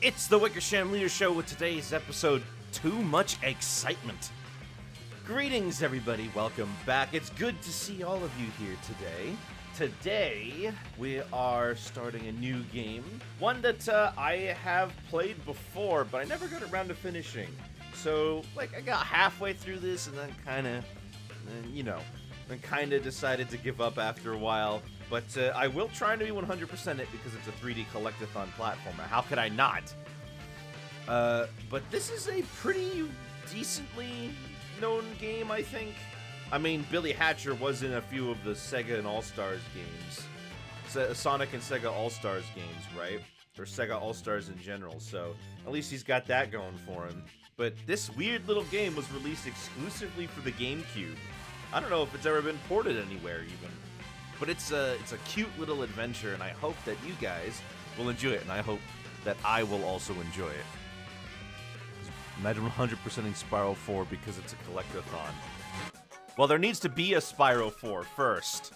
It's the Wickersham Leader Show with today's episode, Too Much Excitement. Greetings, everybody. Welcome back. It's good to see all of you here today. Today, we are starting a new game. One that I have played before, but I never got around to finishing. So, I got halfway through this and then kind of decided to give up after a while. But I will try to be 100% it because it's a 3D collectathon platformer. How could I not? But this is a pretty decently known game, I think. I mean, Billy Hatcher was in a few of the Sega and All-Stars games. Sonic and Sega All-Stars games, right? Or Sega All-Stars in general, so at least he's got that going for him. But this weird little game was released exclusively for the GameCube. I don't know if it's ever been ported anywhere, even. But it's a cute little adventure, and I hope that you guys will enjoy it, and I hope that I will also enjoy it. Imagine 100%ing Spyro 4 because it's a collectathon. Well, there needs to be a Spyro 4 first.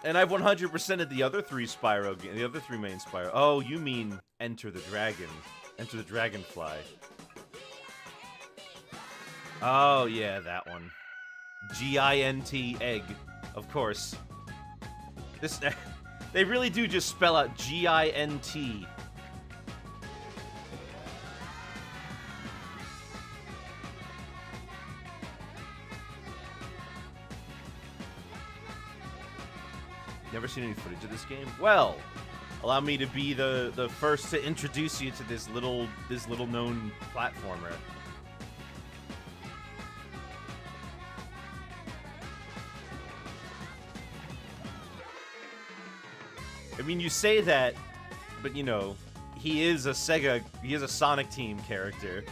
And I've 100%ed the other three Spyro games, the other three main Spyro. Oh, you mean Enter the Dragon. Enter the Dragonfly. Oh, yeah, that one. G-I-N-T, egg. Of course. This, they really do just spell out G-I-N-T. Never seen any footage of this game? Well, allow me to be the first to introduce you to this little known platformer. I mean, you say that, but you know, he is a Sonic Team character.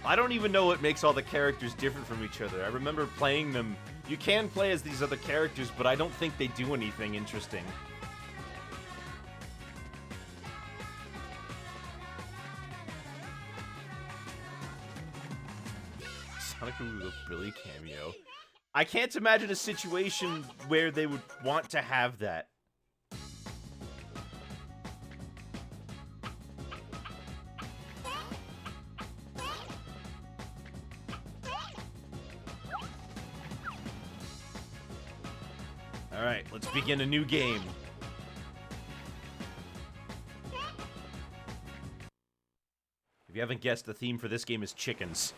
I don't even know what makes all the characters different from each other. I remember playing them. You can play as these other characters, but I don't think they do anything interesting. Sonic with a Billy cameo. I can't imagine a situation where they would want to have that. Alright, let's begin a new game. If you haven't guessed, the theme for this game is chickens.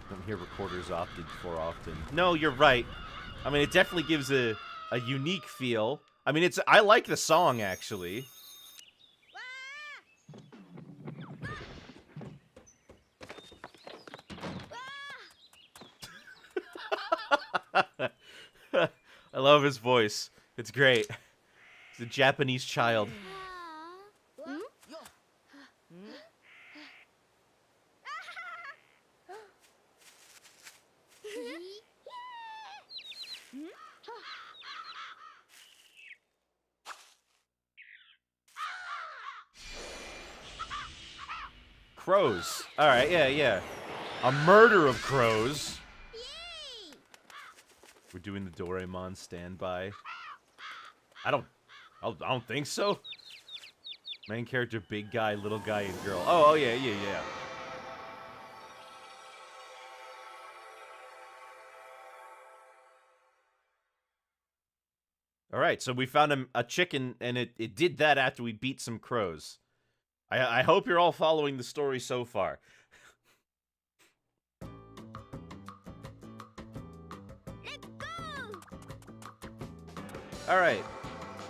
Don't hear recorders opted for often. No, you're right. I mean, it definitely gives a unique feel. I mean, I like the song, actually. I love his voice. It's great. He's a Japanese child. Crows. Alright, yeah. A murder of crows. We're doing the Doraemon standby. I don't think so. Main character, big guy, little guy, and girl. Oh yeah. Alright, so we found a chicken, and it did that after we beat some crows. I hope you're all following the story so far. Alright,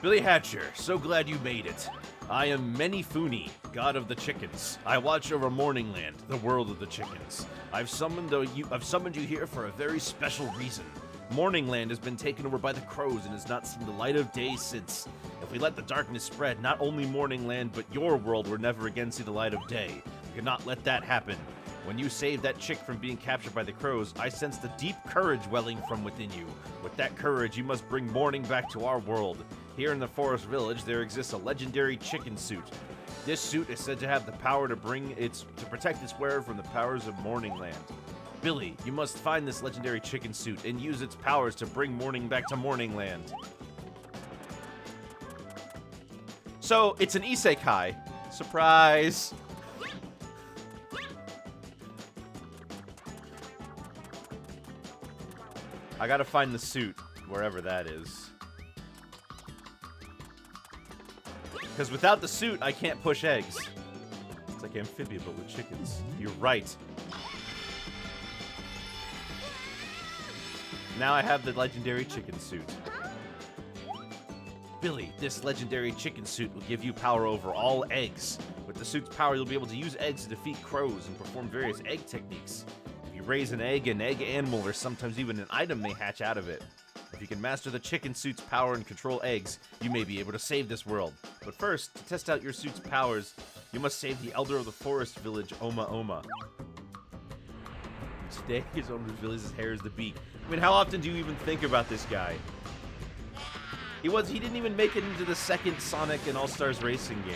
Billy Hatcher, so glad you made it. I am Menifune, god of the chickens. I watch over Morningland, the world of the chickens. I've summoned you here for a very special reason. Morningland has been taken over by the crows and has not seen the light of day since. If we let the darkness spread, not only Morningland, but your world will never again see the light of day. We cannot let that happen. When you saved that chick from being captured by the crows, I sensed a deep courage welling from within you. With that courage, you must bring morning back to our world. Here in the Forest Village, there exists a legendary chicken suit. This suit is said to have the power to protect its wearer from the powers of Morningland. Billy, you must find this legendary chicken suit and use its powers to bring morning back to Morningland. So, it's an isekai. Surprise! I gotta find the suit, wherever that is. Because without the suit, I can't push eggs. It's like Amphibia, but with chickens. You're right. Now I have the legendary chicken suit. Billy, this legendary chicken suit will give you power over all eggs. With the suit's power, you'll be able to use eggs to defeat crows and perform various egg techniques. If you raise an egg animal, or sometimes even an item may hatch out of it. If you can master the chicken suit's power and control eggs, you may be able to save this world. But first, to test out your suit's powers, you must save the Elder of the Forest Village, Oma Oma. Today, his owner's village's hair is the beak. I mean, how often do you even think about this guy? He didn't even make it into the second Sonic and All-Stars Racing game.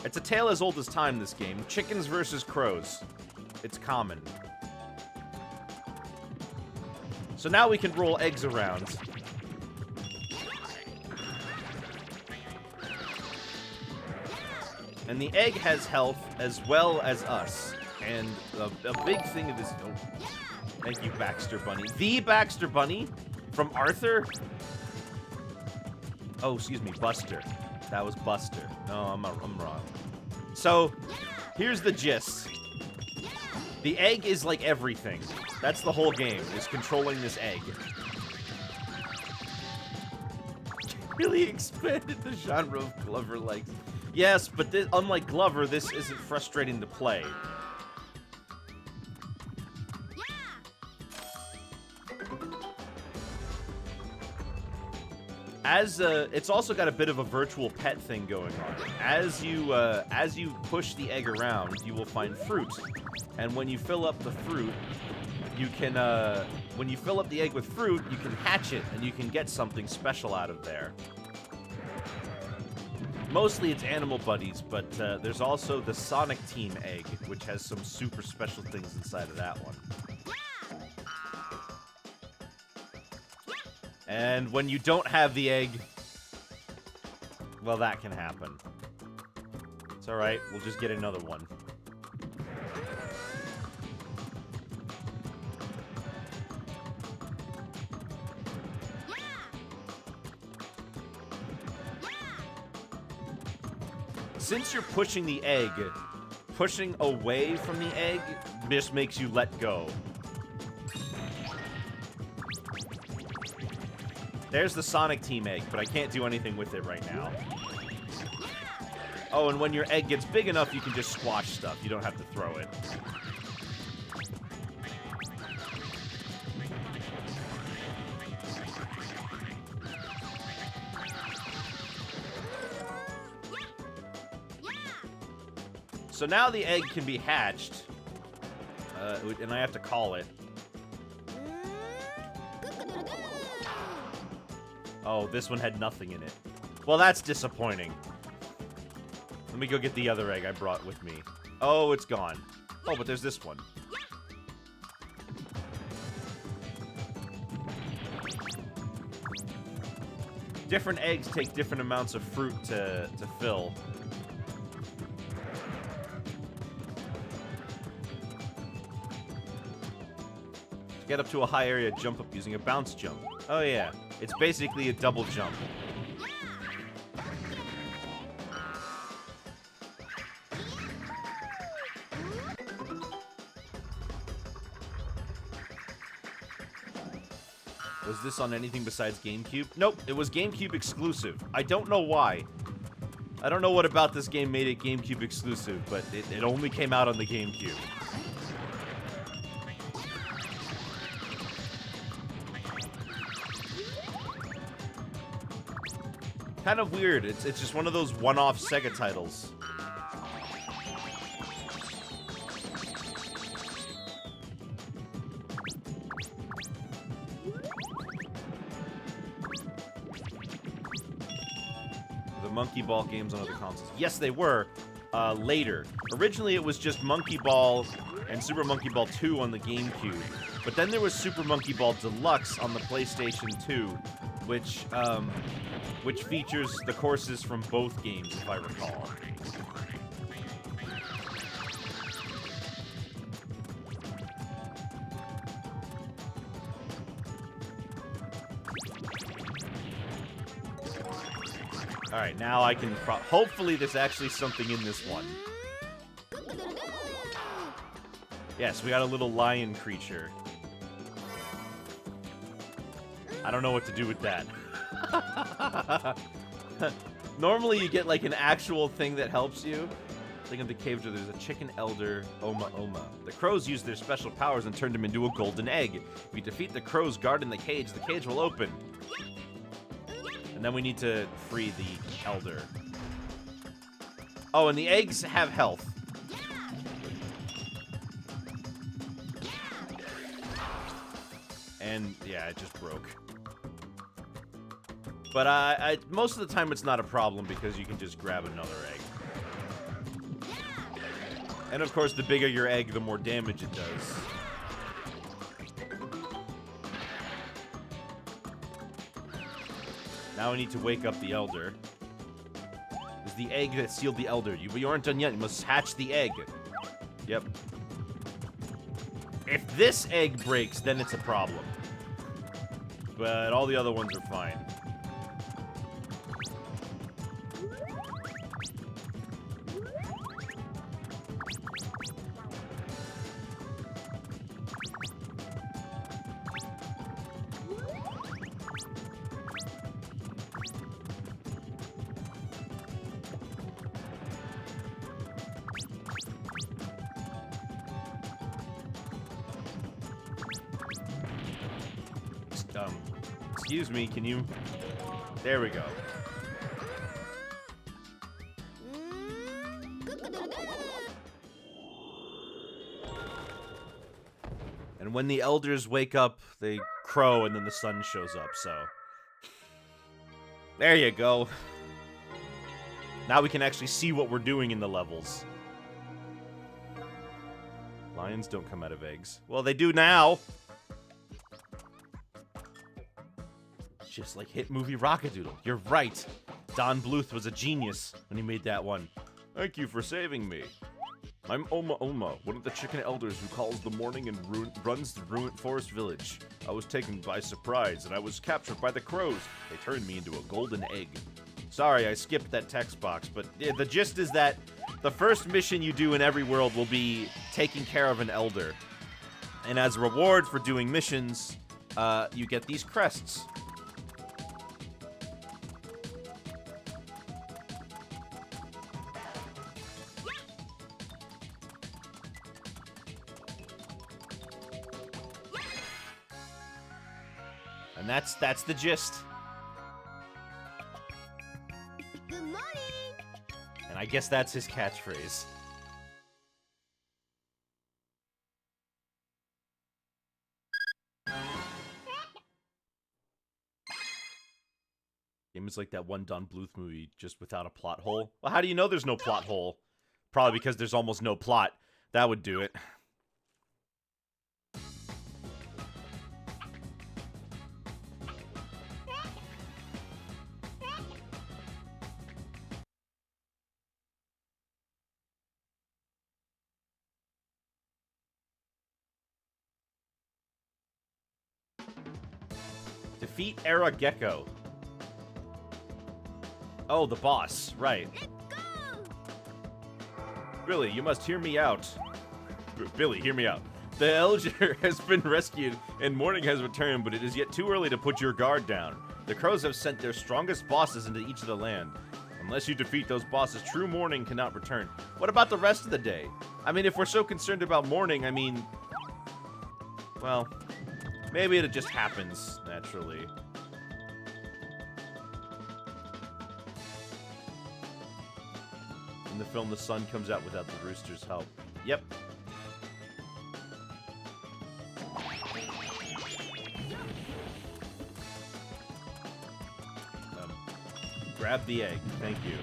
It's a tale as old as time, this game. Chickens versus crows. It's common. So now we can roll eggs around. And the egg has health as well as us. And a big thing of this... Oh, thank you, Baxter Bunny. The Baxter Bunny? From Arthur? Oh, excuse me, Buster. That was Buster. No, I'm wrong. So, here's the gist. The egg is like everything. That's the whole game, is controlling this egg. Really expanded the genre of Glover likes. Yes, but unlike Glover, this isn't frustrating to play. It's also got a bit of a virtual pet thing going on. As you push the egg around, you will find fruit, and when you fill up the fruit, you can when you fill up the egg with fruit, you can hatch it, and you can get something special out of there. Mostly it's animal buddies, but there's also the Sonic Team egg, which has some super special things inside of that one. And when you don't have the egg, well, that can happen. It's alright, we'll just get another one. Since you're pushing the egg, pushing away from the egg just makes you let go. There's the Sonic Team egg, but I can't do anything with it right now. Oh, and when your egg gets big enough, you can just squash stuff. You don't have to throw it. So now the egg can be hatched, and I have to call it. Oh, this one had nothing in it. Well, that's disappointing. Let me go get the other egg I brought with me. Oh, it's gone. Oh, but there's this one. Different eggs take different amounts of fruit to fill. To get up to a high area, jump up using a bounce jump. Oh yeah, it's basically a double jump. Was this on anything besides GameCube? Nope, it was GameCube exclusive. I don't know why. I don't know what about this game made it GameCube exclusive, but it only came out on the GameCube. Kind of weird. It's just one of those one-off Sega titles. The Monkey Ball games on other consoles. Yes, they were. Later. Originally, it was just Monkey Ball and Super Monkey Ball 2 on the GameCube. But then there was Super Monkey Ball Deluxe on the PlayStation 2, which features the courses from both games, if I recall. Alright, now I can hopefully there's actually something in this one. Yes, we got a little lion creature. I don't know what to do with that. Normally you get like an actual thing that helps you. Think of the cave door, there's a chicken elder, Oma Oma. The crows use their special powers and turned him into a golden egg. If you defeat the crows guarding the cage will open. And then we need to free the elder. Oh, and the eggs have health. And yeah, it just broke. But most of the time it's not a problem because you can just grab another egg. And of course, the bigger your egg, the more damage it does. Now I need to wake up the elder. It's the egg that sealed the elder. But you aren't done yet. You must hatch the egg. Yep. If this egg breaks, then it's a problem. But all the other ones are fine. Excuse me, can you... There we go. And when the elders wake up, they crow and then the sun shows up, so... There you go. Now we can actually see what we're doing in the levels. Lions don't come out of eggs. Well, they do now! Just like hit movie Rockadoodle. You're right. Don Bluth was a genius when he made that one. Thank you for saving me. I'm Oma Oma, one of the chicken elders who calls the morning and runs the ruined forest village. I was taken by surprise and I was captured by the crows. They turned me into a golden egg. Sorry, I skipped that text box, but the gist is that the first mission you do in every world will be taking care of an elder. And as a reward for doing missions, you get these crests. And that's the gist. Good morning. And I guess that's his catchphrase. Game is like that one Don Bluth movie, just without a plot hole. Well, how do you know there's no plot hole? Probably because there's almost no plot. That would do it. Defeat Era Gecko. Oh, the boss. Right. Let's go. Billy, you must hear me out. Billy, hear me out. The Elder has been rescued and morning has returned, but it is yet too early to put your guard down. The crows have sent their strongest bosses into each of the land. Unless you defeat those bosses, true morning cannot return. What about the rest of the day? I mean, if we're so concerned about morning, I mean... Well, maybe it just happens naturally. In the film, the sun comes out without the rooster's help. Yep. Grab the egg. Thank you.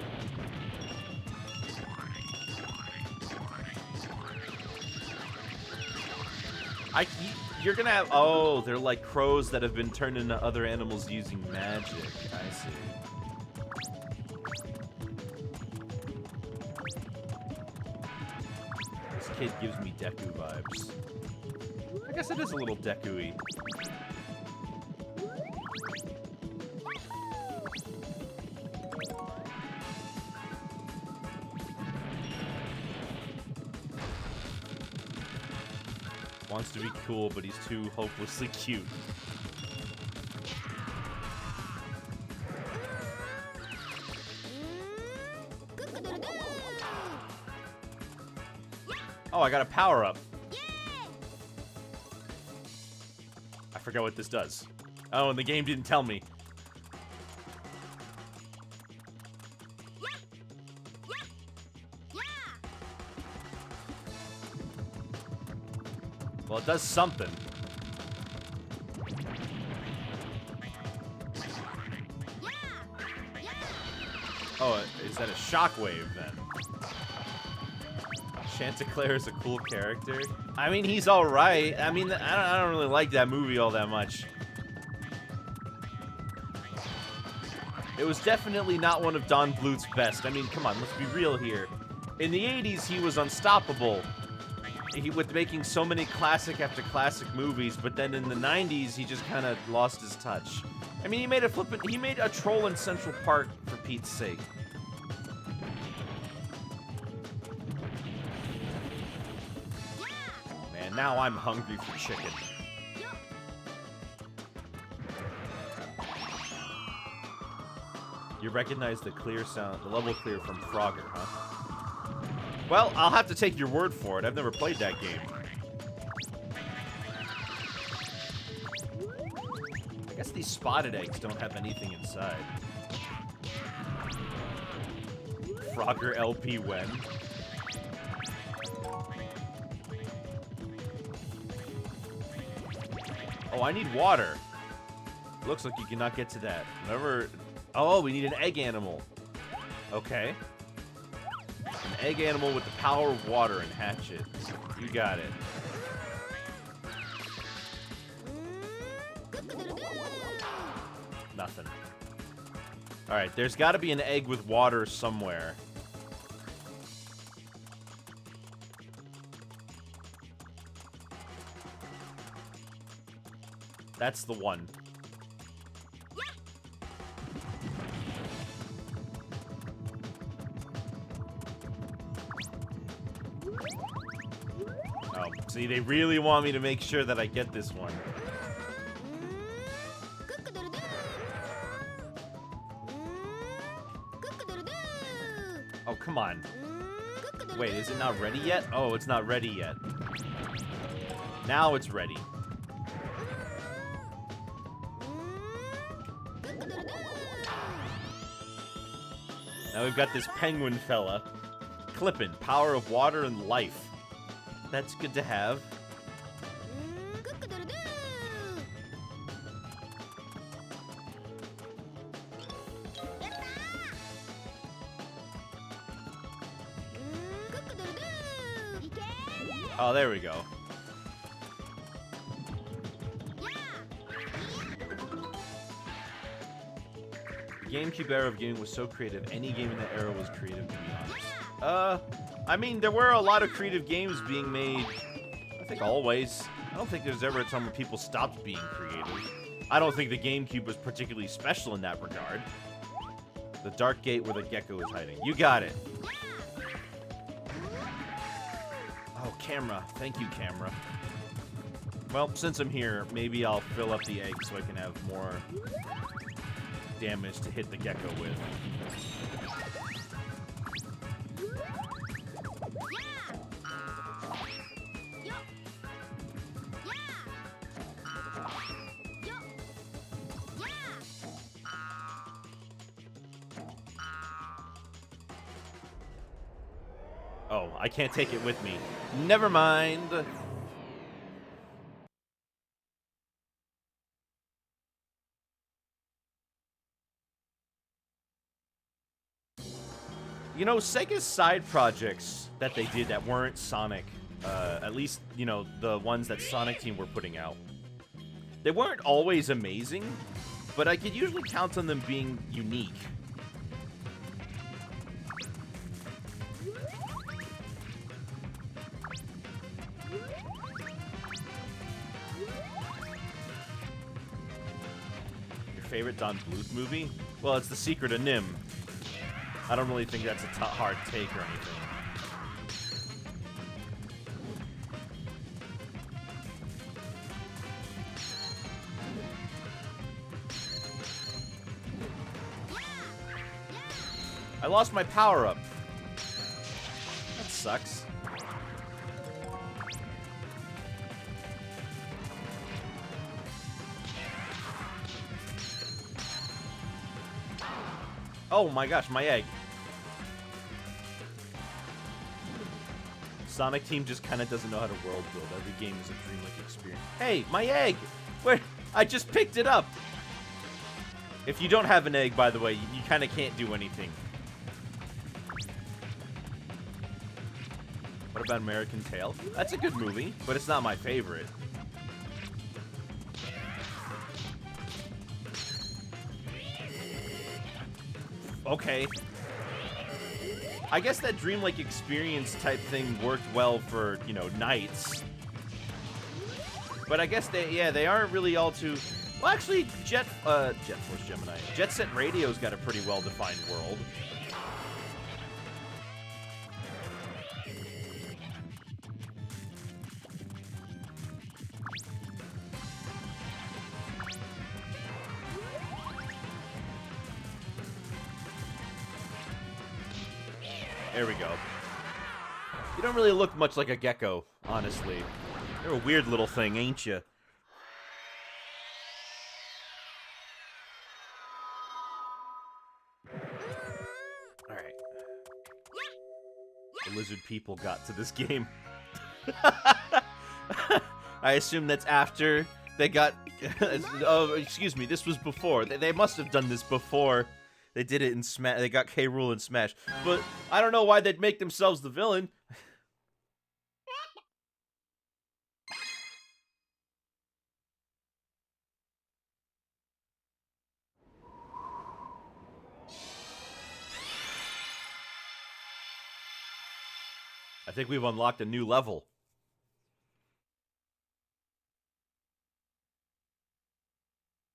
You're gonna have... Oh, they're like crows that have been turned into other animals using magic. I see. This kid gives me Deku vibes. I guess it is a little Deku-y. Wants to be cool, but he's too hopelessly cute. Oh, I got a power-up. I forgot what this does. Oh, and the game didn't tell me. Well, it does something. Oh, is that a shockwave then? Chanticleer is a cool character. I mean, he's all right. I mean, I don't really like that movie all that much. It was definitely not one of Don Bluth's best. I mean, come on, let's be real here. In the 80s, he was unstoppable. With making so many classic after classic movies, but then in the 90s, he just kind of lost his touch. I mean, he made a troll in Central Park, for Pete's sake. Man, now I'm hungry for chicken. You recognize the clear sound, the level clear from Frogger, huh? Well, I'll have to take your word for it. I've never played that game. I guess these spotted eggs don't have anything inside. Frogger LP when? Oh, I need water. Looks like you cannot get to that. Whenever... Oh, we need an egg animal. Okay. An egg animal with the power of water and hatch it. You got it. Nothing. Alright, there's got to be an egg with water somewhere. That's the one. Oh, see, they really want me to make sure that I get this one. Oh, come on. Wait, is it not ready yet? Oh, it's not ready yet. Now it's ready. Now we've got this penguin fella. Clippin', power of water and life. That's good to have. Oh, there we go. The GameCube era of gaming was so creative. Any game in that era was creative, to be honest. I mean, there were a lot of creative games being made, I think always. I don't think there's ever a time when people stopped being creative. I don't think the GameCube was particularly special in that regard. The dark gate where the gecko is hiding. You got it. Oh, camera. Thank you, camera. Well, since I'm here, maybe I'll fill up the egg so I can have more damage to hit the gecko with. Oh, I can't take it with me. Never mind. You know, Sega's side projects that they did that weren't Sonic, at least, you know, the ones that Sonic Team were putting out, they weren't always amazing, but I could usually count on them being unique. Your favorite Don Bluth movie? Well, it's The Secret of Nim. I don't really think that's a hard take or anything. I lost my power-up. That sucks. Oh my gosh, my egg. Sonic Team just kind of doesn't know how to world build. Every game is a dreamlike experience. Hey, my egg! Where? I just picked it up! If you don't have an egg, by the way, you kind of can't do anything. What about American Tail? That's a good movie, but it's not my favorite. Okay. I guess that dreamlike experience type thing worked well for, you know, Knights. But I guess they aren't really all too... Well, actually, Jet Force Gemini. Jet Set Radio's got a pretty well-defined world. There we go. You don't really look much like a gecko, honestly. You're a weird little thing, ain't you? Alright. The lizard people got to this game. I assume that's after they got... oh, excuse me, this was before. They must have done this before. They did it in Smash. They got K. Rool in Smash. But I don't know why they'd make themselves the villain. I think we've unlocked a new level.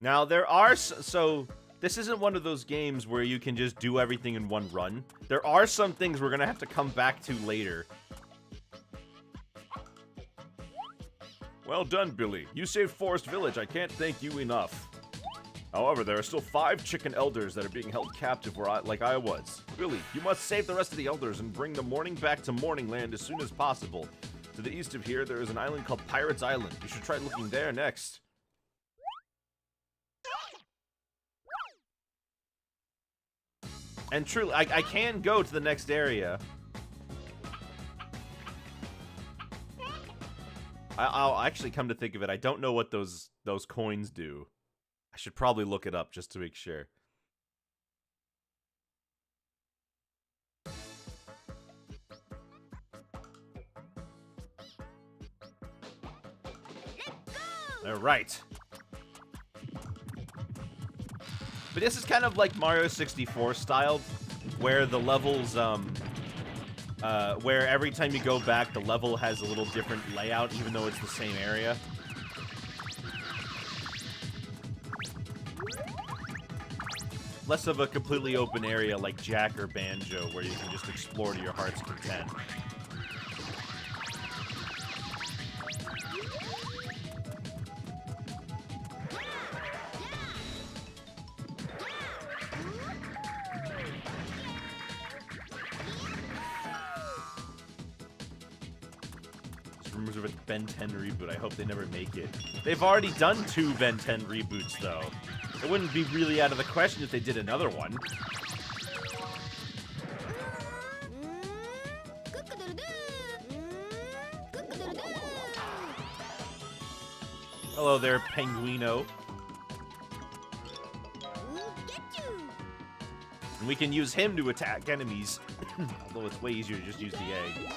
Now, there are... So... This isn't one of those games where you can just do everything in one run. There are some things we're gonna have to come back to later. Well done, Billy. You saved Forest Village. I can't thank you enough. However, there are still 5 chicken elders that are being held captive like I was. Billy, you must save the rest of the elders and bring the morning back to Morningland as soon as possible. To the east of here, there is an island called Pirates Island. You should try looking there next. And truly, I can go to the next area. I'll actually come to think of it. I don't know what those coins do. I should probably look it up just to make sure. All right. But this is kind of like Mario 64 styled, where the levels, where every time you go back, the level has a little different layout, even though it's the same area. Less of a completely open area like Jak or Banjo, where you can just explore to your heart's content. Rumors of a Ben 10 reboot. I hope they never make it. They've already done 2 Ben 10 reboots, though. It wouldn't be really out of the question if they did another one. Hello there, Penguino. Get you. And we can use him to attack enemies. Although it's way easier to just use the egg.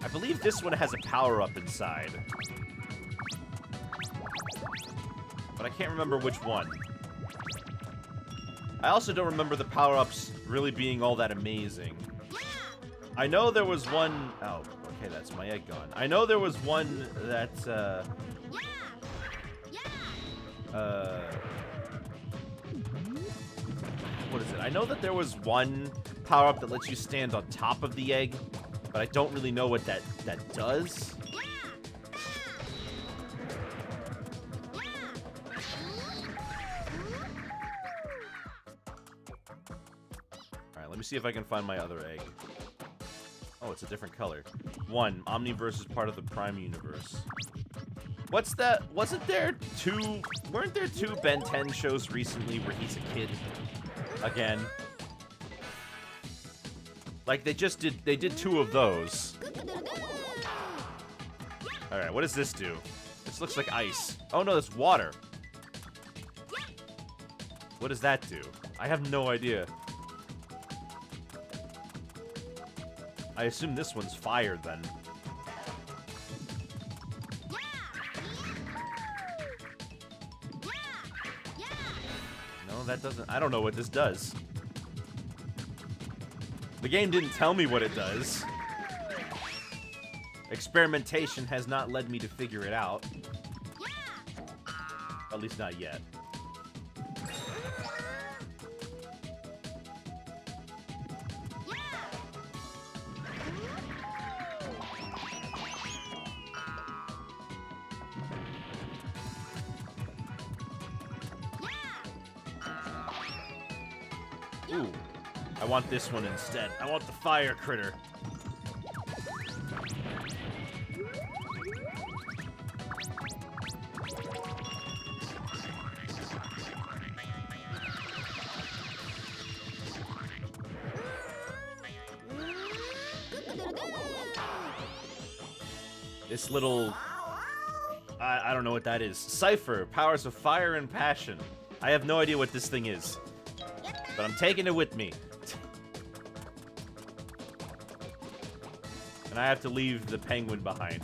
I believe this one has a power-up inside. But I can't remember which one. I also don't remember the power-ups really being all that amazing. I know there was one... Oh, okay, that's my egg gone. I know there was one that, what is it? I know that there was one power-up that lets you stand on top of the egg, but I don't really know what that does. Alright, let me see if I can find my other egg. Oh, it's a different color. 1. Omniverse is part of the Prime Universe. What's that? Wasn't there two... Weren't there 2 Ben 10 shows recently where he's a kid? Again. Like, they did 2 of those. Alright, what does this do? This looks like ice. Oh no, that's water. What does that do? I have no idea. I assume this one's fire, then. No, that doesn't... I don't know what this does. The game didn't tell me what it does. Experimentation has not led me to figure it out. At least not yet. Ooh, I want this one instead. I want the fire critter. This little... I don't know what that is. Cypher, powers of fire and passion. I have no idea what this thing is. But I'm taking it with me. And I have to leave the penguin behind.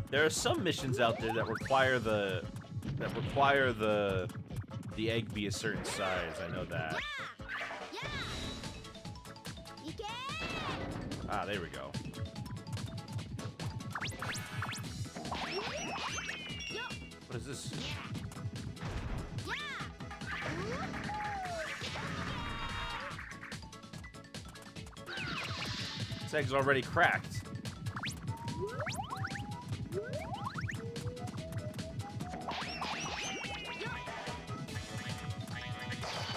There are some missions out there that require the egg be a certain size. I know that. Ah, there we go. What is this? This egg's already cracked.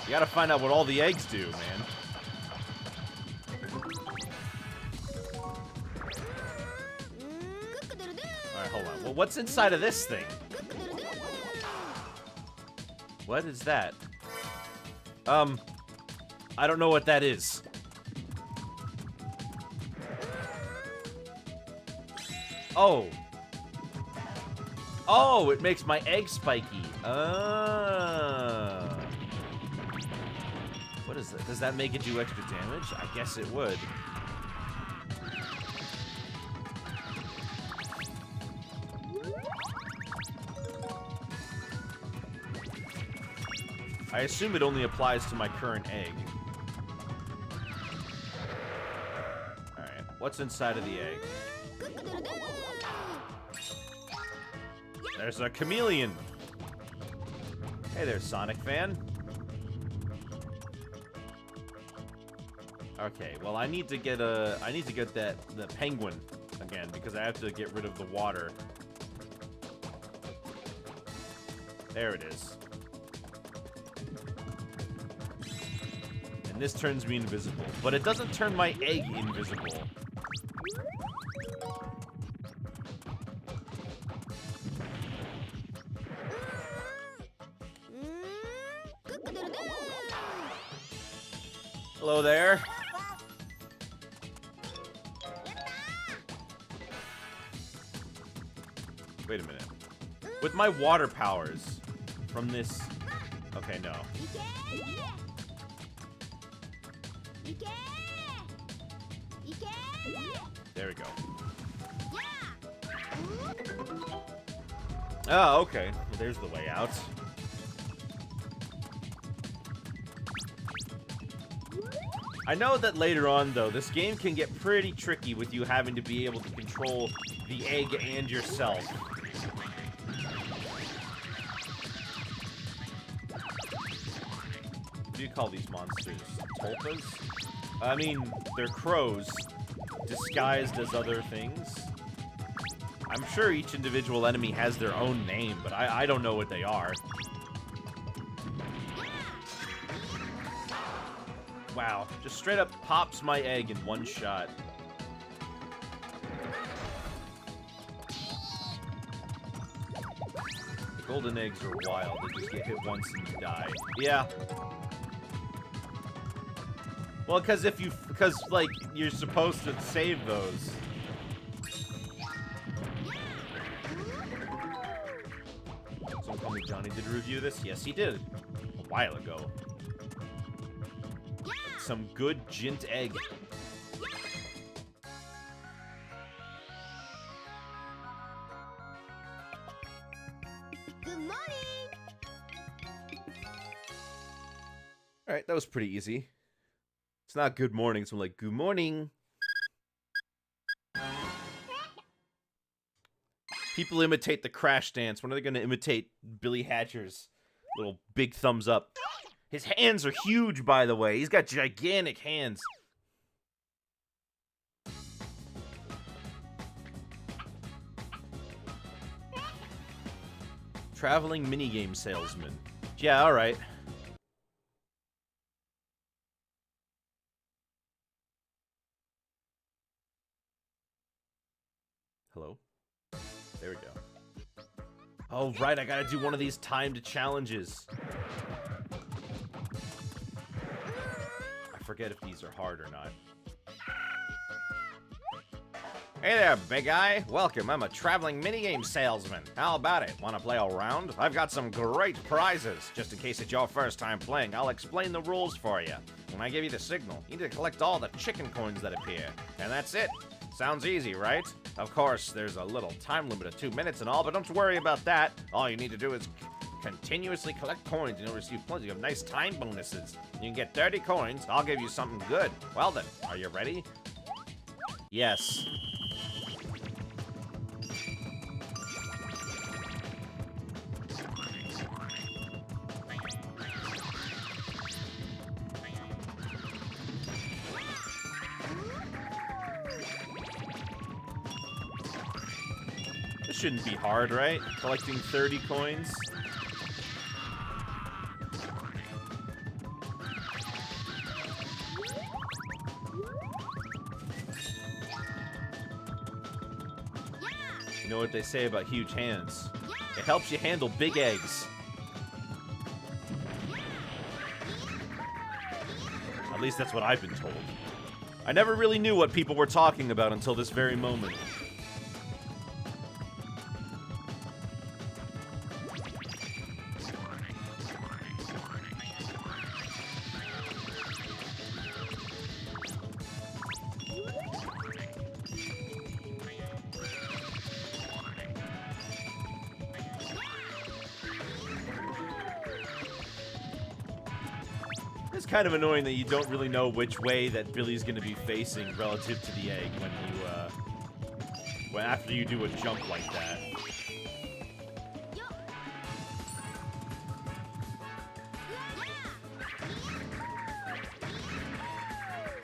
You gotta find out what all the eggs do, man. Alright, hold on. Well, what's inside of this thing? What is that? I don't know what that is. Oh. Oh, it makes my egg spiky. What is that? Does that make it do extra damage? I guess it would. I assume it only applies to my current egg. Alright, what's inside of the egg? There's a chameleon! Hey there, Sonic fan. Okay, well I need to get the penguin again because I have to get rid of the water. There it is. And this turns me invisible, but it doesn't turn my egg invisible. Hello there. Wait a minute. With my water powers from this... Okay, no. There we go. Oh, okay. Well, there's the way out. I know that later on, though, this game can get pretty tricky with you having to be able to control the egg and yourself. What do you call these monsters? Tulpas? I mean, they're crows disguised as other things. I'm sure each individual enemy has their own name, but I don't know what they are. Wow, just straight up pops my egg in one shot. The golden eggs are wild. They just get hit once and you die. Yeah. Well, because like, you're supposed to save those. Someone call me Johnny. Did review this? Yes, he did. A while ago. Some good Jint egg. Good morning. Alright, that was pretty easy. It's not good morning, so I'm like, good morning. People imitate the Crash dance. When are they going to imitate Billy Hatcher's little big thumbs up? His hands are huge, by the way. He's got gigantic hands. Traveling minigame salesman. Yeah, alright. Hello? There we go. Oh, right, I gotta do one of these timed challenges. I forget if these are hard or not. Hey there, big guy. Welcome. I'm a traveling minigame salesman. How about it? Want to play a round? I've got some great prizes. Just in case it's your first time playing, I'll explain the rules for you. When I give you the signal, you need to collect all the chicken coins that appear. And that's it. Sounds easy, right? Of course, there's a little time limit of 2 minutes and all, but don't worry about that. All you need to do is continuously collect coins and you'll receive plenty of nice time bonuses. You can get 30 coins. I'll give you something good. Well then, are you ready? Yes. This shouldn't be hard, right? Collecting 30 coins. You know what they say about huge hands? It helps you handle big eggs. At least that's what I've been told. I never really knew what people were talking about until this very moment. It's kind of annoying that you don't really know which way that Billy's going to be facing relative to the egg when after you do a jump like that.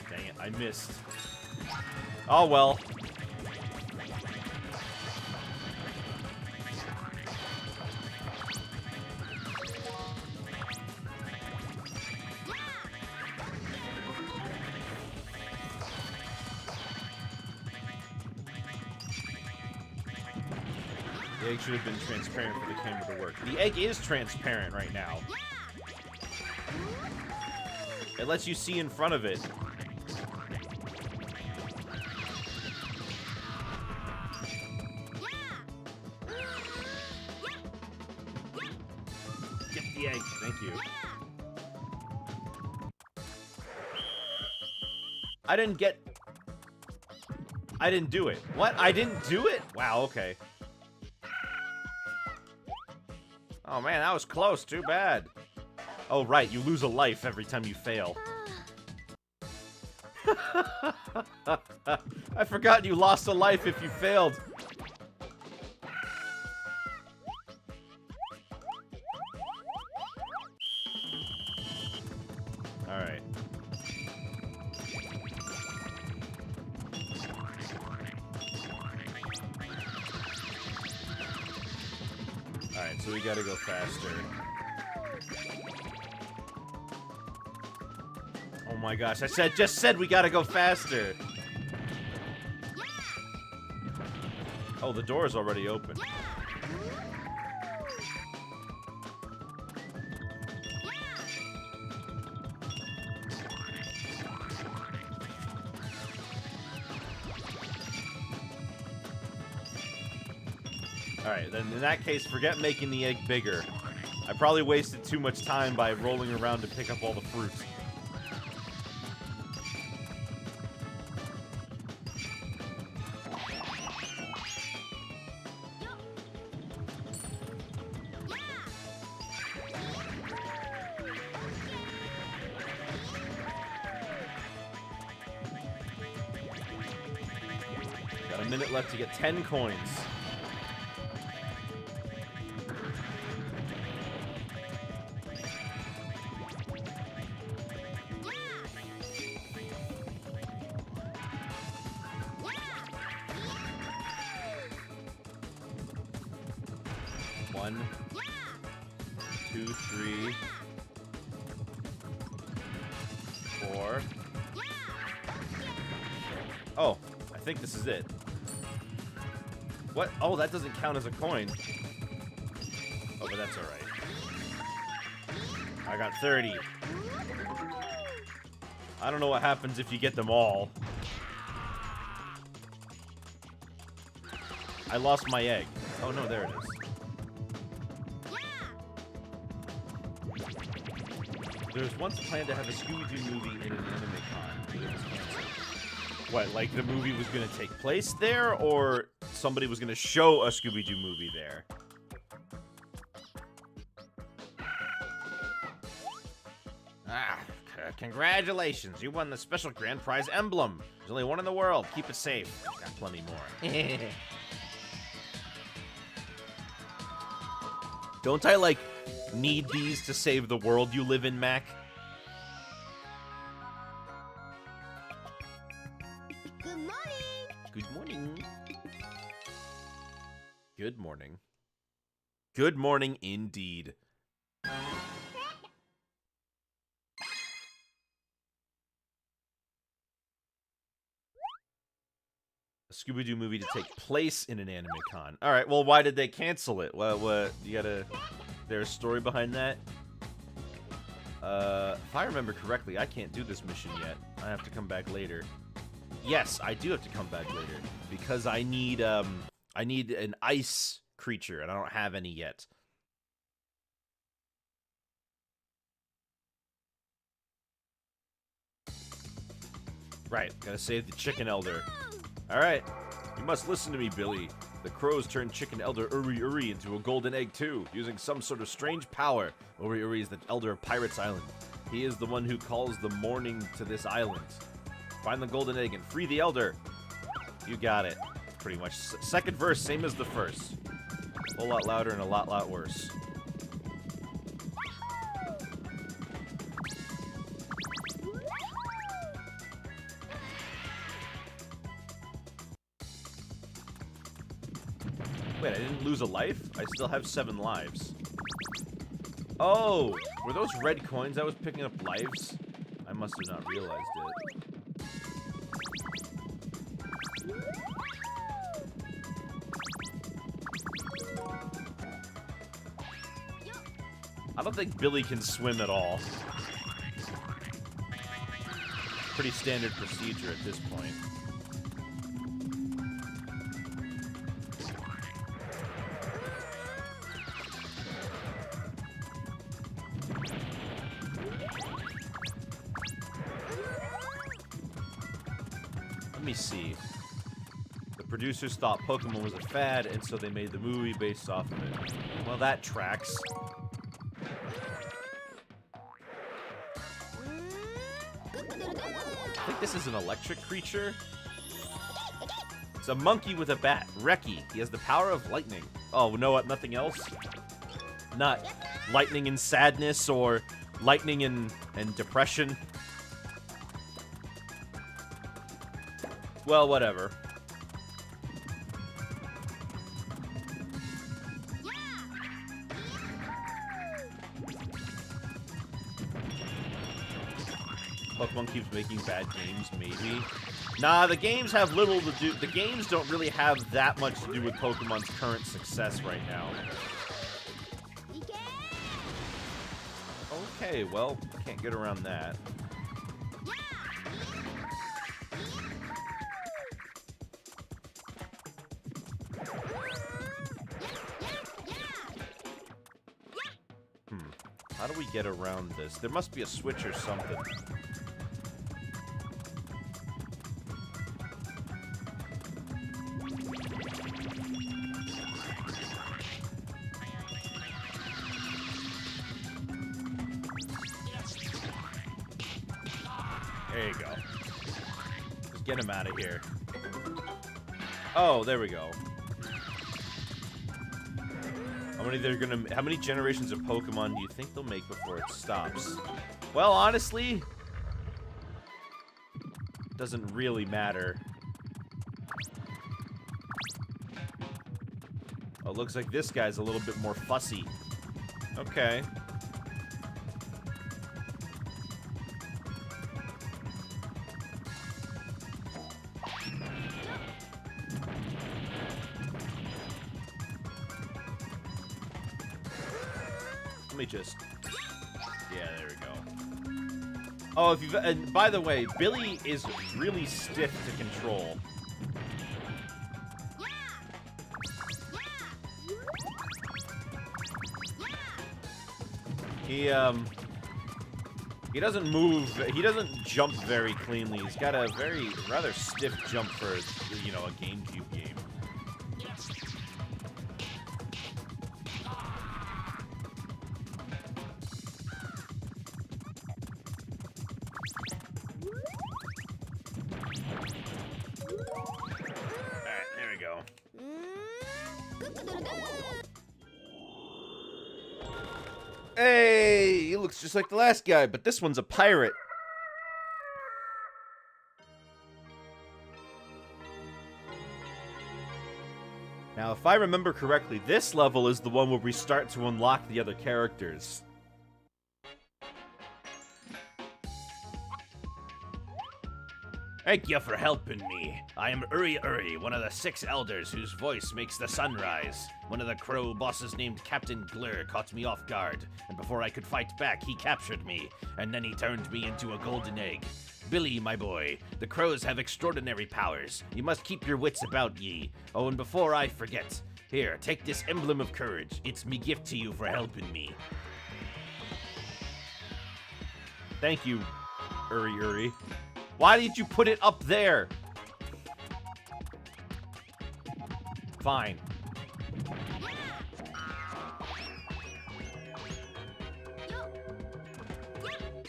Dang it, I missed. Oh well. The egg should have been transparent for the camera to work. The egg is transparent right now. It lets you see in front of it. Get the egg. Thank you. I didn't do it. What? I didn't do it? Wow, okay. Oh man, that was close. Too bad. Oh right, you lose a life every time you fail. I forgot you lost a life if you failed. Alright. Alright, so we gotta go faster. Oh my gosh, I just said we gotta go faster. Oh, the door is already open. Alright, then in that case, forget making the egg bigger. I probably wasted too much time by rolling around to pick up all the fruit. Got a minute left to get 10 coins. One, 2, 3, 4. Oh, I think this is it. What? Oh, that doesn't count as a coin. Oh, but that's alright. I got 30. I don't know what happens if you get them all. I lost my egg. Oh no, there it is. There was once planned to have a Scooby-Doo movie in an anime con, but it was canceled. What, like the movie was going to take place there, or somebody was going to show a Scooby-Doo movie there? Congratulations, you won the special grand prize emblem. There's only one in the world. Keep it safe. Got plenty more. Don't I, like, need these to save the world you live in, Mac? Good morning. Good morning. Good morning. Good morning, indeed. A Scooby-Doo movie to take place in an anime con. Alright, well, why did they cancel it? What, you gotta... There's a story behind that? If I remember correctly, I can't do this mission yet. I have to come back later. Yes, I do have to come back later. Because I need an ice creature, and I don't have any yet. Right, gotta save the chicken elder. Alright, you must listen to me, Billy. The crows turned chicken elder Uri Uri into a golden egg too, using some sort of strange power. Uri Uri is the elder of Pirates Island. He is the one who calls the morning to this island. Find the golden egg and free the elder. You got it. Pretty much. Second verse, same as the first. A whole lot louder and a lot worse. Wait, I didn't lose a life? I still have 7 lives. Oh! Were those red coins I was picking up lives? I must have not realized it. I don't think Billy can swim at all. pretty standard procedure at this point. Let me see. The producers thought Pokemon was a fad, and so they made the movie based off of it. Well, that tracks. I think this is an electric creature. It's a monkey with a bat. Reki. He has the power of lightning. Oh, know what? Nothing else? Not lightning and sadness or lightning and depression. Well, whatever. Pokemon keeps making bad games, maybe. Nah, the games have little to do. The games don't really have that much to do with Pokemon's current success right now. Okay, well, can't get around that. How do we get around this? There must be a switch or something. There you go. Just get him out of here. Oh, there we go. How many generations of Pokemon do you think they'll make before it stops? Well, honestly, doesn't really matter. Oh, looks like this guy's a little bit more fussy. Okay. Let me just... Yeah, there we go. Oh, if you've... And by the way, Billy is really stiff to control. He doesn't move... He doesn't jump very cleanly. He's got a rather stiff jump for, you know, a GameCube game. Hey, he looks just like the last guy, but this one's a pirate. Now, if I remember correctly, this level is the one where we start to unlock the other characters. Thank you for helping me. I am Uri, one of the 6 elders whose voice makes the sun rise. One of the crow bosses named Captain Glur caught me off guard, and before I could fight back, he captured me, and then he turned me into a golden egg. Billy, my boy, the crows have extraordinary powers. You must keep your wits about ye. Oh, and before I forget, here, take this emblem of courage. It's me gift to you for helping me. Thank you, Uri. Why did you put it up there? Fine.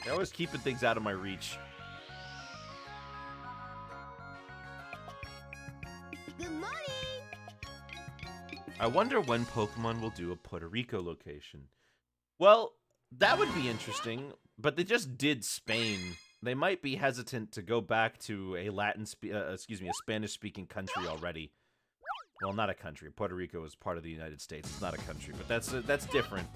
They're always keeping things out of my reach. Good morning. I wonder when Pokemon will do a Puerto Rico location. Well, that would be interesting, but they just did Spain. They might be hesitant to go back to a a Spanish-speaking country already. Well, not a country. Puerto Rico is part of the United States. It's not a country, but that's different.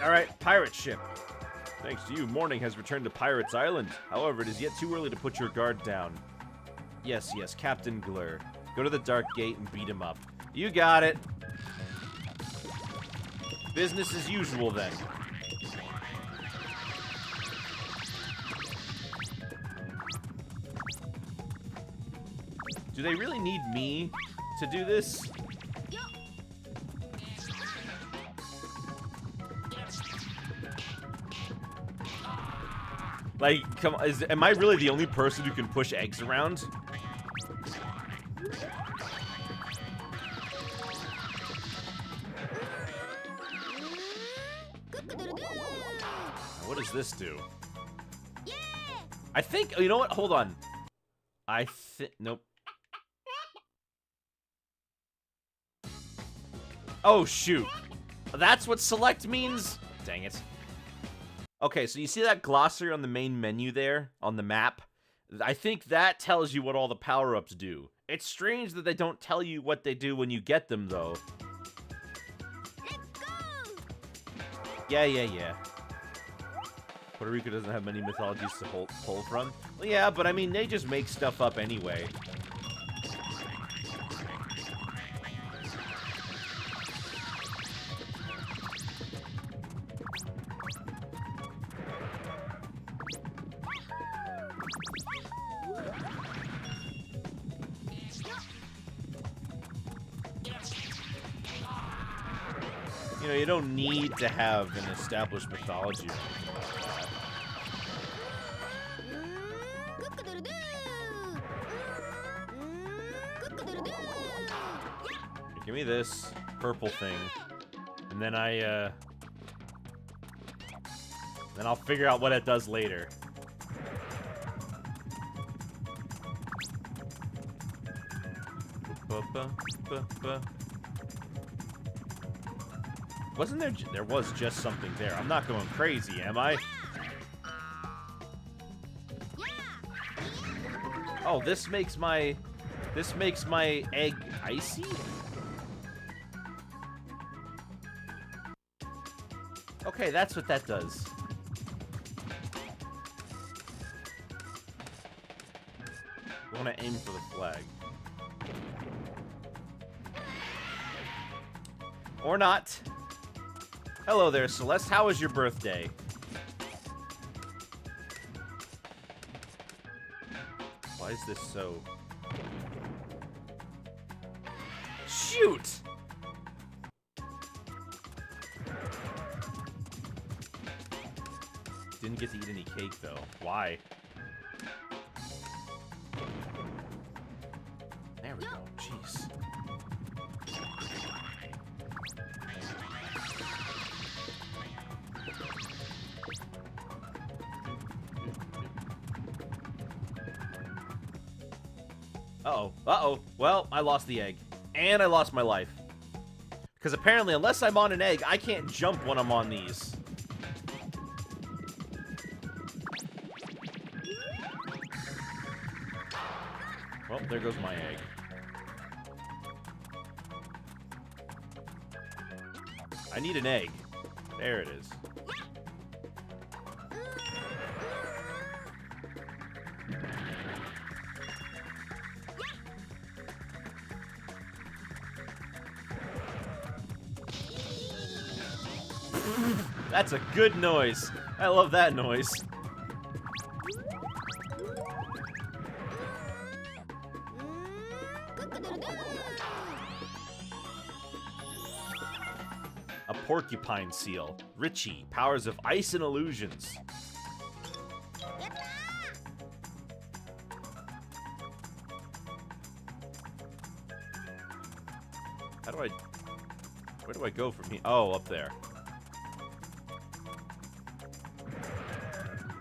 All right, pirate ship. Thanks to you, morning has returned to Pirates Island. However, it is yet too early to put your guard down. Yes, yes, Captain Glur. Go to the Dark Gate and beat him up. You got it. Business as usual, then. Do they really need me to do this? Like, come on, am I really the only person who can push eggs around? What does this do? I think, you know what? Hold on. Nope. Oh, shoot. That's what select means? Dang it. Okay, so you see that glossary on the main menu there, on the map? I think that tells you what all the power-ups do. It's strange that they don't tell you what they do when you get them, though. Let's go! Yeah. Puerto Rico doesn't have many mythologies to pull from. Well, yeah, but I mean, they just make stuff up anyway. You know, you don't need to have an established mythology or anything like that. Give me this purple thing, and then then I'll figure out what it does later. Wasn't there? There was just something there. I'm not going crazy, am I? Oh, this makes my egg icy? Okay, that's what that does. I want to aim for the flag. Or not. Hello there, Celeste. How was your birthday? Why is this so... Shoot! Didn't get to eat any cake, though. Why? There we go. Jeez. Uh-oh. Uh-oh. Well, I lost the egg. And I lost my life. Because apparently, unless I'm on an egg, I can't jump when I'm on these. Well, there goes my egg. I need an egg. There it is. That's a good noise. I love that noise. A porcupine seal. Richie. Powers of ice and illusions. How do I... Where do I go from here? Oh, up there.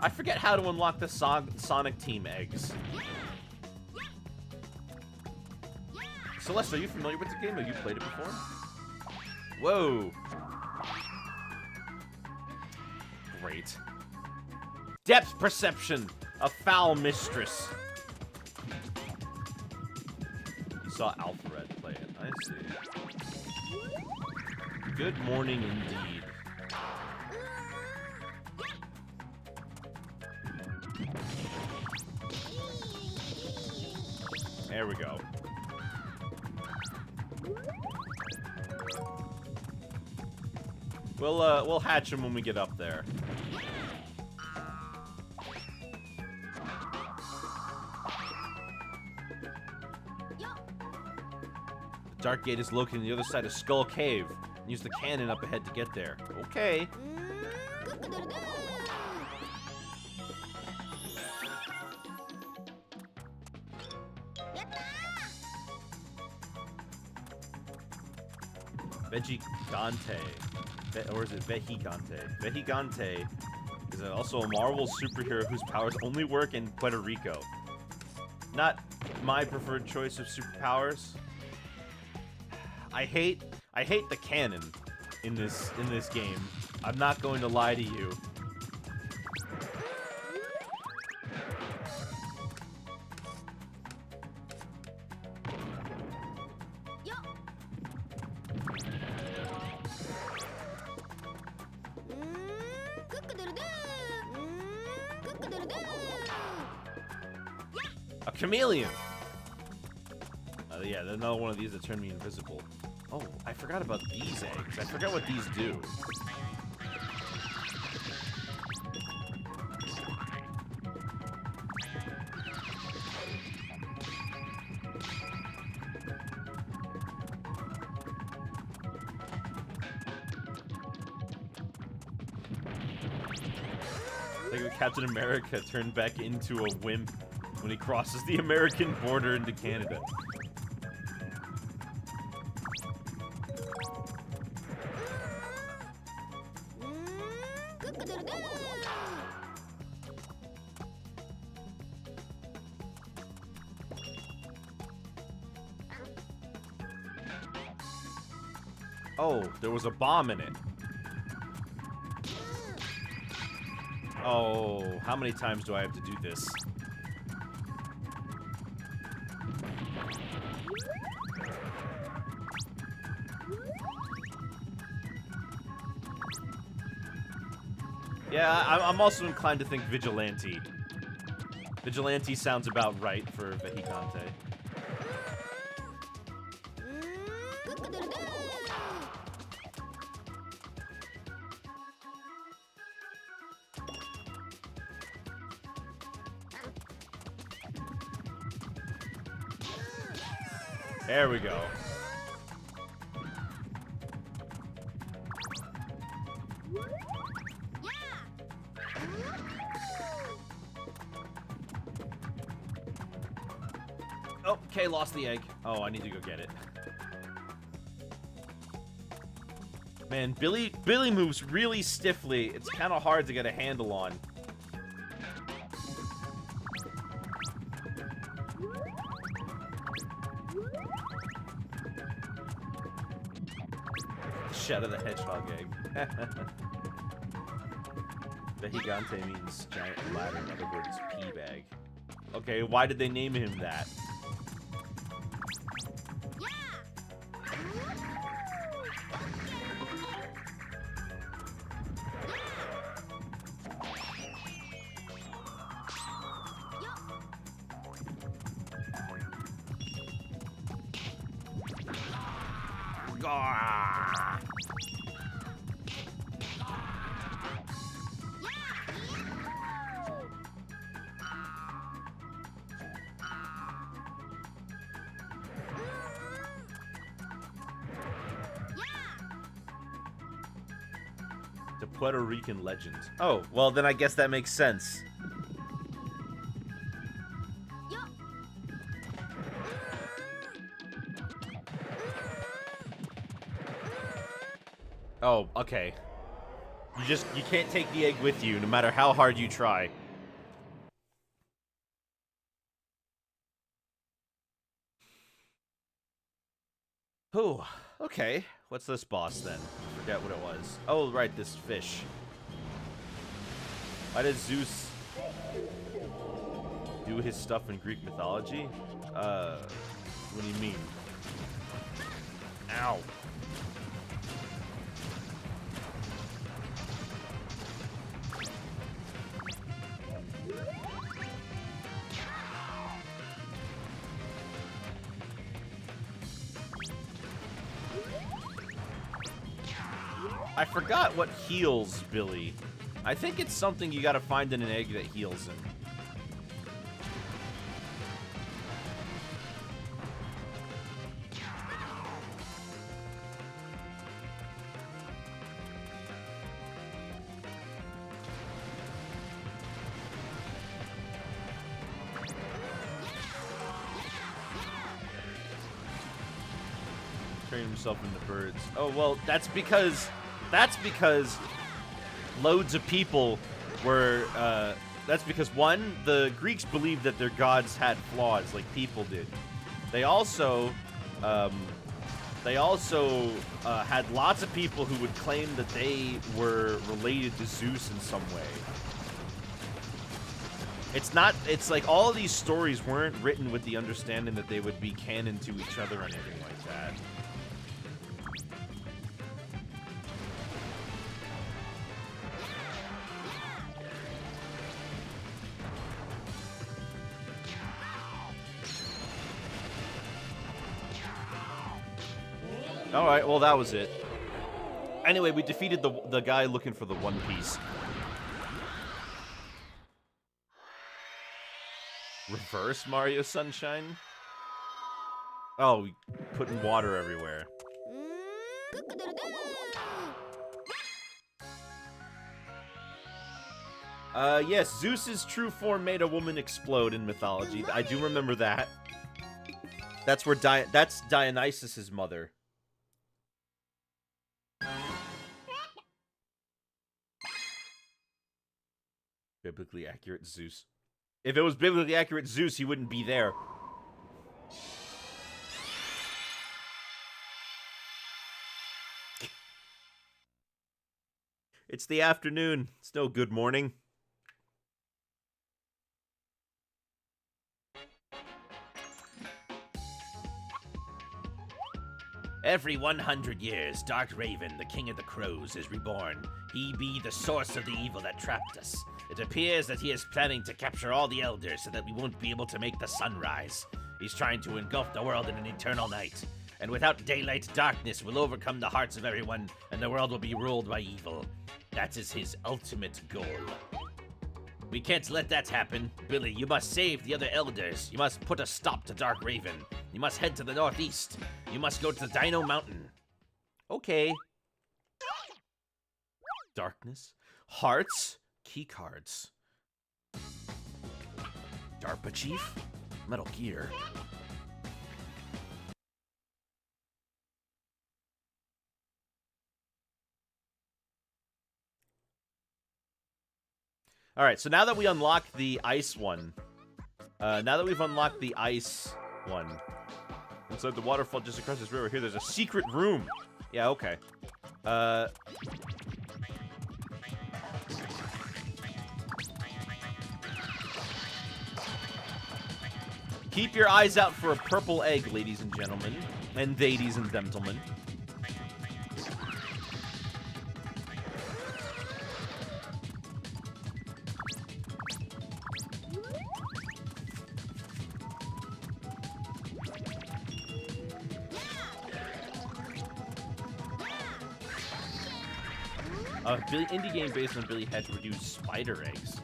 I forget how to unlock the Sonic Team eggs. Celeste, are you familiar with the game? Have you played it before? Whoa. Great. Depth perception. A foul mistress. You saw Alphared play it. I see. Good morning indeed. There we go. We'll hatch him when we get up there. The Dark Gate is located on the other side of Skull Cave. Use the cannon up ahead to get there. Okay. Vegigante. Or is it Vejigante? Vejigante is also a Marvel superhero whose powers only work in Puerto Rico. Not my preferred choice of superpowers. I hate the cannon in this game. I'm not going to lie to you. A chameleon! Yeah, there's another one of these that turned me invisible. Oh, I forgot about these eggs. I forgot what these do. Like Captain America turned back into a wimp when he crosses the American border into Canada. Oh, there was a bomb in it. Oh, how many times do I have to do this? Yeah, I'm also inclined to think Vigilante. Vigilante sounds about right for Vejigante. There we go. Oh, okay, lost the egg. Oh, I need to go get it. Man, Billy moves really stiffly. It's kind of hard to get a handle on. Shadow the Hedgehog egg. Vejigante means giant ladder, in other words, pea bag. Okay, why did they name him that? The Puerto Rican legend. Oh, well then I guess that makes sense. Oh, okay. You can't take the egg with you, no matter how hard you try. Oh, okay. What's this boss then? I forget what it was. Oh, right, this fish. Why did Zeus do his stuff in Greek mythology? What do you mean? Ow. I forgot what heals Billy. I think it's something you gotta find in an egg that heals him. Turn himself into birds. Oh, well, that's because loads of people were, that's because, one, the Greeks believed that their gods had flaws like people did. They also had lots of people who would claim that they were related to Zeus in some way. It's like all of these stories weren't written with the understanding that they would be canon to each other or anything like that. Alright, well that was it. Anyway, we defeated the guy looking for the One Piece. Reverse Mario Sunshine? Oh, we putting water everywhere. Yes, Zeus's true form made a woman explode in mythology. I do remember that. That's where that's Dionysus' mother. Biblically accurate Zeus. If it was biblically accurate Zeus, he wouldn't be there. It's the afternoon. It's no good morning. Every 100 years, Dark Raven, the king of the crows, is reborn. He be the source of the evil that trapped us. It appears that he is planning to capture all the elders so that we won't be able to make the sun rise. He's trying to engulf the world in an eternal night. And without daylight, darkness will overcome the hearts of everyone, and the world will be ruled by evil. That is his ultimate goal. We can't let that happen. Billy, you must save the other elders. You must put a stop to Dark Raven. You must head to the northeast. You must go to the Dino Mountain. Okay. Darkness. Hearts. Key cards. DARPA Chief. Metal Gear. Alright, so now that we unlocked the ice one, inside the waterfall just across this river here, there's a secret room. Yeah, okay. Keep your eyes out for a purple egg, ladies and gentlemen, and ladies and gentlemen. Indie game based on Billy Hatch would use spider eggs.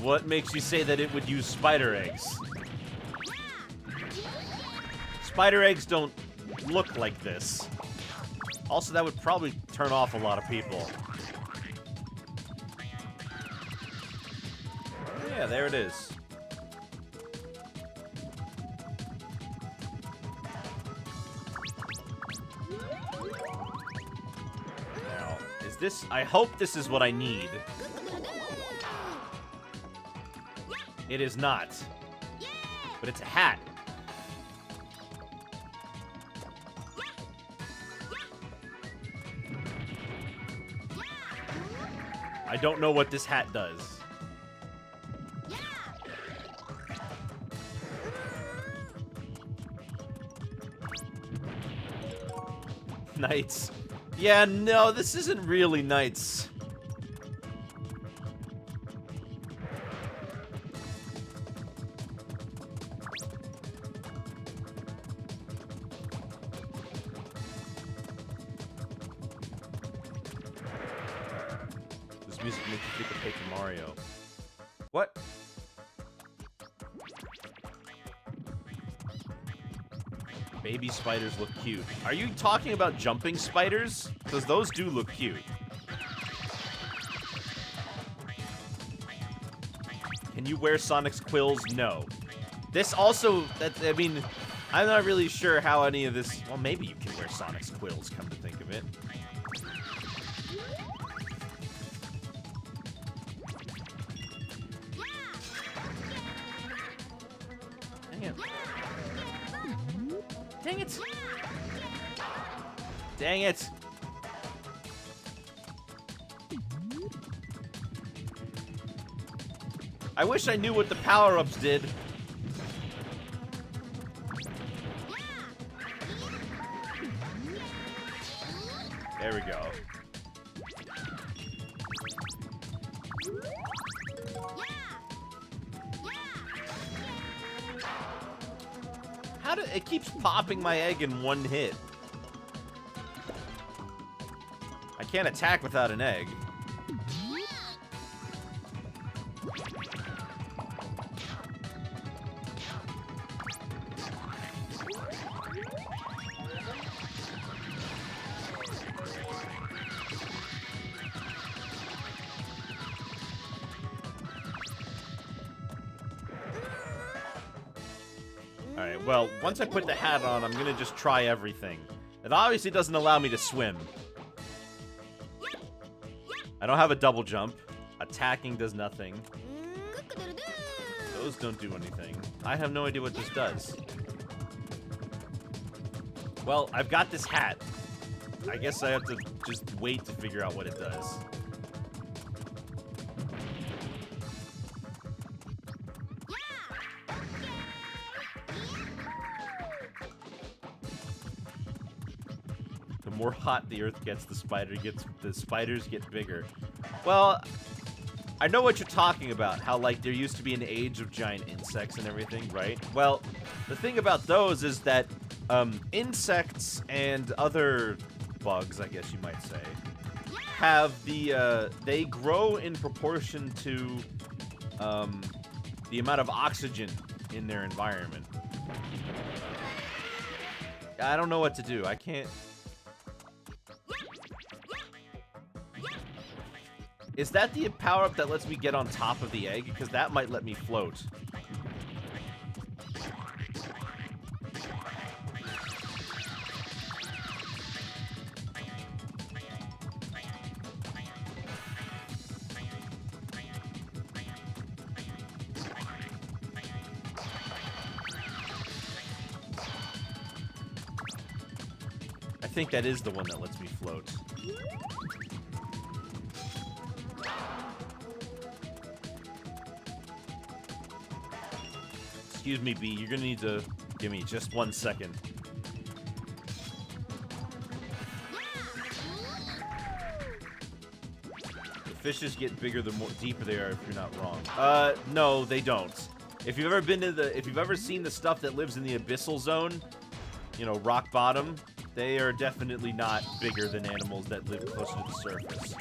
What makes you say that it would use spider eggs? Spider eggs don't look like this. Also, that would probably turn off a lot of people. Yeah, there it is. This, I hope this is what I need. It is not. But it's a hat. I don't know what this hat does. Knights. Yeah, no, this isn't really Knights. This music makes you think of Paper Mario. What? Baby spiders look cute. Are you talking about jumping spiders? Because those do look cute. Can you wear Sonic's quills? No. This also, I mean, I'm not really sure how any of this... Well, maybe you can wear Sonic's quills, come to think of it. Dang it. Dang it! Dang it! I wish I knew what the power-ups did. There we go. How do it keeps popping my egg in one hit? I can't attack without an egg. Alright, well, once I put the hat on, I'm gonna just try everything. It obviously doesn't allow me to swim. I don't have a double jump. Attacking does nothing. Those don't do anything. I have no idea what this does. Well, I've got this hat. I guess I have to just wait to figure out what it does. The more hot the earth gets, the spiders get bigger. Well, I know what you're talking about, how like there used to be an age of giant insects and everything, right? Well, the thing about those is that insects and other bugs, I guess you might say, have the they grow in proportion to the amount of oxygen in their environment. I don't know what to do. I can't. Is that the power-up that lets me get on top of the egg? Because that might let me float. I think that is the one that lets me float. Excuse me, B. You're gonna need to give me just 1 second. The fishes get bigger the more deeper they are, if you're not wrong. No, they don't. If you've ever seen the stuff that lives in the abyssal zone, you know, rock bottom, they are definitely not bigger than animals that live closer to the surface.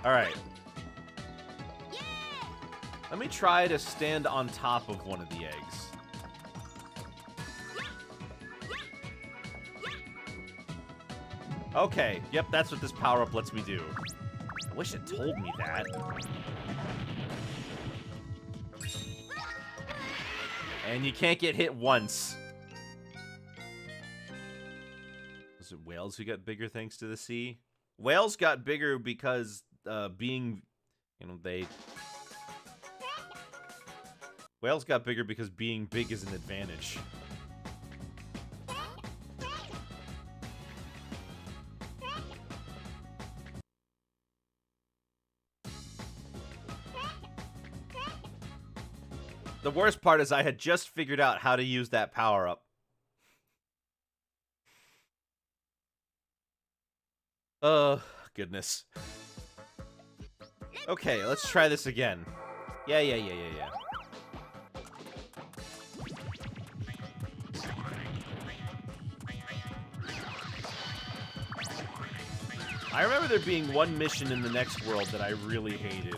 Alright. Let me try to stand on top of one of the eggs. Okay, yep, that's what this power-up lets me do. I wish it told me that. And you can't get hit once. Was it whales who got bigger thanks to the sea? Whales got bigger because whales got bigger because being big is an advantage. The worst part is I had just figured out how to use that power-up. Goodness. Okay, let's try this again. Yeah. I remember there being one mission in the next world that I really hated.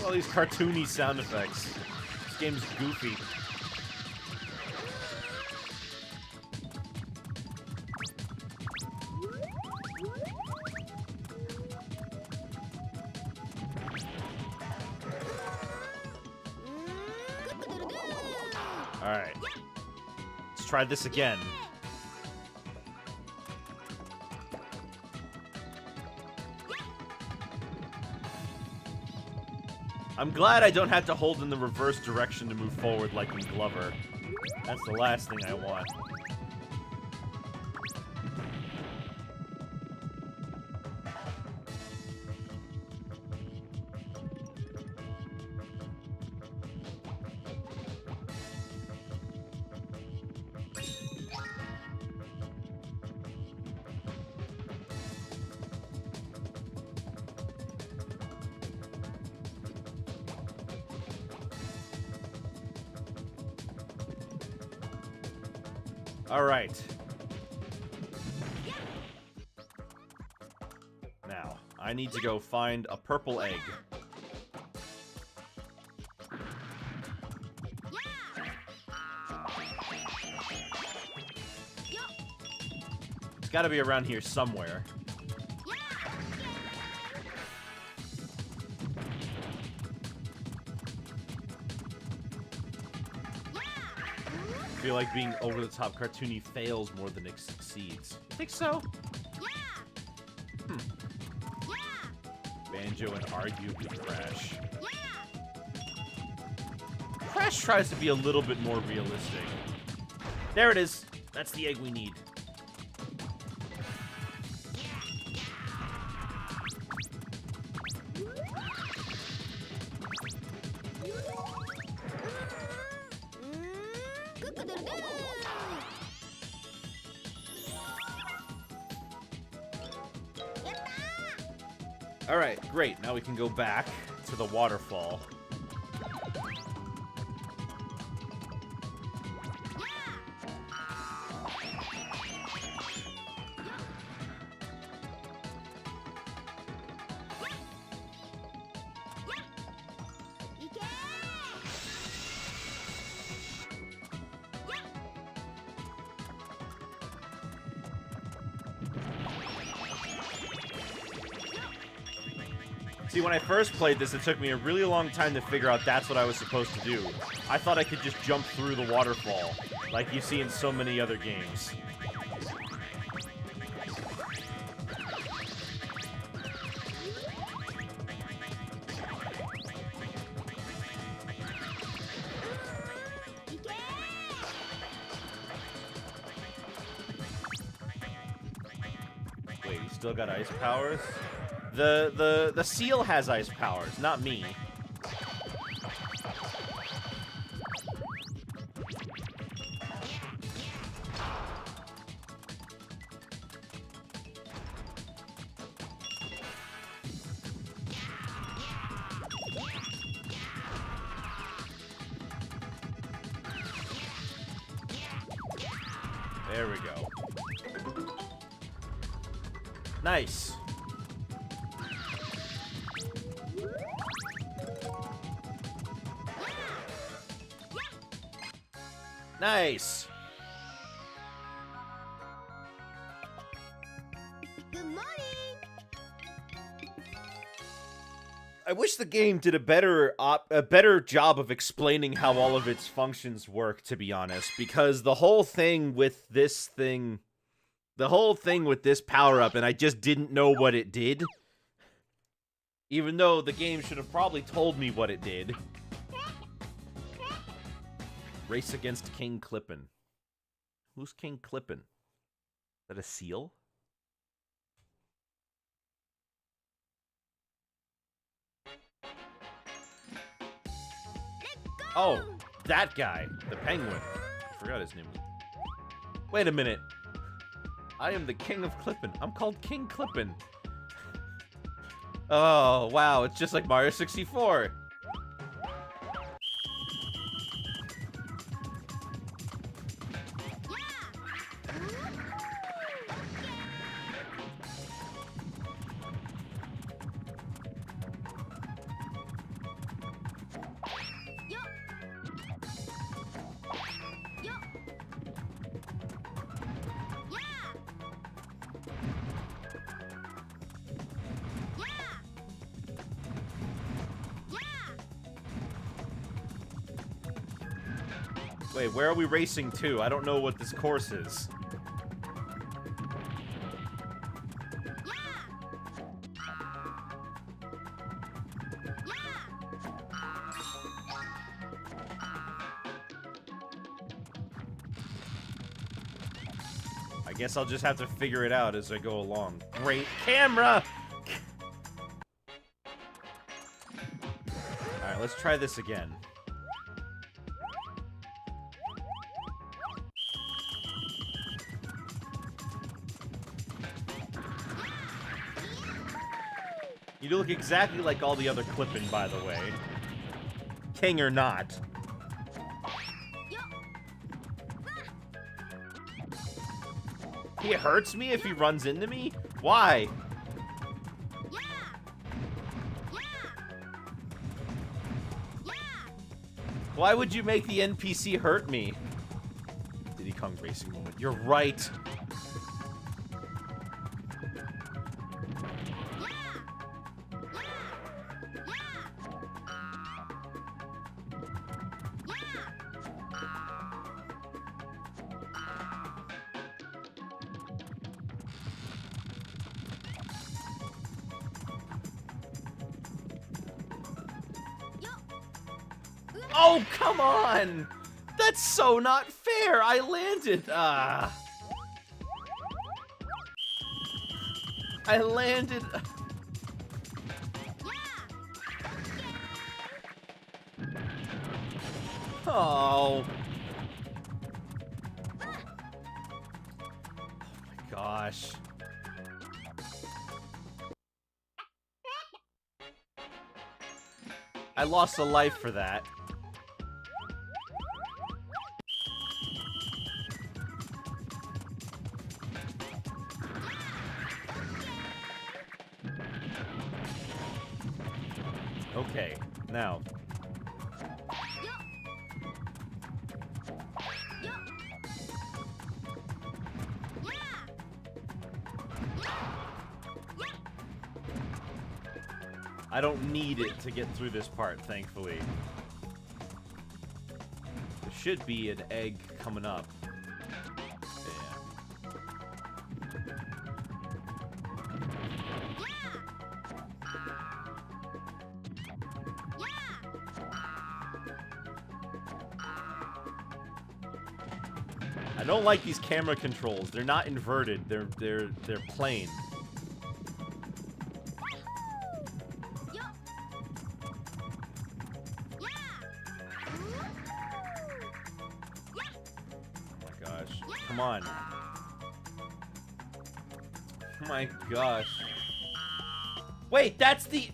All these cartoony sound effects. This game's goofy. Alright. Let's try this again. I'm glad I don't have to hold in the reverse direction to move forward like in Glover. That's the last thing I want. Alright. Now, I need to go find a purple egg. It's gotta be around here somewhere. I feel like being over-the-top cartoony fails more than it succeeds. I think so. Banjo and argue with Crash. Crash tries to be a little bit more realistic. There it is. That's the egg we need. Alright, great. Now we can go back to the waterfall. See, when I first played this, it took me a really long time to figure out that's what I was supposed to do. I thought I could just jump through the waterfall, like you see in so many other games. Wait, he still got ice powers? The seal has ice powers, not me. There we go. Nice. Nice. Good morning. I wish the game did a better job of explaining how all of its functions work, to be honest, because the whole thing with this power-up, and I just didn't know what it did. Even though the game should have probably told me what it did. Race against King Klippen. Who's King Klippen? that a seal? Oh, that guy. The penguin. I forgot his name. Wait a minute. I am the king of Clippin. I'm called King Clippin. Oh, wow. It's just like Mario 64. Wait, where are we racing to? I don't know what this course is. I guess I'll just have to figure it out as I go along. Great camera! Alright, let's try this again. You look exactly like all the other Clippin, by the way. King or not. He hurts me if he runs into me? Why? Why would you make the NPC hurt me? Diddy Kong Racing moment. You're right. Oh, come on! That's so not fair! I landed! I landed... Oh. Oh my gosh. I lost a life for that. Okay, now. I don't need it to get through this part, thankfully. There should be an egg coming up. I don't like these camera controls. They're not inverted. They're plain. Oh my gosh. Come on. Oh my gosh. Wait, that's the...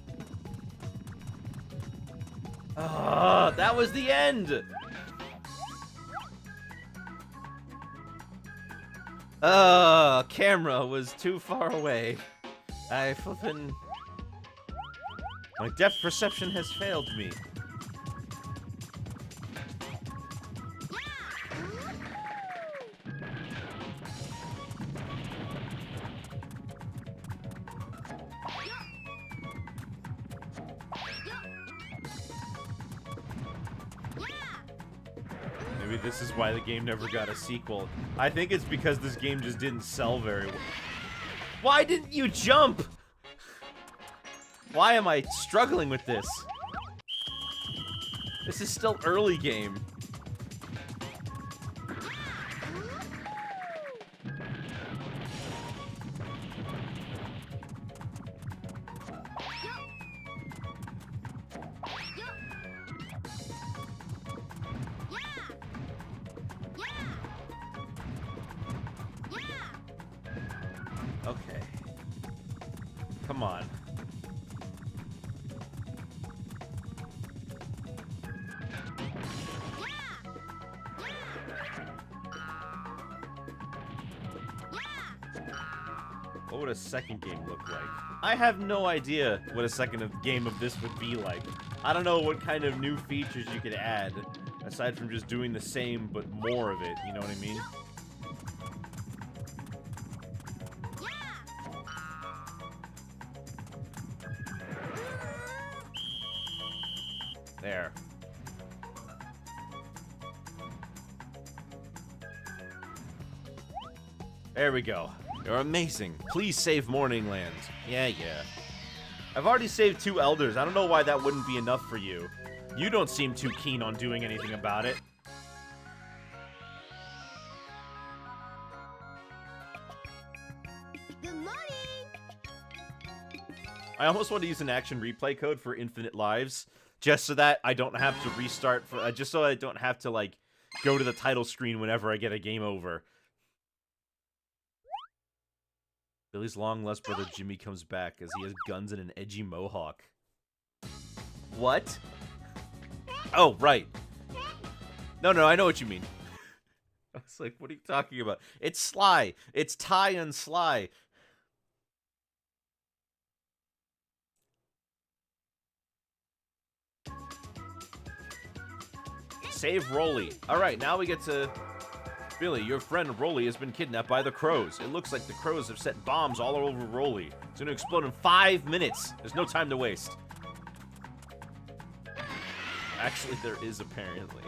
that was the end! Camera was too far away. I flippin'... My depth perception has failed me. Maybe this is why the game never got a sequel. I think it's because this game just didn't sell very well. Why didn't you jump? Why am I struggling with this? This is still early game. Okay. Come on. What would a second game look like? I have no idea what a second game of this would be like. I don't know what kind of new features you could add, aside from just doing the same, but more of it, you know what I mean? There. There we go. You're amazing. Please save Morningland. Yeah. I've already saved 2 elders. I don't know why that wouldn't be enough for you. You don't seem too keen on doing anything about it. Good morning. I almost want to use an action replay code for infinite lives, just so that I don't have to restart for, just so I don't have to like go to the title screen whenever I get a game over. Billy's long-lost brother Jimmy comes back as he has guns and an edgy mohawk. What? Oh, right. No, I know what you mean. I was like, what are you talking about? It's Sly. It's Ty and Sly. Save Rolly. Alright, now we get to... Billy, your friend Rolly has been kidnapped by the crows. It looks like the crows have set bombs all over Rolly. It's going to explode in 5 minutes. There's no time to waste. Actually, there is apparently.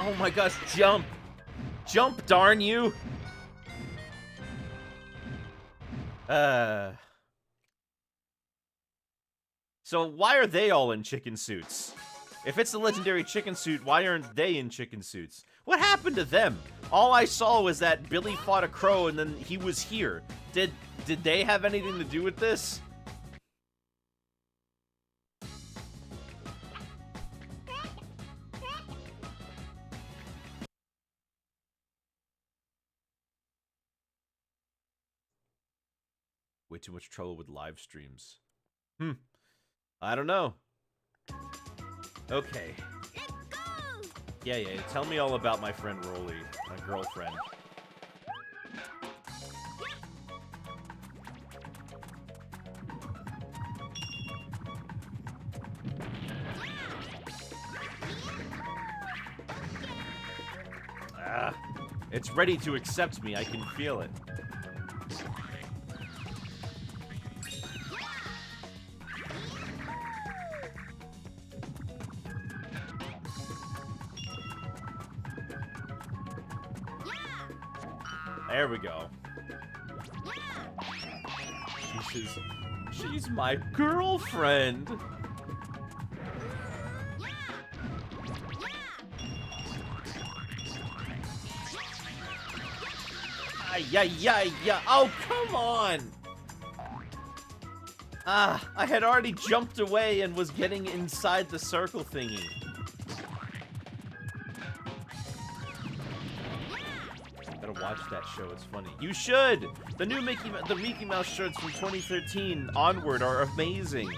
Oh my gosh, jump! Jump, darn you! So why are they all in chicken suits? If it's the legendary chicken suit, why aren't they in chicken suits? What happened to them? All I saw was that Billy fought a crow and then he was here. Did they have anything to do with this? Way too much trouble with live streams. I don't know. Okay. Let's go. Yeah. Tell me all about my friend Rolly, my girlfriend. It's ready to accept me. I can feel it. There we go. She's my girlfriend. Yeah. Oh, come on. I had already jumped away and was getting inside the circle thingy. Watch that show, it's funny. You should! The new Mickey Mouse shirts from 2013 onward are amazing.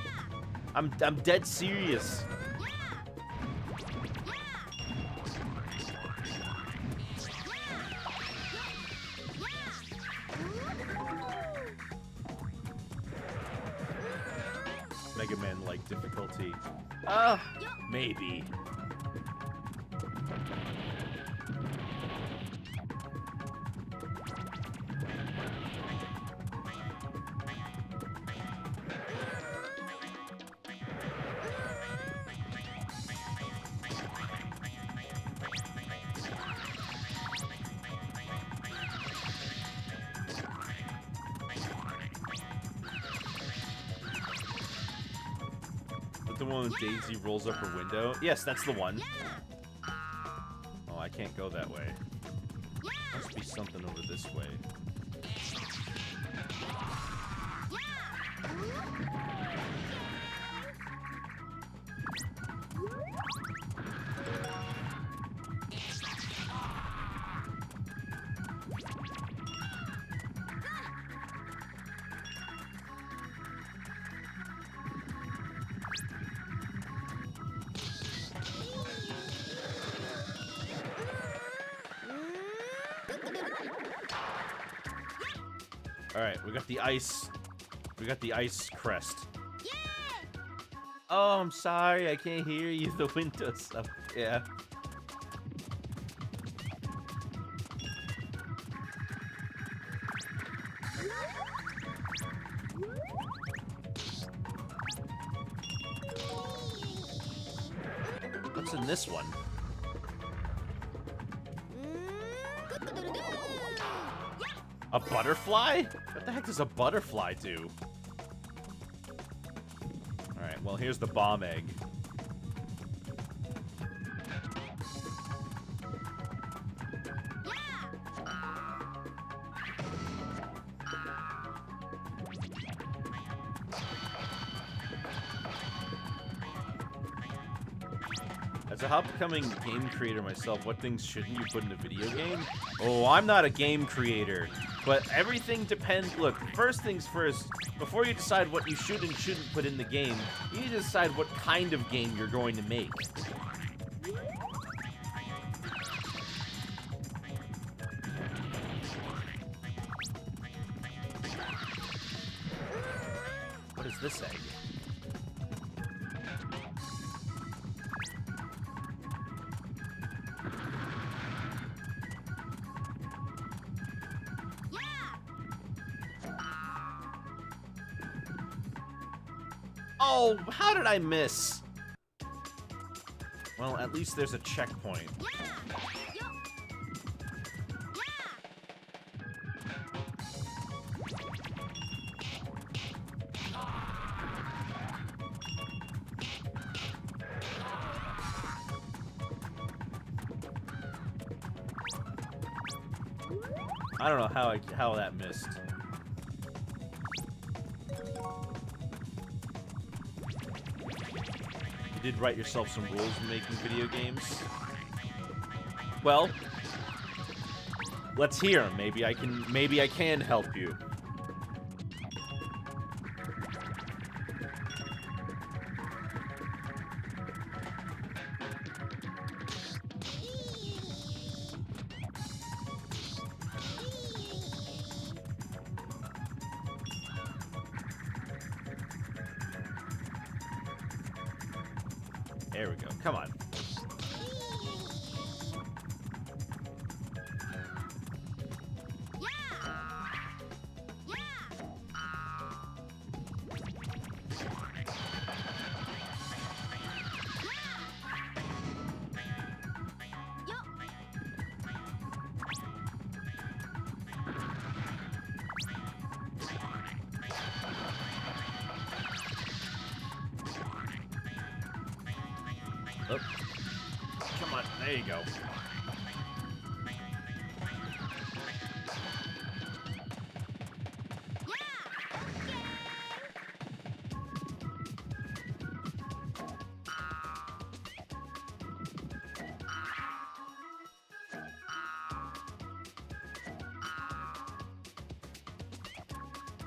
I'm dead serious. Mega Man-like difficulty. Maybe. The one when Daisy rolls up her window? Yes, that's the one. I can't go that way. Must be something over this way. Alright, we got the ice. We got the ice crest. Oh, I'm sorry, I can't hear you. The window's up. Yeah. What's in this one? A butterfly? What the heck does a butterfly do? Alright, well, here's the bomb egg. As a upcoming game creator myself, what things shouldn't you put in a video game? Oh, I'm not a game creator, but everything depends. Look, first things first, before you decide what you should and shouldn't put in the game, you need to decide what kind of game you're going to make. What is this egg? Oh, how did I miss? Well, at least there's a checkpoint. I don't know how that missed. You did write yourself some rules in making video games. Well, let's hear 'em. Maybe I can help you. There we go. Come on. Oh. Come on, there you go.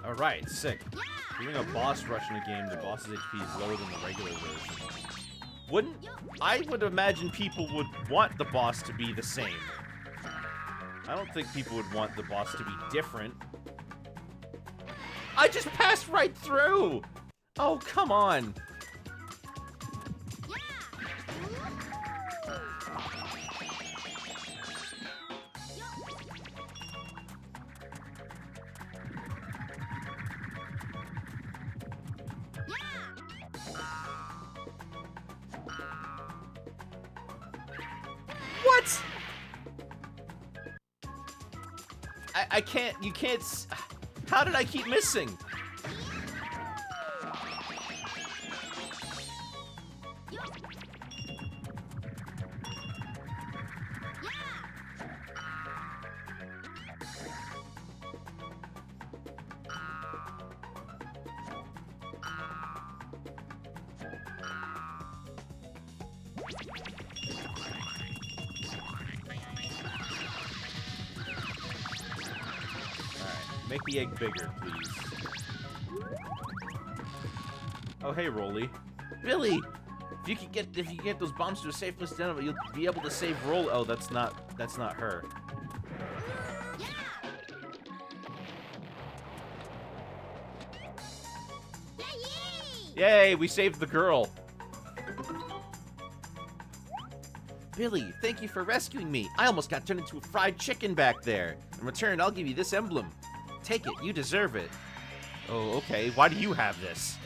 Alright, sick. Doing a boss rush in a game, the boss's HP is lower than the regular version. I would imagine people would want the boss to be the same. I don't think people would want the boss to be different. I just passed right through! Oh, come on. What? I can't, you can't, how did I keep missing? Make the egg bigger, please. Oh, hey, Rolly. Billy! If you get those bombs to a safe place, then you'll be able to save Rolly. Oh, that's not her. Yay, we saved the girl. Billy, thank you for rescuing me. I almost got turned into a fried chicken back there. In return, I'll give you this emblem. Take it, you deserve it. Oh, okay. Why do you have this?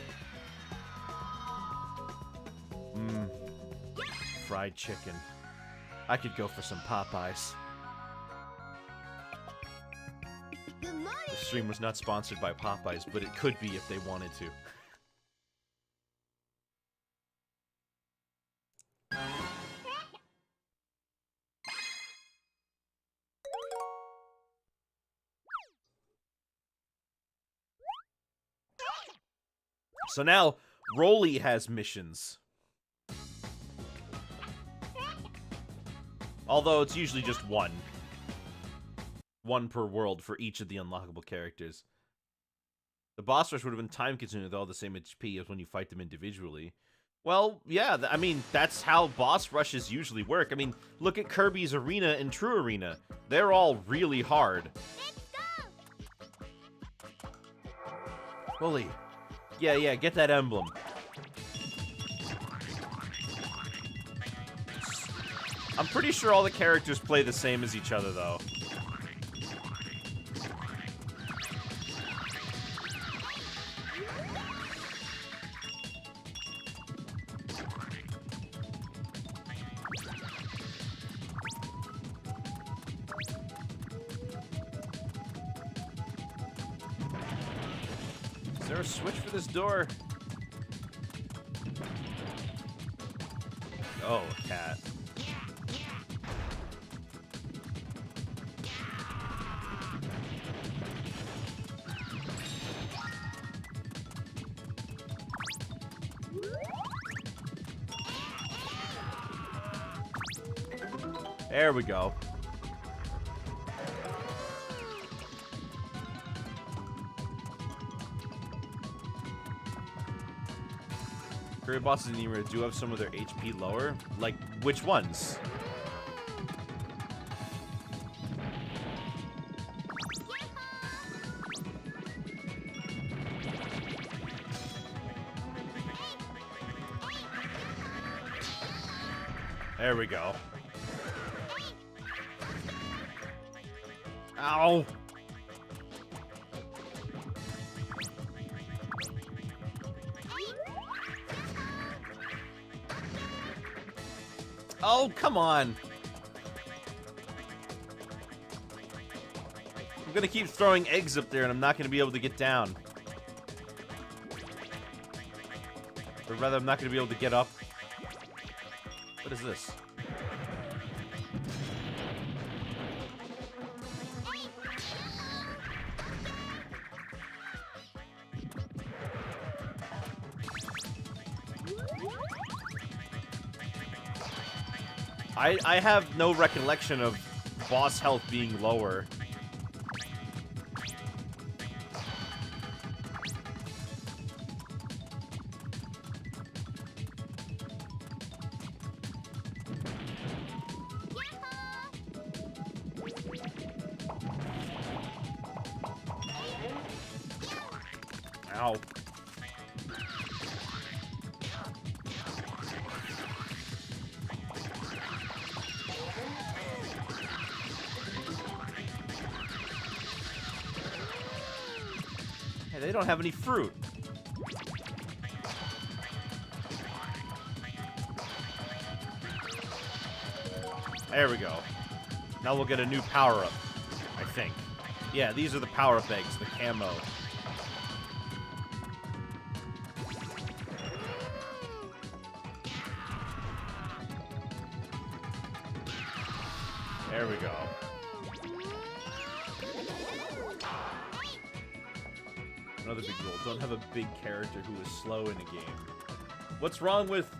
Fried chicken. I could go for some Popeyes. Good morning. The stream was not sponsored by Popeyes, but it could be if they wanted to. So now, Rolly has missions. Although it's usually just one. One per world for each of the unlockable characters. The boss rush would have been time-consuming with all the same HP as when you fight them individually. Well, yeah, I mean, that's how boss rushes usually work. I mean, look at Kirby's Arena and True Arena. They're all really hard. Rolly. Yeah, get that emblem. I'm pretty sure all the characters play the same as each other, though. Is there a switch for this door? Oh, a cat. There we go. Kirby bosses in Nero do have some of their HP lower. Like, which ones? There we go. Ow! Oh, come on! I'm gonna keep throwing eggs up there and I'm not gonna be able to get down. Or rather, I'm not gonna be able to get up. What is this? I have no recollection of boss health being lower. Ow. Hey, they don't have any fruit. There we go. Now we'll get a new power-up, I think. Yeah, these are the power-up eggs, the camo. There we go. Another big rule. Don't have a big character who is slow in a game. What's wrong with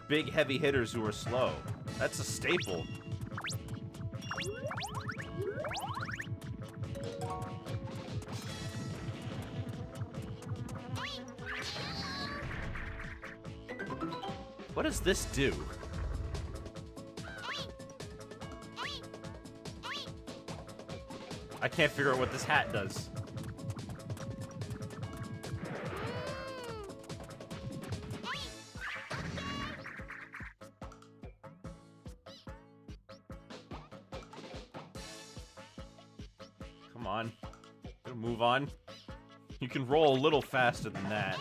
big heavy hitters who are slow? That's a staple. What does this do? I can't figure out what this hat does. Come on. Gotta move on. You can roll a little faster than that.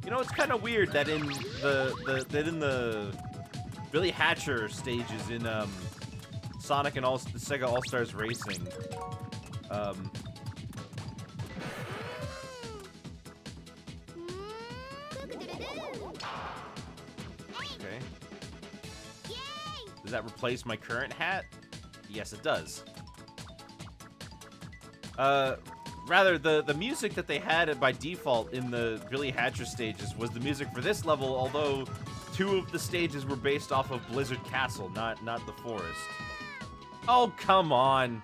You know, it's kind of weird that in the Billy Hatcher stages in Sonic and Sega All-Stars Racing, okay. Does that replace my current hat? Yes, it does. Rather, the music that they had by default in the Billy Hatcher stages was the music for this level, although 2 of the stages were based off of Blizzard Castle, not the forest. Oh, come on.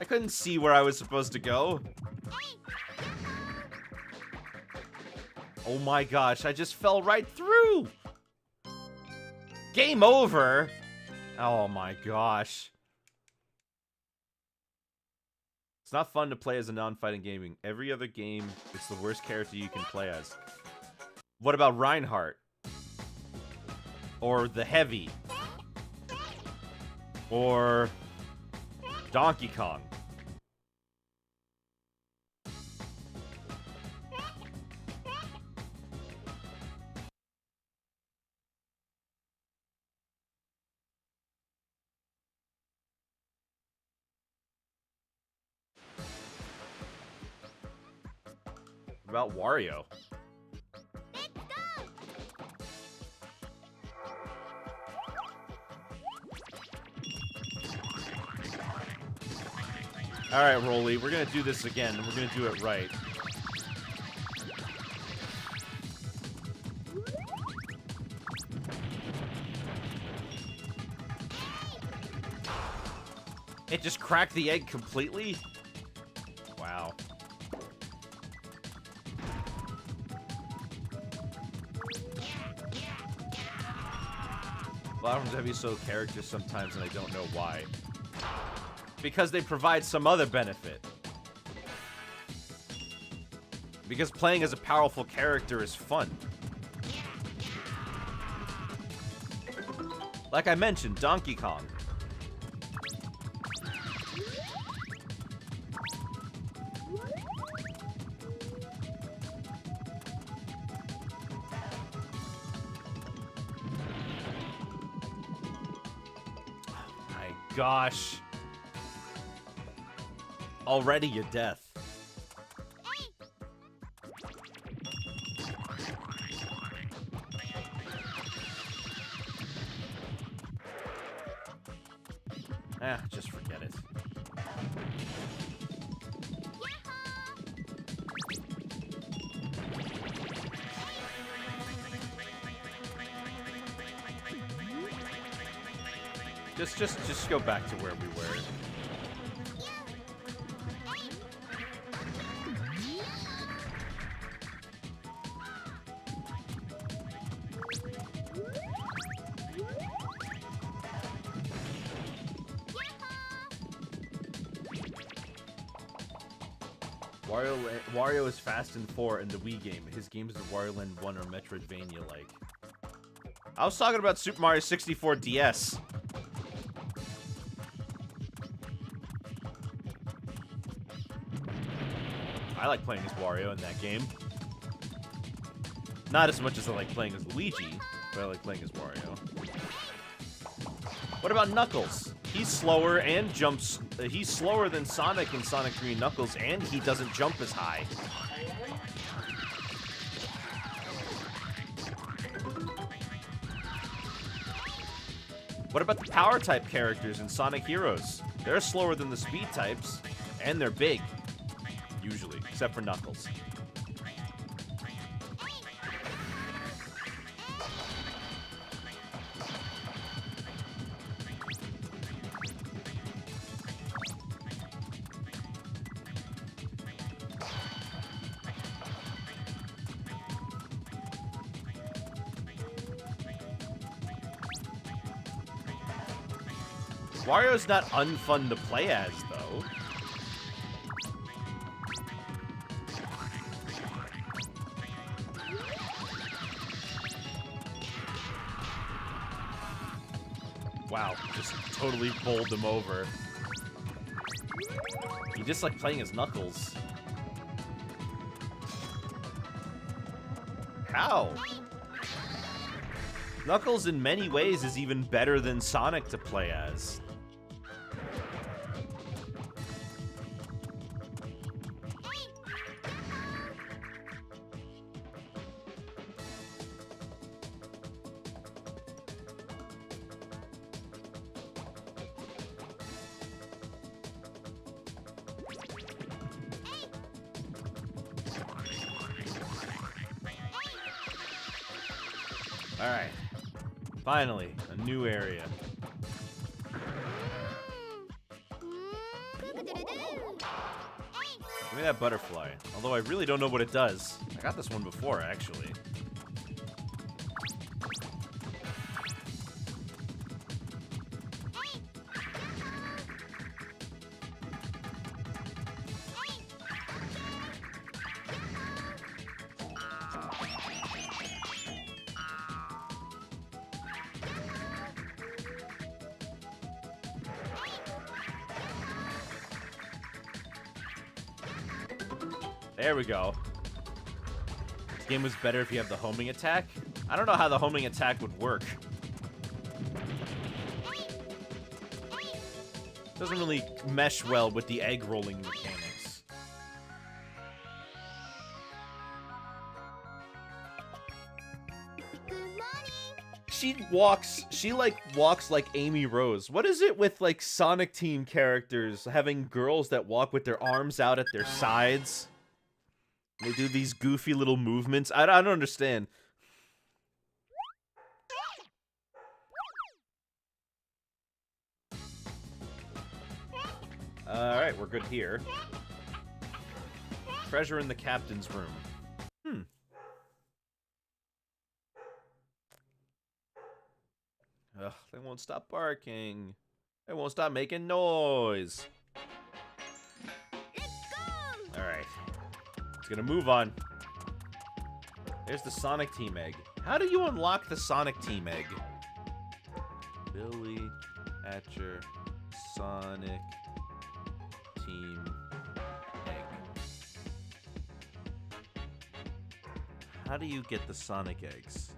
I couldn't see where I was supposed to go. Oh my gosh, I just fell right through. Game over. Oh my gosh. It's not fun to play as a non-fighting gaming. Every other game, it's the worst character you can play as. What about Reinhardt? Or the Heavy? Or Donkey Kong? What about Wario? Alright, Rolly, we're gonna do this again, and we're gonna do it right. It just cracked the egg completely? Wow. Platforms have you so characters sometimes, and I don't know why. Because they provide some other benefit. Because playing as a powerful character is fun. Like I mentioned, Donkey Kong. Gosh. Already your death. Just forget it. Just go back to where we were. Wario is Fast and 4 in the Wii game. His games are Wario Land 1 or Metroidvania-like. I was talking about Super Mario 64 DS. I like playing as Wario in that game. Not as much as I like playing as Luigi, but I like playing as Wario. What about Knuckles? He's slower and jumps. He's slower than Sonic in Sonic 3 and Knuckles, and he doesn't jump as high. What about the power type characters in Sonic Heroes? They're slower than the speed types. And they're big. Usually. Except for Knuckles. Wario's not unfun to play as, though. Wow, just totally bowled him over. He just like playing as Knuckles. How? Knuckles in many ways is even better than Sonic to play as. Alright. Finally, a new area. Give me that butterfly. Although I really don't know what it does. I got this one before, actually. There we go. This game was better if you have the homing attack. I don't know how the homing attack would work. Doesn't really mesh well with the egg rolling mechanics. She walks like Amy Rose. What is it with like Sonic Team characters having girls that walk with their arms out at their sides? They do these goofy little movements. I don't understand. Alright, we're good here. Treasure in the captain's room. Ugh, they won't stop barking. They won't stop making noise. Alright. Gonna move on. There's the Sonic Team egg. How do you unlock the Sonic Team egg? Billy, Hatcher, Sonic Team egg. How do you get the Sonic eggs?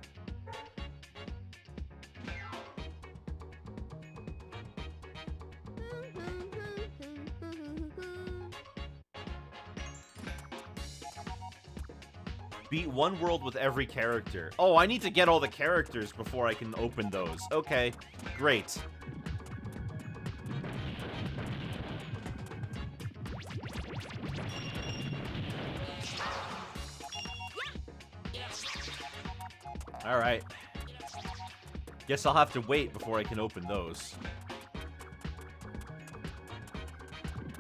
Beat one world with every character. Oh, I need to get all the characters before I can open those. Okay, great. Alright. Guess I'll have to wait before I can open those.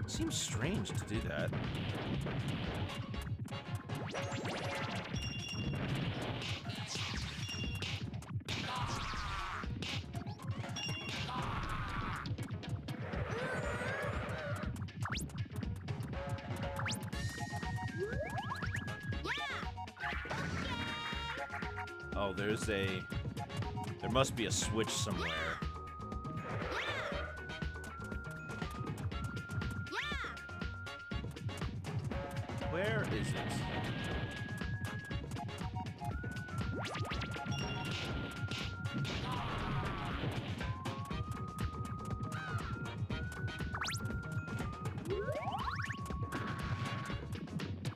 Seems strange to do that. Oh, there must be a switch somewhere. Where is it?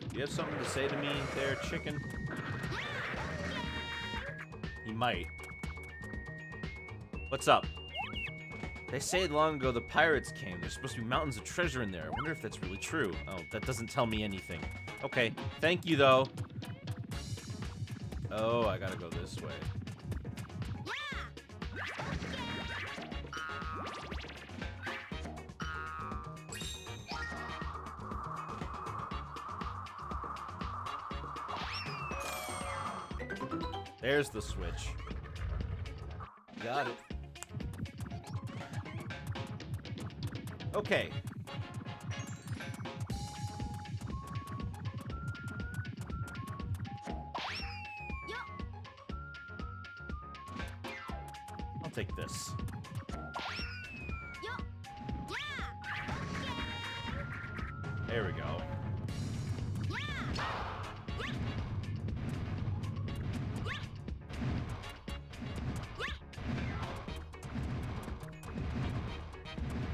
Do you have something to say to me there, chicken? He might. What's up? They say long ago the pirates came. There's supposed to be mountains of treasure in there. I wonder if that's really true. Oh, that doesn't tell me anything. Okay, thank you, though. Oh, I gotta go this way. There's the switch. Got it. Okay. I'll take this. There we go.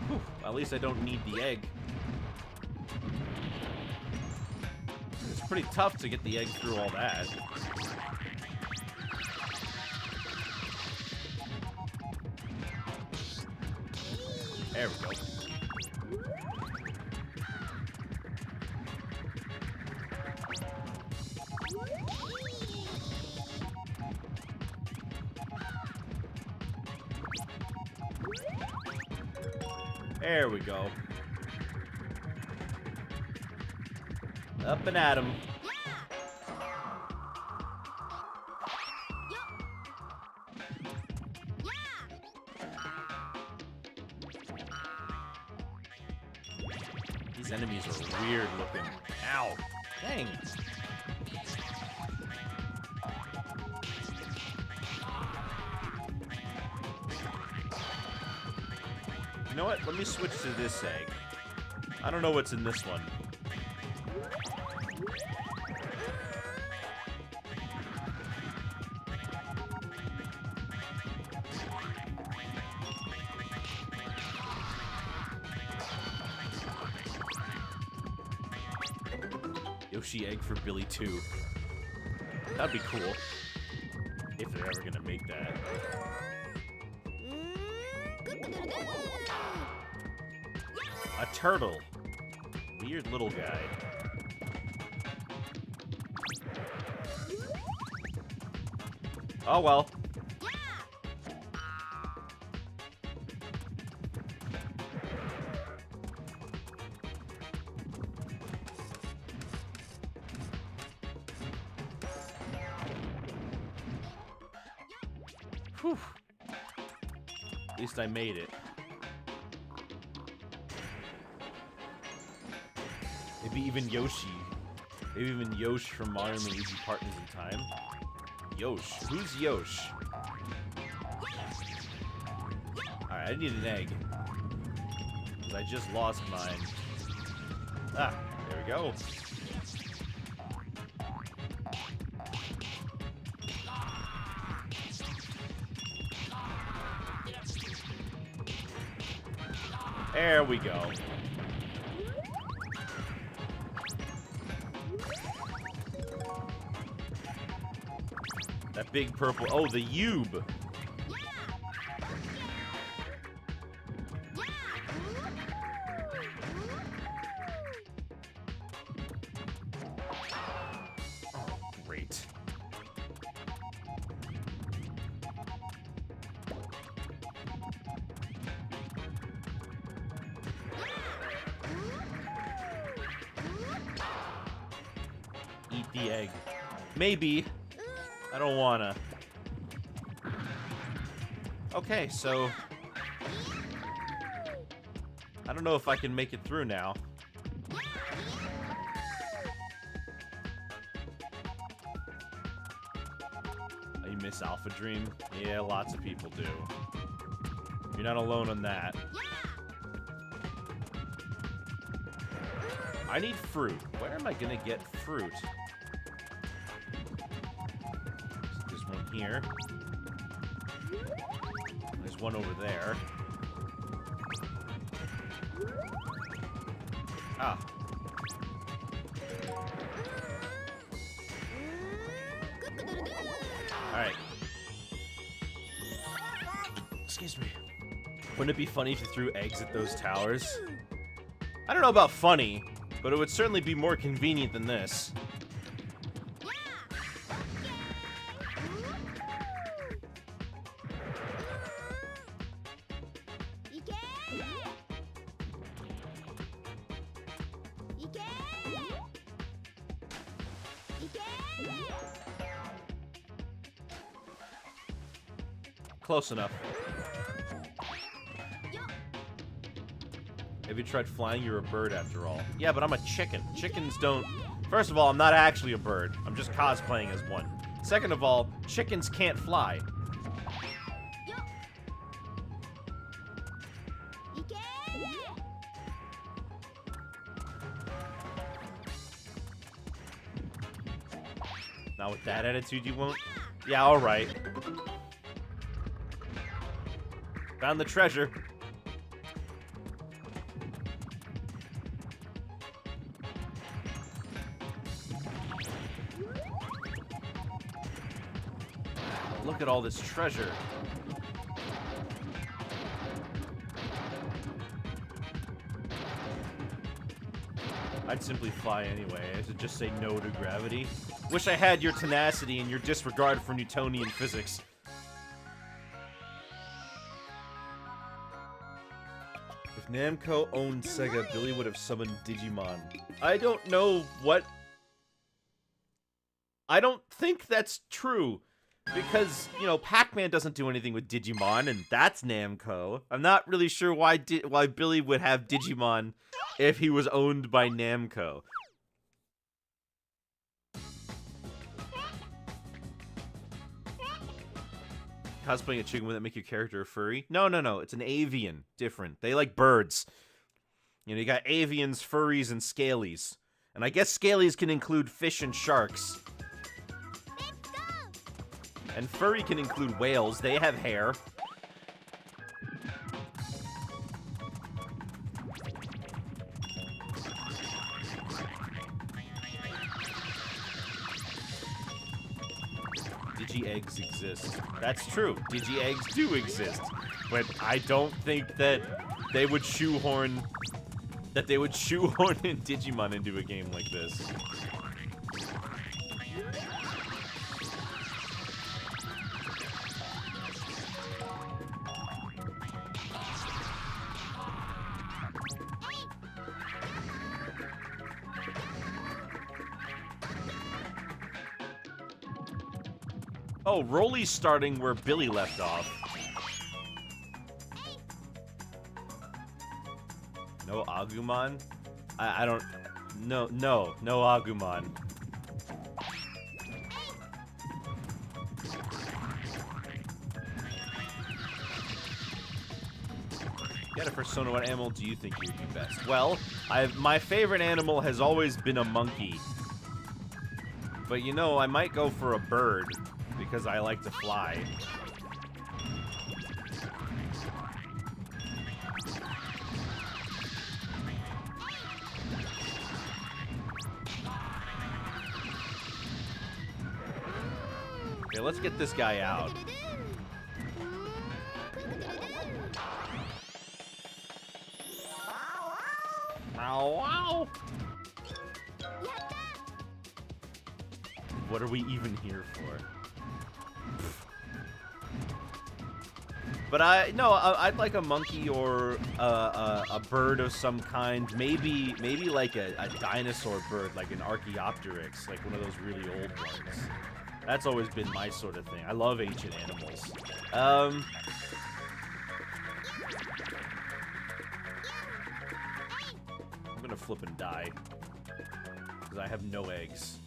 Whew, at least I don't need the egg. It's pretty tough to get the egg through all that. There we go. There we go. Up and at 'em. These enemies are weird looking. Ow. Dang. You know what? Let me switch to this egg. I don't know what's in this one. Yoshi egg for Billy 2. That'd be cool. If they're ever gonna make that. A turtle. Weird little guy. Oh well. Whew. At least I made it. Maybe even Yoshi. Maybe even Yosh from Mario and Luigi Partners in Time. Yosh. Who's Yosh? Alright, I need an egg. 'Cause I just lost mine. Ah, there we go. There we go. That big purple. Oh, the Yube. Oh, great. Eat the egg. Maybe. I don't wanna. Okay, so I don't know if I can make it through now. Oh, you miss Alpha Dream? Yeah, lots of people do. You're not alone on that. I need fruit. Where am I gonna get fruit? There's one here. There's one over there. Ah. Alright. Excuse me. Wouldn't it be funny if you threw eggs at those towers? I don't know about funny, but it would certainly be more convenient than this. Close enough. Have you tried flying? You're a bird after all. Yeah, but I'm a chicken. Chickens don't... First of all, I'm not actually a bird. I'm just cosplaying as one. Second of all, chickens can't fly. Now with that attitude, you won't? Yeah, alright. Found the treasure. Look at all this treasure. I'd simply fly anyway. I should just say no to gravity. Wish I had your tenacity and your disregard for Newtonian physics. If Namco owned Sega, Billy would have summoned Digimon. I don't know what... I don't think that's true. Because, you know, Pac-Man doesn't do anything with Digimon, and that's Namco. I'm not really sure why Billy would have Digimon if he was owned by Namco. Cosplaying a chicken, would that make your character a furry? No, no, no. It's an avian. Different. They like birds. You know, you got avians, furries, and scalies. And I guess scalies can include fish and sharks. And furry can include whales. They have hair. Digi-eggs exist. That's true. Digi-eggs do exist. But I don't think that they would shoehorn... in Digimon into a game like this. Oh, Rolly's starting where Billy left off. No Agumon? I don't... No Agumon. Get a Persona, what animal do you think you would be best? Well, my favorite animal has always been a monkey. But you know, I might go for a bird. Because I like to fly. Okay, let's get this guy out. Ow, ow. What are we even here for? But I'd like a monkey or a bird of some kind. Maybe like a dinosaur bird, like an Archaeopteryx, like one of those really old ones. That's always been my sort of thing. I love ancient animals. I'm gonna flip and die because I have no eggs.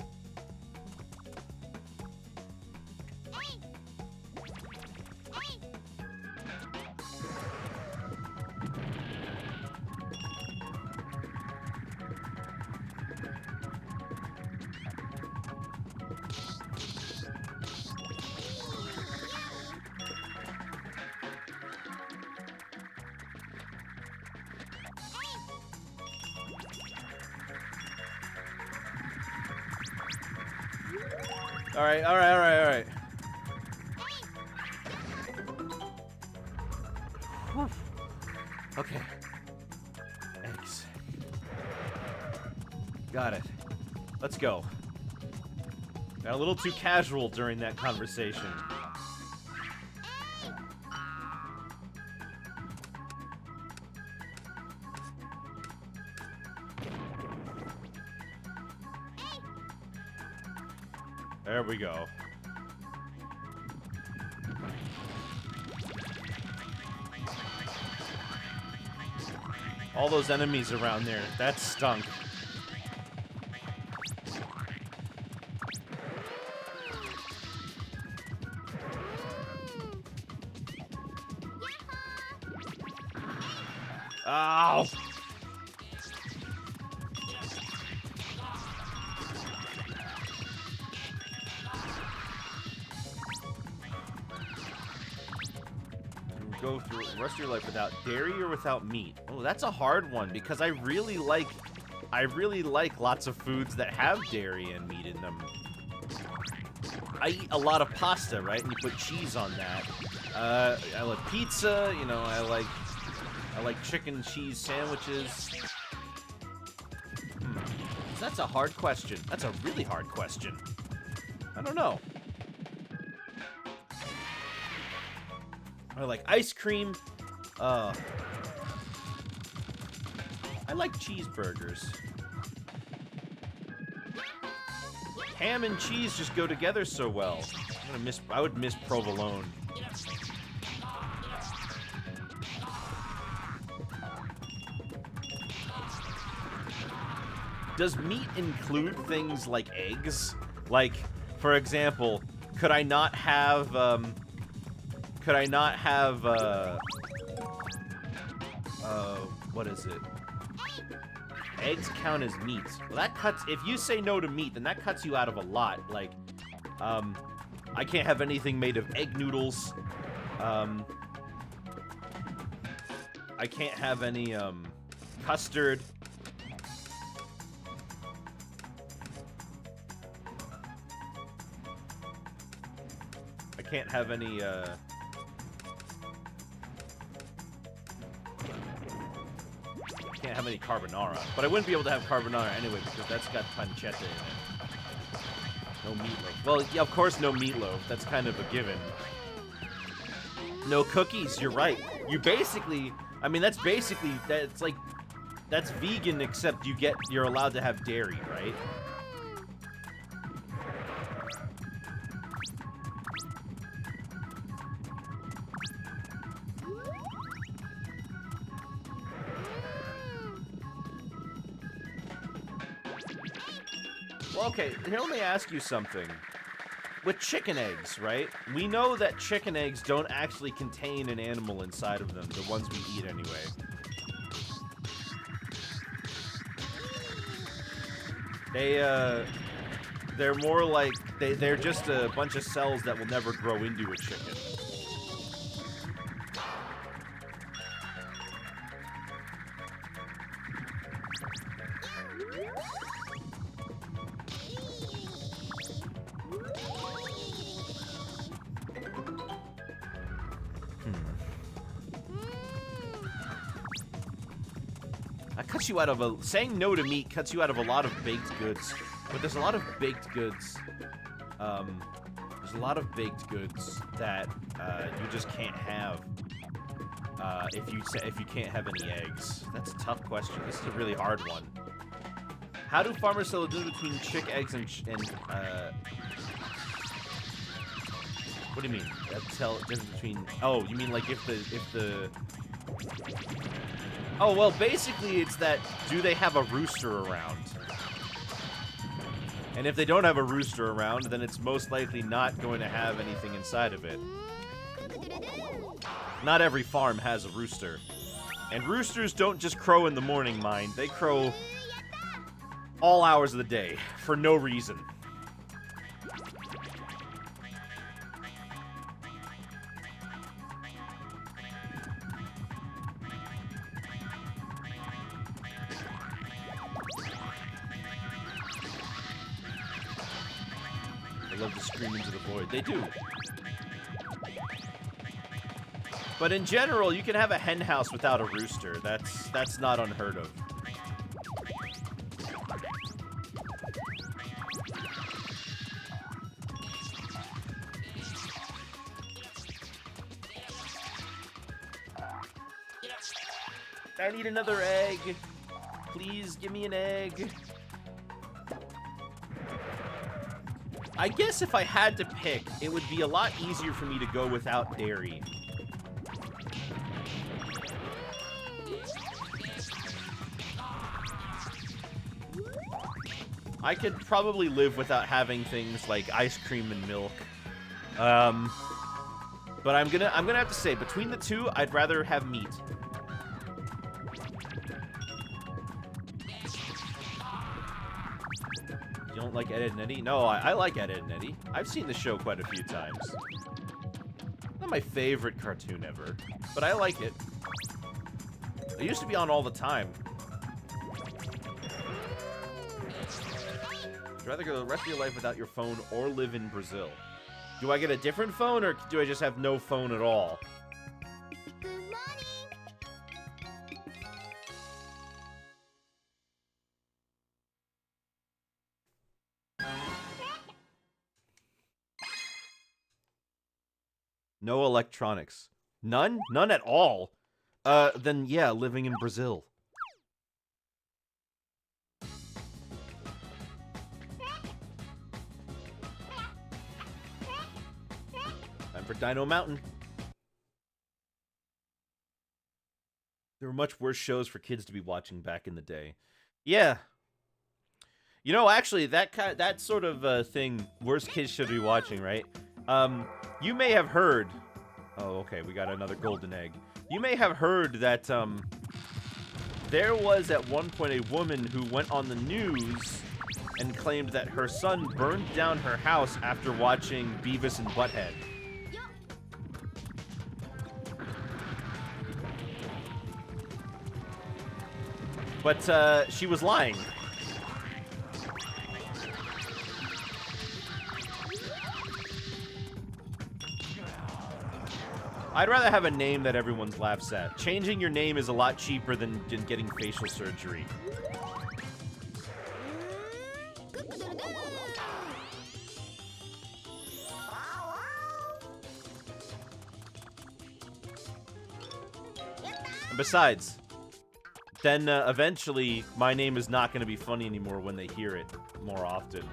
All right. Whew. Okay. Eggs. Got it. Let's go. Got a little too casual during that conversation. There we go. All those enemies around there, that stunk. Ow! Go through the rest of your life without dairy or without meat? Oh, that's a hard one because I really like lots of foods that have dairy and meat in them. I eat a lot of pasta, right? And you put cheese on that. I like pizza, you know, I like chicken cheese sandwiches. That's a hard question. That's a really hard question. I don't know. I like ice cream. I like cheeseburgers. Ham and cheese just go together so well. I would miss provolone. Does meat include things like eggs? Like, for example, could I not have, what is it? Eggs count as meat. Well, that cuts, if you say no to meat, then that cuts you out of a lot. Like, I can't have anything made of egg noodles. I can't have any, custard. I can't have any, can't have any carbonara. But I wouldn't be able to have carbonara anyway because that's got pancetta in it. No meatloaf. Well, yeah, of course no meatloaf. That's kind of a given. No cookies, you're right. You basically, I mean, that's basically, that's like, that's vegan except you're allowed to have dairy, right? Well, okay, here, let me ask you something. With chicken eggs, right? We know that chicken eggs don't actually contain an animal inside of them, the ones we eat anyway. They're more like, they're just a bunch of cells that will never grow into a chicken. You out of saying no to meat cuts you out of a lot of baked goods, but there's a lot of baked goods. There's a lot of baked goods that you just can't have if you can't have any eggs. That's a tough question. This is a really hard one. How do farmers tell the difference between chick eggs and what do you mean? Tell the difference between? Oh, you mean like if the Oh, well, basically it's that, do they have a rooster around? And if they don't have a rooster around, then it's most likely not going to have anything inside of it. Not every farm has a rooster. And roosters don't just crow in the morning, mind. They crow all hours of the day, for no reason. They love to scream into the void. They do. But in general, you can have a hen house without a rooster. That's not unheard of. I need another egg. Please give me an egg. I guess if I had to pick, it would be a lot easier for me to go without dairy. I could probably live without having things like ice cream and milk. But I'm gonna have to say, between the two, I'd rather have meat. You don't like Ed, Edd n Eddy? No, I like Ed, Edd n Eddy. I've seen the show quite a few times. Not my favorite cartoon ever, but I like it. It used to be on all the time. Would you rather go the rest of your life without your phone or live in Brazil? Do I get a different phone, or do I just have no phone at all? Good morning. No electronics. None? None at all? Then yeah, living in Brazil. Time for Dino Mountain. There were much worse shows for kids to be watching back in the day. Yeah. You know, actually, that sort of thing, worst kids should be watching, right? You may have heard... Oh, okay, we got another golden egg. You may have heard that, there was at one point a woman who went on the news and claimed that her son burned down her house after watching Beavis and Butthead. But, she was lying. I'd rather have a name that everyone laughs at. Changing your name is a lot cheaper than getting facial surgery. And besides, then eventually my name is not going to be funny anymore when they hear it more often.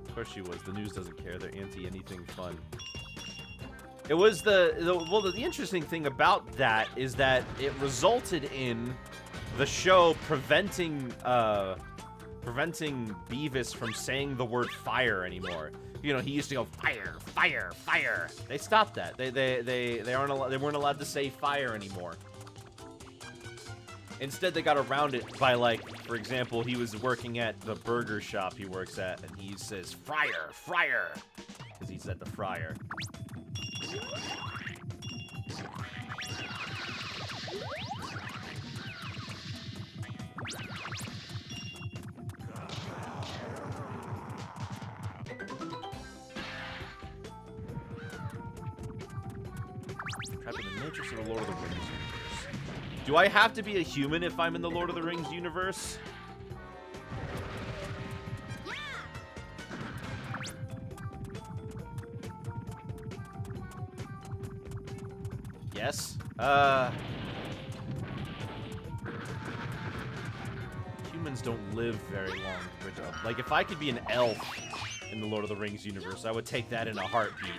Of course she was. The news doesn't care. They're anti-anything fun. It was the interesting thing about that is that it resulted in the show preventing Beavis from saying the word fire anymore. You know, he used to go fire, fire, fire. They stopped that. They weren't allowed to say fire anymore. Instead, they got around it by, like, for example, he was working at the burger shop he works at, and he says, fryer, fryer, because he's at the fryer. Trapped in the Matrix or the Lord of the Rings universe? Do I have to be a human if I'm in the Lord of the Rings universe? Yes. Humans don't live very long. Like, if I could be an elf in the Lord of the Rings universe, I would take that in a heartbeat.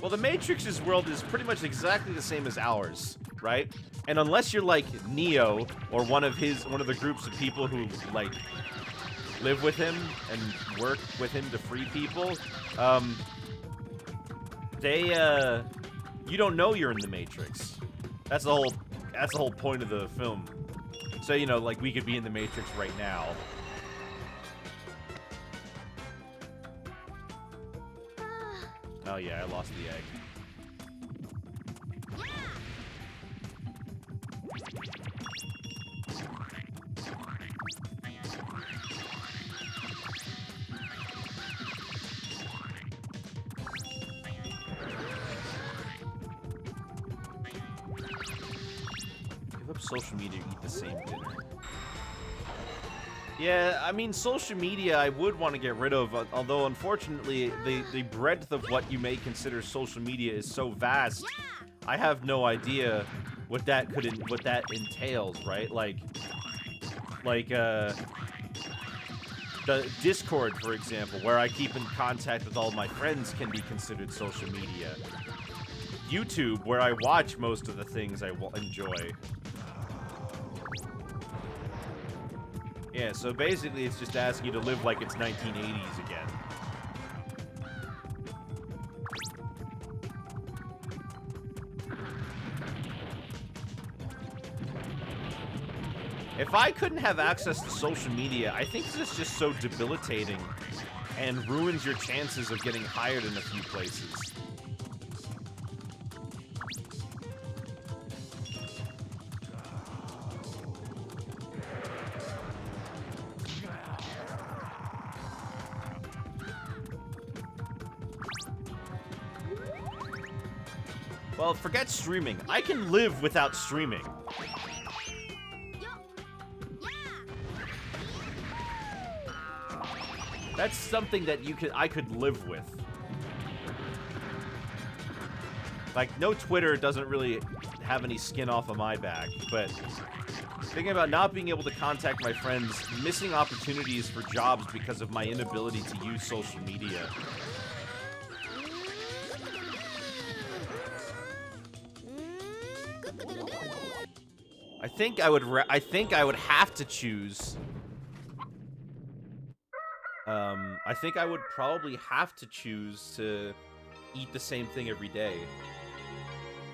Well, the Matrix's world is pretty much exactly the same as ours, right? And unless you're like Neo or one of the groups of people who like live with him and work with him to free people, you don't know you're in the Matrix. That's the whole point of the film. So, you know, like, we could be in the Matrix right now. Oh yeah, I lost the egg. social media or eat the same dinner. Yeah, I mean, social media I would want to get rid of, although unfortunately the breadth of what you may consider social media is so vast. I have no idea what that entails, right? Like the Discord, for example, where I keep in contact with all my friends, can be considered social media. YouTube, where I watch most of the things I enjoy. Yeah, so basically it's just asking you to live like it's 1980s again. If I couldn't have access to social media, I think this is just so debilitating and ruins your chances of getting hired in a few places. Well, forget streaming. I can live without streaming. That's something that I could live with. Like, no, Twitter doesn't really have any skin off of my back, but thinking about not being able to contact my friends, missing opportunities for jobs because of my inability to use social media. I think I would have to choose. I think I would probably have to choose to eat the same thing every day.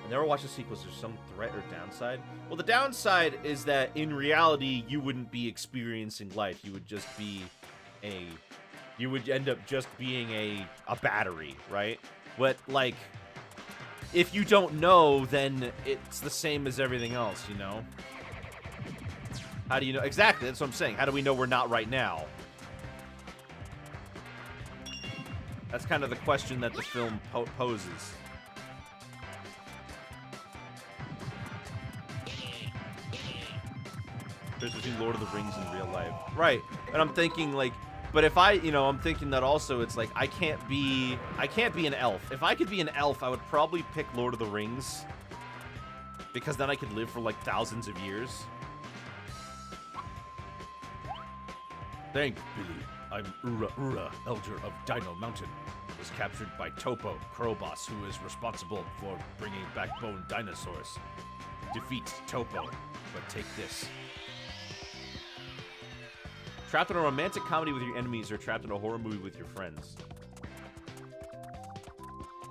I never watched the sequels. There's some threat or downside? Well, the downside is that in reality, you wouldn't be experiencing life. You would just be you would end up just being a battery, right? But, like, if you don't know, then it's the same as everything else, you know? How do you know? Exactly, that's what I'm saying. How do we know we're not right now? That's kind of the question that the film poses. There's between Lord of the Rings and real life. Right, and I'm thinking, like, but if I'm thinking that also it's like I can't be an elf. If I could be an elf, I would probably pick Lord of the Rings. Because then I could live for, like, thousands of years. Thank Billy. I'm Ura, Elder of Dino Mountain. Was captured by Topo, Crowboss, who is responsible for bringing back bone dinosaurs. Defeat Topo, but take this. Trapped in a romantic comedy with your enemies or trapped in a horror movie with your friends?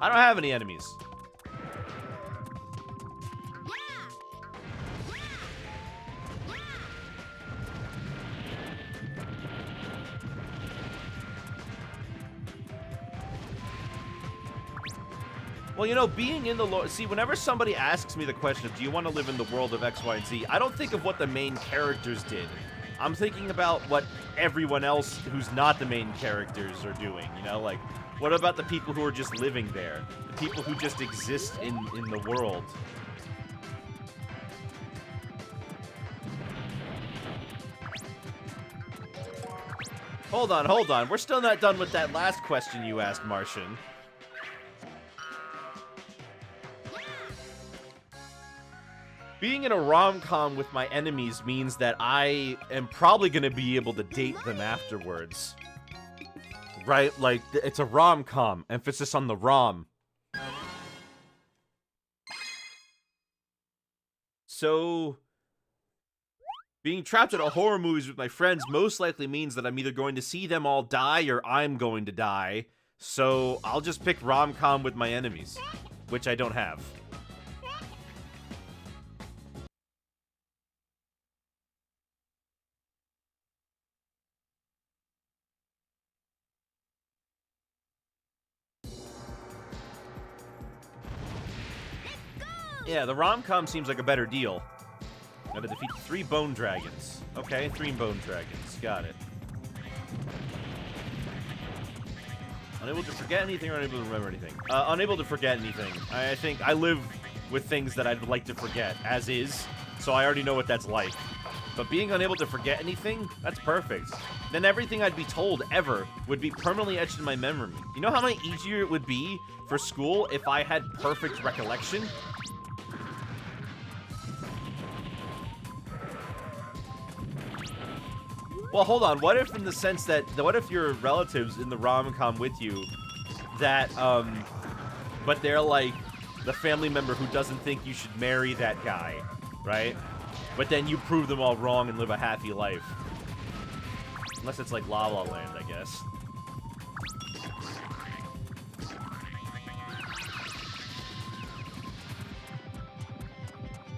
I don't have any enemies. Well, you know, being in the lore... See, whenever somebody asks me the question of, do you want to live in the world of X, Y, and Z, I don't think of what the main characters did. I'm thinking about what everyone else who's not the main characters are doing, you know? Like, what about the people who are just living there? The people who just exist in the world? Hold on. We're still not done with that last question you asked, Martian. Being in a rom-com with my enemies means that I am probably going to be able to date them afterwards. Right? Like, it's a rom-com. Emphasis on the rom. So, being trapped in a horror movies with my friends most likely means that I'm either going to see them all die or I'm going to die. So, I'll just pick rom-com with my enemies, which I don't have. Yeah, the rom-com seems like a better deal. Gotta defeat 3 bone dragons. Okay, 3 bone dragons. Got it. Unable to forget anything or unable to remember anything? Unable to forget anything. I think I live with things that I'd like to forget, as is. So so I already know what that's like. But being unable to forget anything, that's perfect. Then everything I'd be told ever would be permanently etched in my memory. You know how much easier it would be for school if I had perfect recollection? Well, hold on. What if in the sense that, what if your relatives in the rom-com with you that, but they're like the family member who doesn't think you should marry that guy, right? But then you prove them all wrong and live a happy life. Unless it's like La La Land, I guess.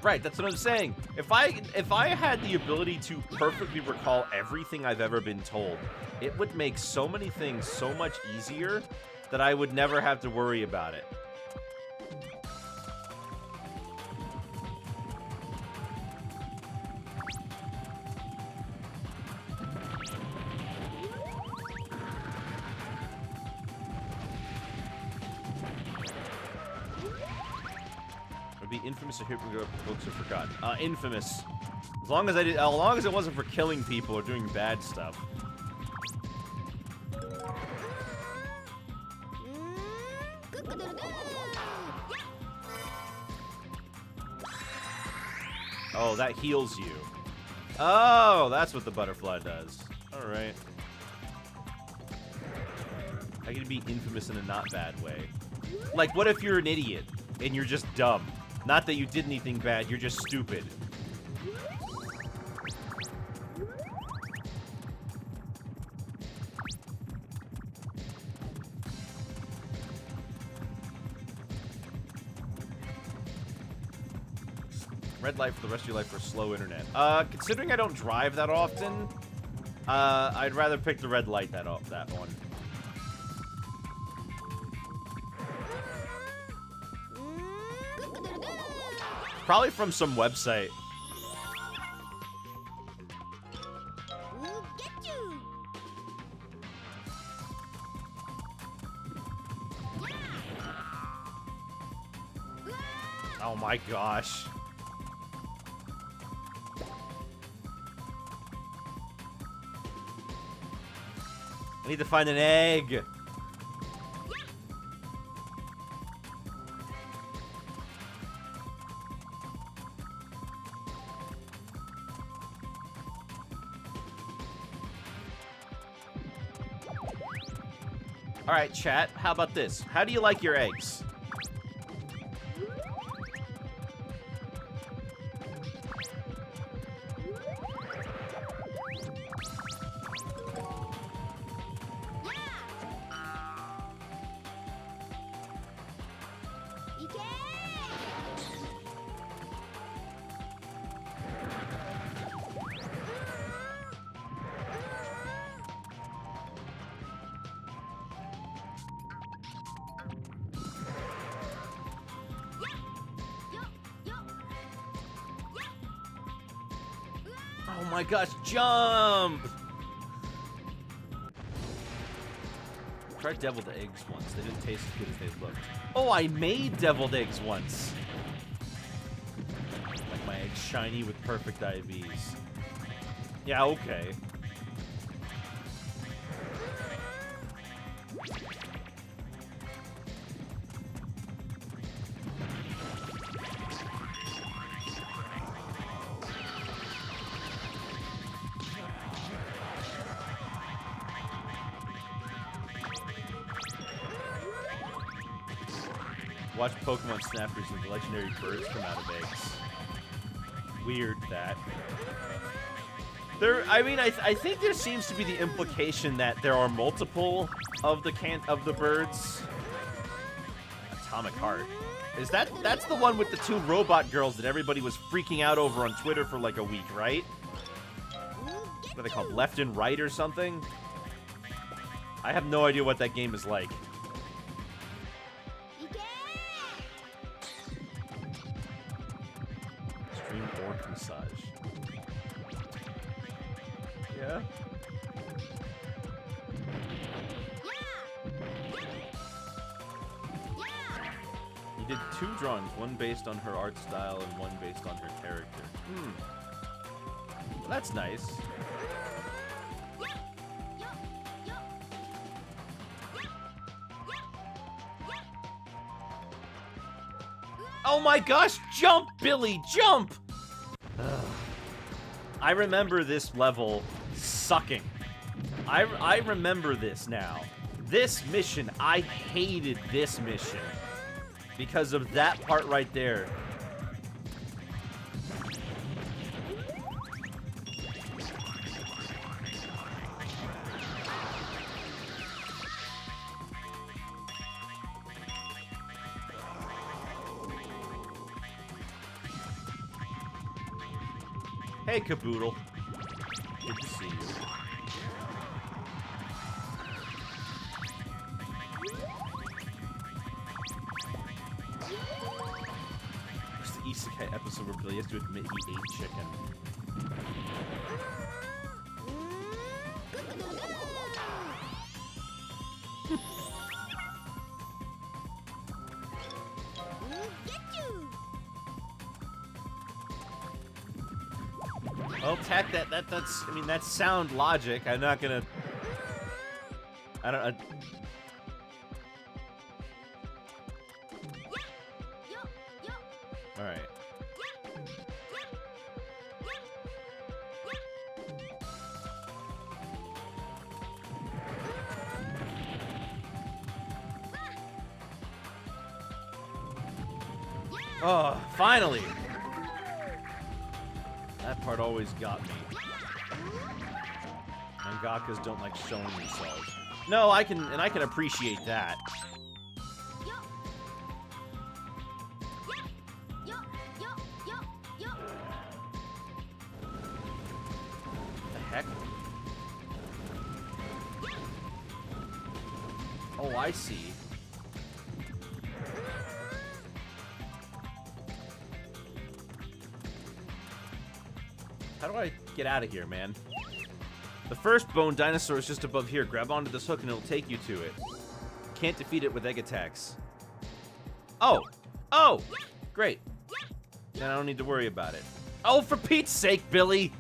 Right, that's what I'm saying. If I had the ability to perfectly recall everything I've ever been told, it would make so many things so much easier that I would never have to worry about it. Be infamous or books are forgotten. Infamous. As long as it wasn't for killing people or doing bad stuff. Oh, that heals you. Oh, that's what the butterfly does. All right. I can be infamous in a not bad way. Like, what if you're an idiot and you're just dumb? Not that you did anything bad, you're just stupid. Red light for the rest of your life for slow internet. Considering I don't drive that often, I'd rather pick the red light that one. Probably from some website. Oh my gosh. I need to find an egg. All right, chat, how about this? How do you like your eggs? Oh my gosh, jump! Tried deviled eggs once. They didn't taste as good as they looked. Oh, I made deviled eggs once. Like my eggs shiny with perfect IVs. Yeah, okay. Watch Pokemon Snappers and the legendary birds come out of eggs. Weird that. I think there seems to be the implication that there are multiple of the birds. Atomic Heart. That's the one with the two robot girls that everybody was freaking out over on Twitter for like a week, right? What are they called? Left and Right or something? I have no idea what that game is like. Massage. Yeah. You did 2 drawings, one based on her art style and one based on her character. Well, that's nice. Oh my gosh, jump, Billy, jump! Ugh. I remember this level sucking. I remember this now. This mission, I hated this mission. Because of that part right there. Hey, Caboodle. Good to see you. There's the Isekai episode where Billy has to admit he ate chicken. Well, tack that's I mean that's sound logic. I'm not gonna I don't all right. Oh, finally. That part always got me. Mangakas don't like showing themselves. No, I can appreciate that. The heck? Oh, I see. How do I get out of here, man? The first bone dinosaur is just above here. Grab onto this hook and it'll take you to it. Can't defeat it with egg attacks. Oh! Oh! Great. Then I don't need to worry about it. Oh, for Pete's sake, Billy!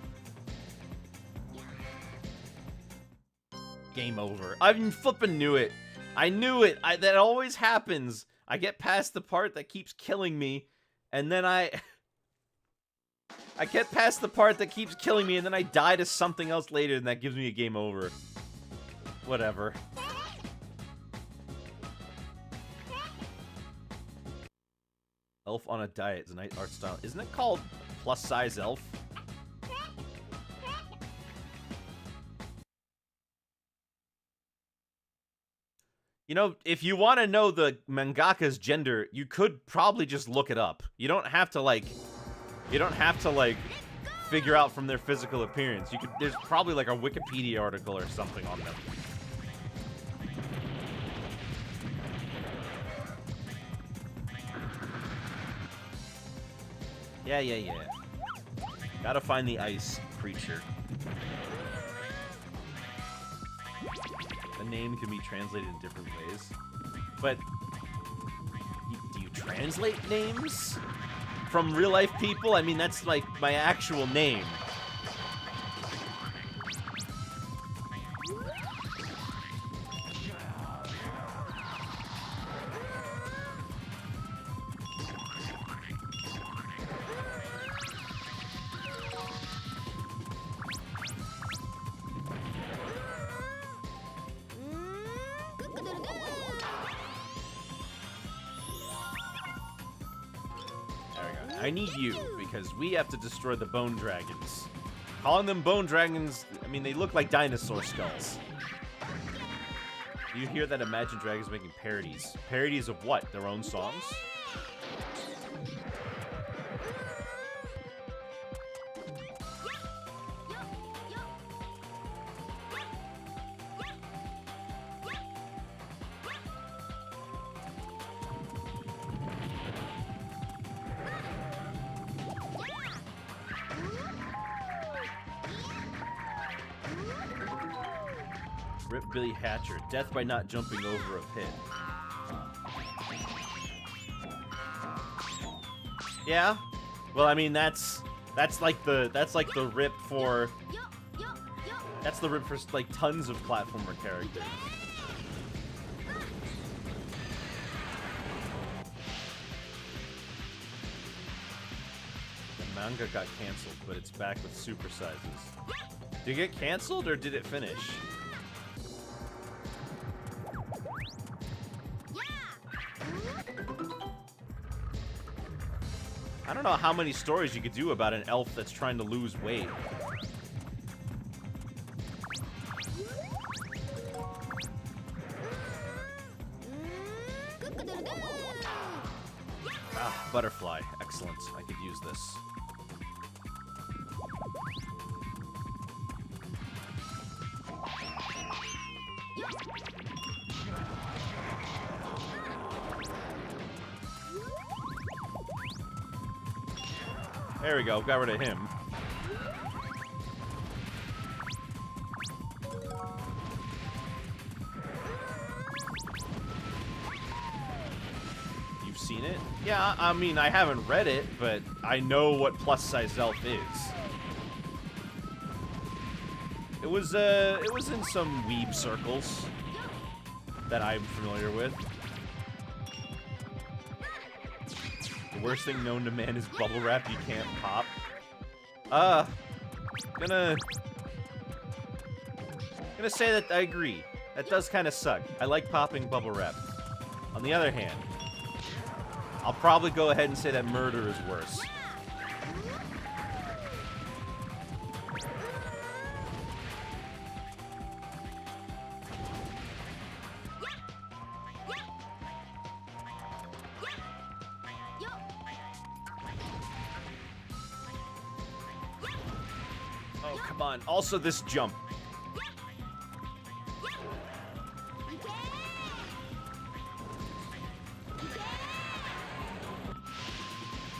Game over. I flippin' knew it. I knew it. That always happens. I get past the part that keeps killing me, and then I get past the part that keeps killing me, and then I die to something else later, and that gives me a game over. Whatever. Elf on a Diet is a nice art style. Isn't it called Plus Size Elf? You know, if you want to know the mangaka's gender, you could probably just look it up. You don't have to, like... figure out from their physical appearance. There's probably like a Wikipedia article or something on them. Yeah. Gotta find the ice creature. The name can be translated in different ways. But, do you translate names from real life people? I mean, that's like my actual name. I need you, because we have to destroy the bone dragons. Calling them bone dragons, I mean, they look like dinosaur skulls. You hear that Imagine Dragons making parodies. Parodies of what? Their own songs? Rip Billy Hatcher. Death by not jumping over a pit. Yeah. Well, I mean that's like the rip for like tons of platformer characters. The manga got canceled, but it's back with super sizes. Did it get canceled or did it finish? I don't know how many stories you could do about an elf that's trying to lose weight. Ah, butterfly. Excellent. I could use this. There we go, got rid of him. You've seen it? Yeah, I mean, I haven't read it, but I know what plus-size elf is. It was in some weeb circles that I'm familiar with. The worst thing known to man is bubble wrap you can't pop. Gonna say that I agree. That does kind of suck. I like popping bubble wrap. On the other hand, I'll probably go ahead and say that murder is worse. Oh, come on. Also, this jump.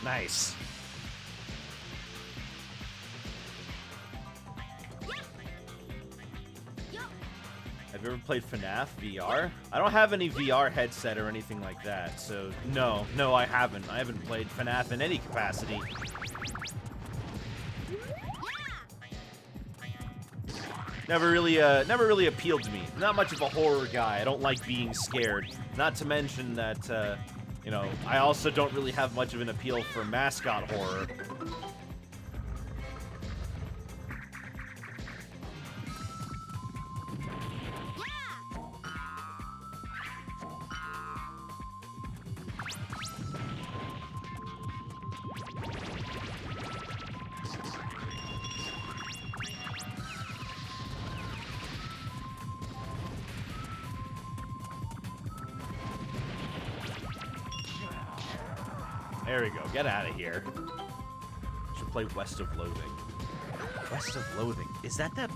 Nice. Have you ever played FNAF VR? I don't have any VR headset or anything like that, so no, I haven't. I haven't played FNAF in any capacity. Never really appealed to me. Not much of a horror guy. I don't like being scared. Not to mention that, you know, I also don't really have much of an appeal for mascot horror. There we go. Get out of here. Should play West of Loathing. West of Loathing. Is that a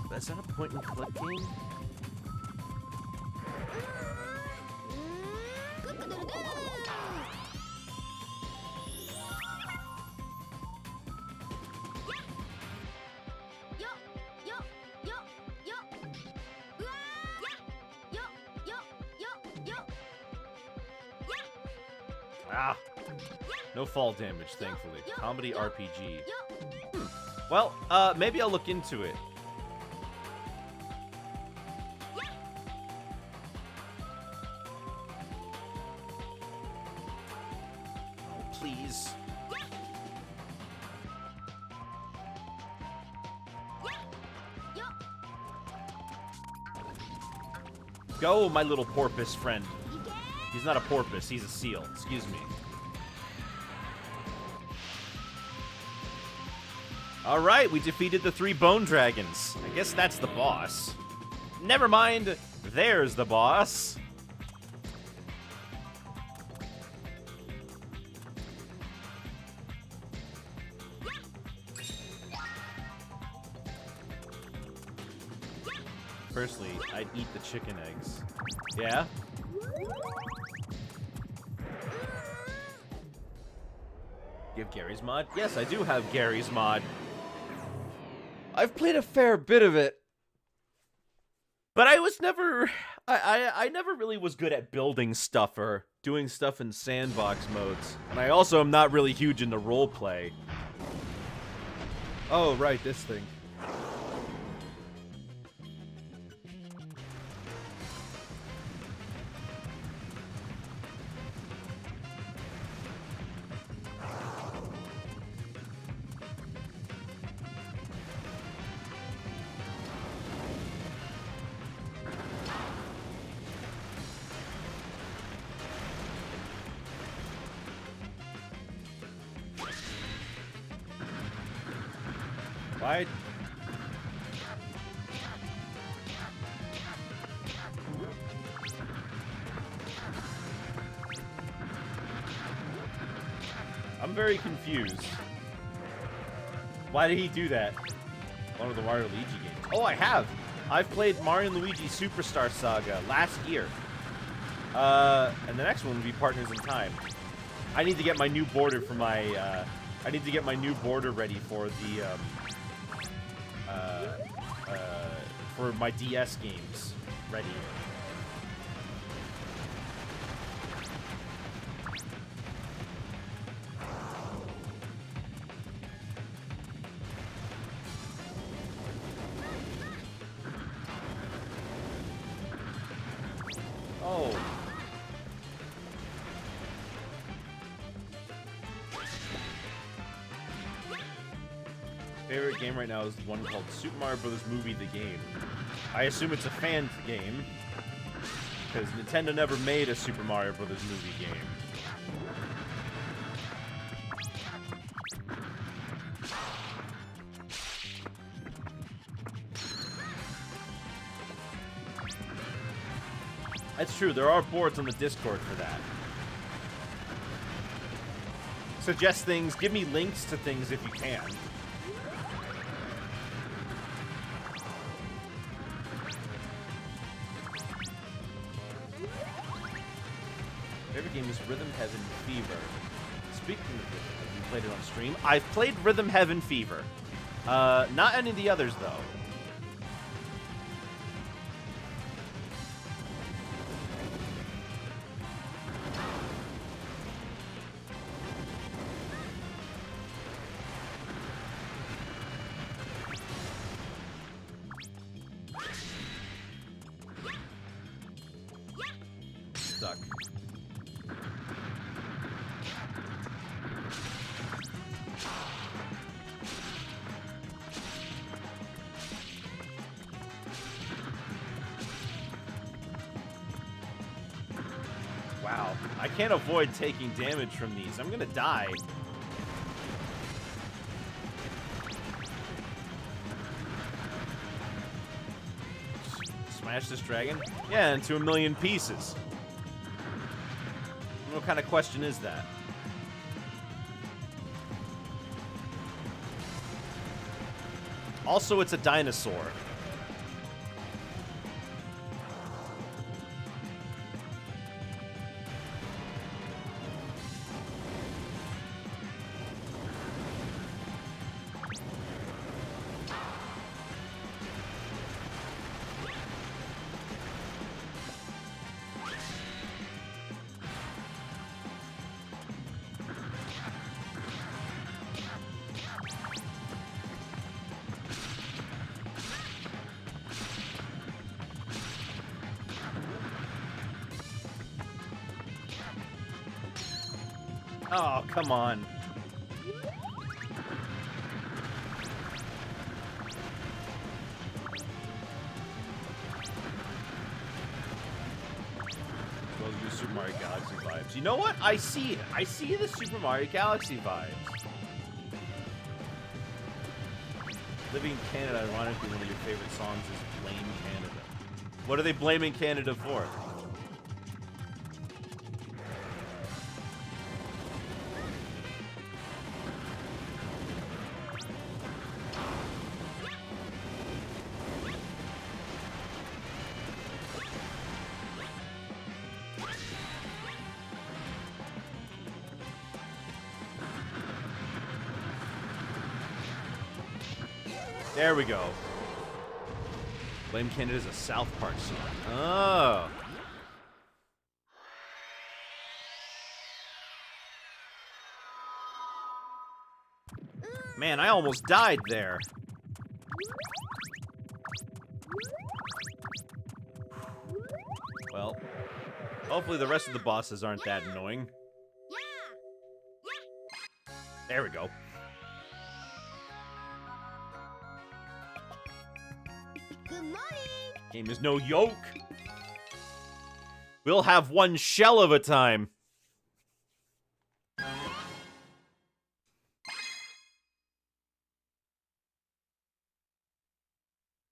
point-and-click game? Ah. No fall damage, thankfully. Comedy RPG. Well, maybe I'll look into it. Oh, please. Go, my little porpoise friend. He's not a porpoise, he's a seal. Excuse me. Alright, we defeated the 3 bone dragons. I guess that's the boss. Never mind, there's the boss. Firstly, I'd eat the chicken eggs. Yeah? You have Gary's mod? Yes, I do have Gary's mod. I've played a fair bit of it. But I was never I never really was good at building stuff or doing stuff in sandbox modes. And I also am not really huge into roleplay. Oh, right, this thing. Why? I'm very confused. Why did he do that? One of the Mario Luigi games. Oh, I have. I've played Mario and Luigi Superstar Saga last year. And the next one will be Partners in Time. I need to get my new border for my, I need to get my new border ready for the, for my DS games ready. Oh. Favorite game right now is one called Super Mario Bros. Movie the Game. I assume it's a fan game, because Nintendo never made a Super Mario Bros. Movie game. That's true, there are boards on the Discord for that. Suggest things, give me links to things if you can. Favorite game is Rhythm Heaven Fever. Speaking of Rhythm, have you played it on stream? I've played Rhythm Heaven Fever. Not any of the others, though. Stuck. Wow, I can't avoid taking damage from these. I'm gonna die. Smash this dragon? Yeah, into a million pieces. What kind of question is that? Also, it's a dinosaur. Oh, come on. Well, use Super Mario Galaxy vibes. You know what? I see it. I see the Super Mario Galaxy vibes. Living in Canada, ironically, one of your favorite songs is Blame Canada. What are they blaming Canada for? There we go. Blame Canada's a South Park song. Oh. Man, I almost died there. Well, hopefully the rest of the bosses aren't that annoying. There we go. Good morning. Game is no yoke. We'll have one shell of a time.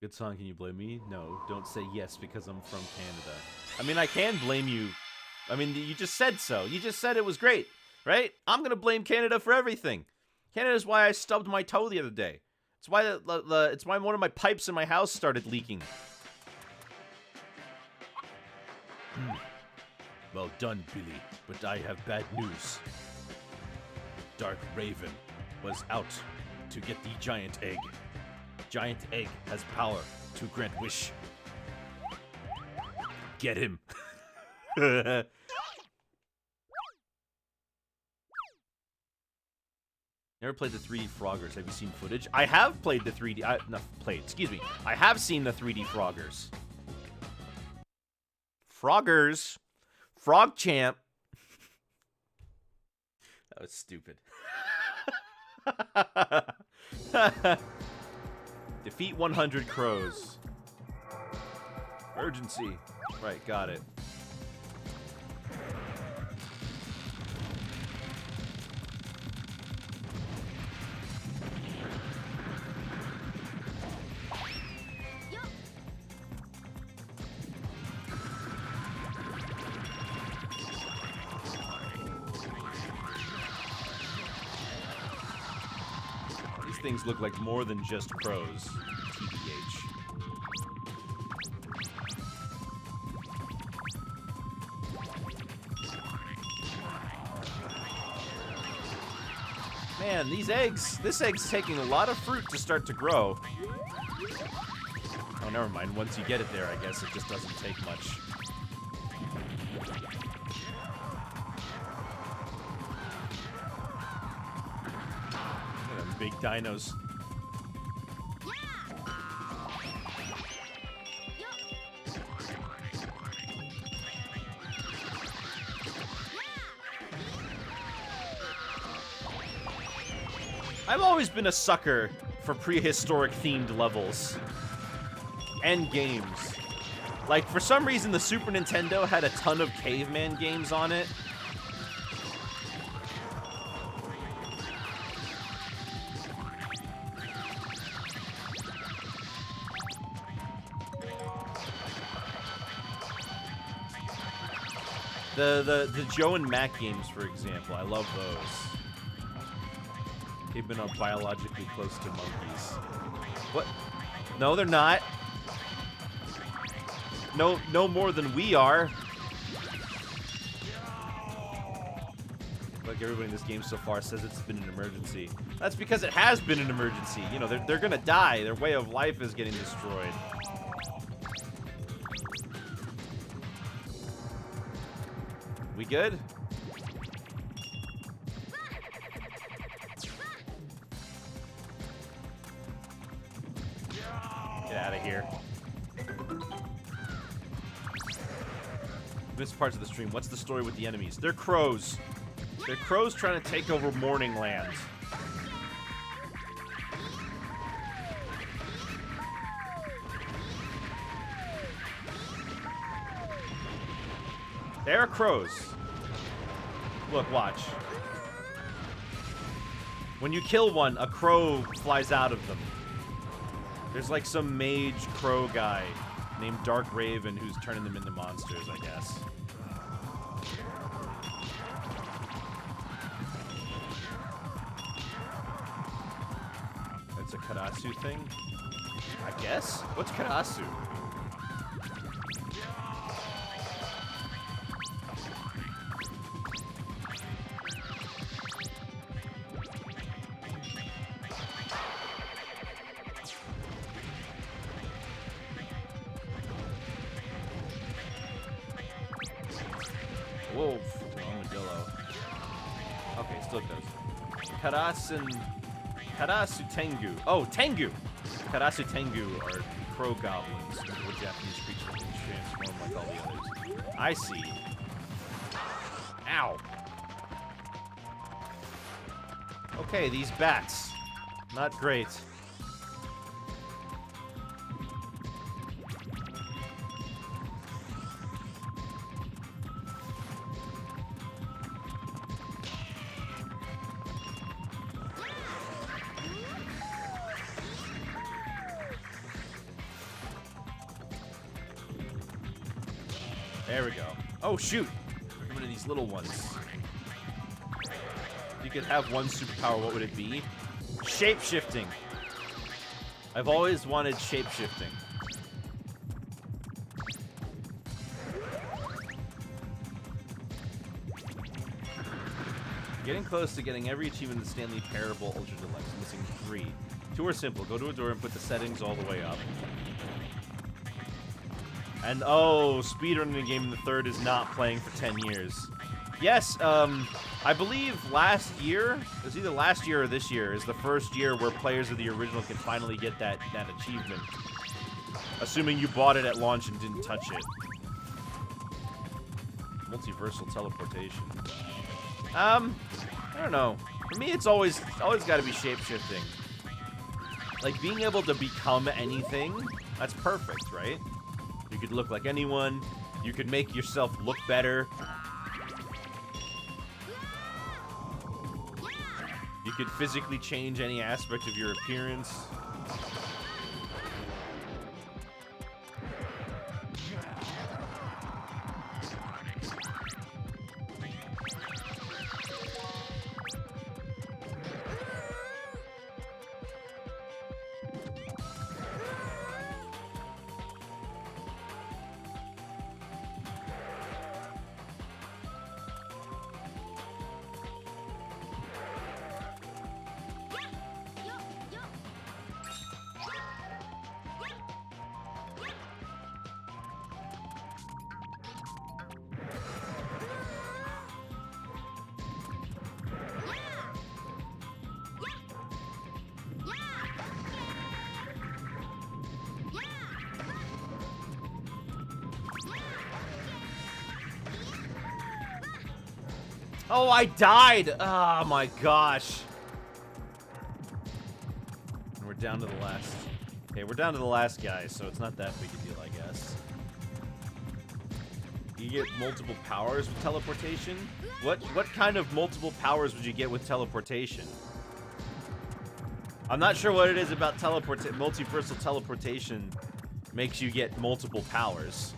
Good song, can you blame me? No, don't say yes because I'm from Canada. I mean, I can blame you. I mean, you just said so. You just said it was great, right? I'm gonna blame Canada for everything. Canada's why I stubbed my toe the other day. It's why it's why one of my pipes in my house started leaking. Well done, Billy, but I have bad news. Dark Raven was out to get the giant egg. Giant egg has power to grant wish. Get him. Never played the 3D Froggers. Have you seen footage? I have played the 3D. Excuse me. I have seen the 3D Froggers. Froggers. Frog Champ. That was stupid. Defeat 100 crows. Urgency. Right, got it. Things look like more than just crows. TBH. Man, these eggs. This egg's taking a lot of fruit to start to grow. Oh, never mind. Once you get it there, I guess it just doesn't take much. Big dinos. I've always been a sucker for prehistoric themed levels and games. Like, for some reason, the Super Nintendo had a ton of caveman games on it. The Joe and Mac games, for example, I love those. They've been biologically close to monkeys. What? No, they're not. No more than we are. Like everybody in this game so far says it's been an emergency. That's because it has been an emergency. You know, they're gonna die. Their way of life is getting destroyed. We good? Get out of here. Missed parts of the stream. What's the story with the enemies? They're crows. They're crows trying to take over Morning Land. They're crows. Look, watch. When you kill one, a crow flies out of them. There's like some mage crow guy named Dark Raven who's turning them into monsters, I guess. That's a Karasu thing? I guess? What's Karasu? still does. Karasu Tengu. Oh, Tengu! Karasu Tengu are crow goblins, or Japanese creatures that can transform like all the others. I see. Ow. Okay, these bats. Not great. There we go. Oh, shoot. One of these little ones. If you could have one superpower, what would it be? Shape-shifting. I've always wanted shape-shifting. Getting close to getting every achievement in the Stanley Parable Ultra Deluxe. Missing 3. 2 are simple. Go to a door and put the settings all the way up. And, oh, speedrunning the game in the third is not playing for 10 years. Yes, I believe last year, it was either last year or this year, is the first year where players of the original can finally get that achievement. Assuming you bought it at launch and didn't touch it. Multiversal teleportation. I don't know. For me, it's always got to be shape-shifting. Like, being able to become anything, that's perfect, right? You could look like anyone. You could make yourself look better. You could physically change any aspect of your appearance. Oh, I died! Oh my gosh. And we're down to the last... Okay, we're down to the last guy, so it's not that big a deal, I guess. You get multiple powers with teleportation? What kind of multiple powers would you get with teleportation? I'm not sure what it is about multiversal teleportation makes you get multiple powers.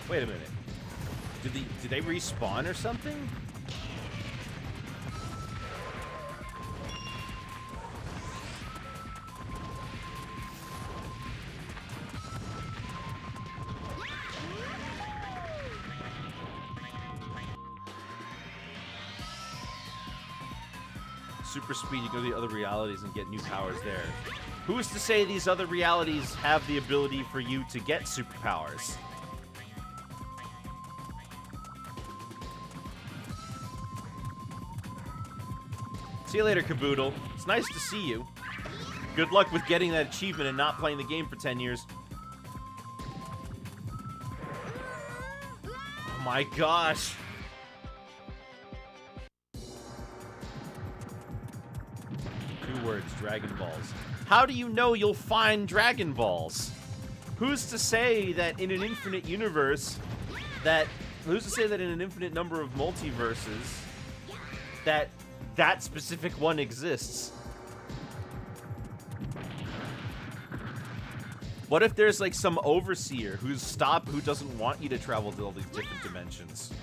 Wait a minute. Did they respawn or something? Super speed, you go to the other realities and get new powers there. Who is to say these other realities have the ability for you to get superpowers? See you later, Caboodle. It's nice to see you. Good luck with getting that achievement and not playing the game for 10 years. Oh my gosh. Two words, Dragon Balls. How do you know you'll find Dragon Balls? Who's to say that in an infinite universe, who's to say that in an infinite number of multiverses, that specific one exists? What if there's like some overseer who doesn't want you to travel to all these different dimensions?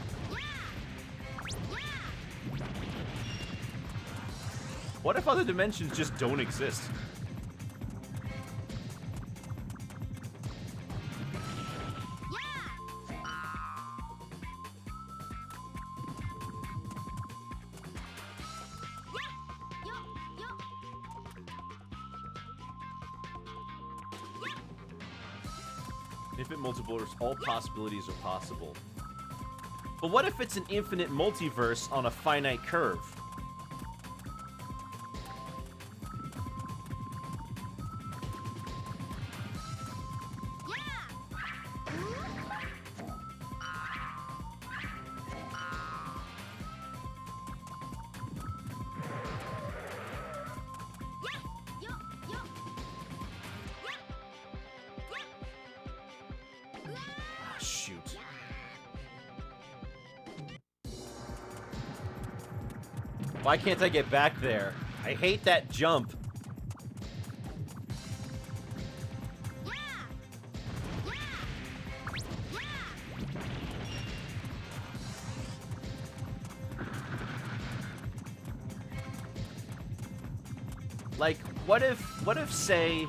What if other dimensions just don't exist? Infinite multiverse, all possibilities are possible. But what if it's an infinite multiverse on a finite curve? Shoot. Why can't I get back there? I hate that jump. Like, what if say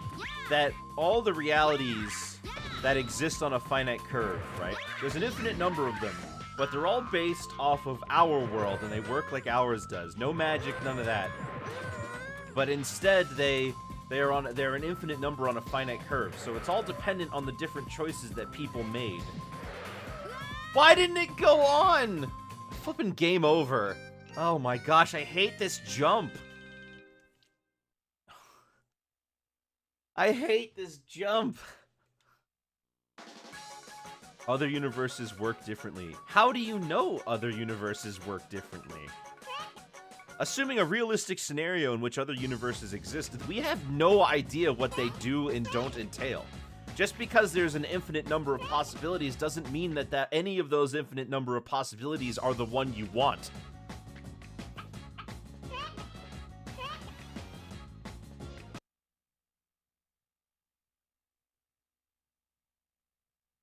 that all the realities that exist on a finite curve, right? There's an infinite number of them, but they're all based off of our world, and they work like ours does. No magic, none of that. But instead, they're an infinite number on a finite curve, so it's all dependent on the different choices that people made. Why didn't it go on? Flipping game over. Oh my gosh, I hate this jump. I hate this jump. Other universes work differently. How do you know other universes work differently? Assuming a realistic scenario in which other universes exist, we have no idea what they do and don't entail. Just because there's an infinite number of possibilities doesn't mean that any of those infinite number of possibilities are the one you want.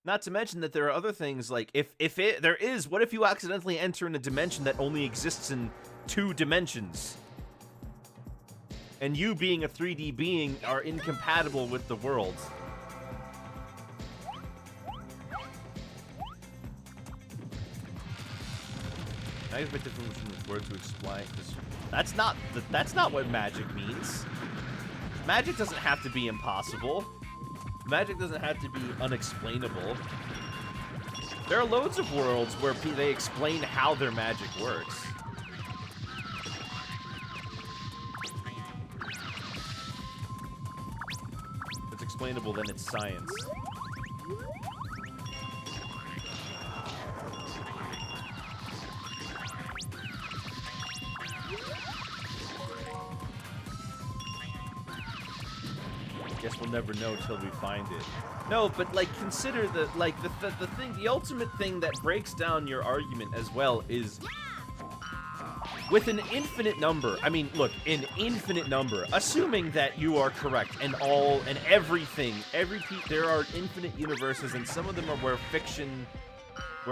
Not to mention that there are other things, like, what if you accidentally enter in a dimension that only exists in 2 dimensions? And you, being a 3D being, are incompatible with the world. I expect the word to explain this. That's not what magic means. Magic doesn't have to be impossible. Magic doesn't have to be unexplainable. There are loads of worlds where they explain how their magic works. If it's explainable, then it's science. Guess we'll never know till we find it. No, but like, consider the ultimate thing that breaks down your argument as well is with an infinite number. I mean, look, an infinite number, assuming that you are correct, and everything, there are infinite universes, and some of them are where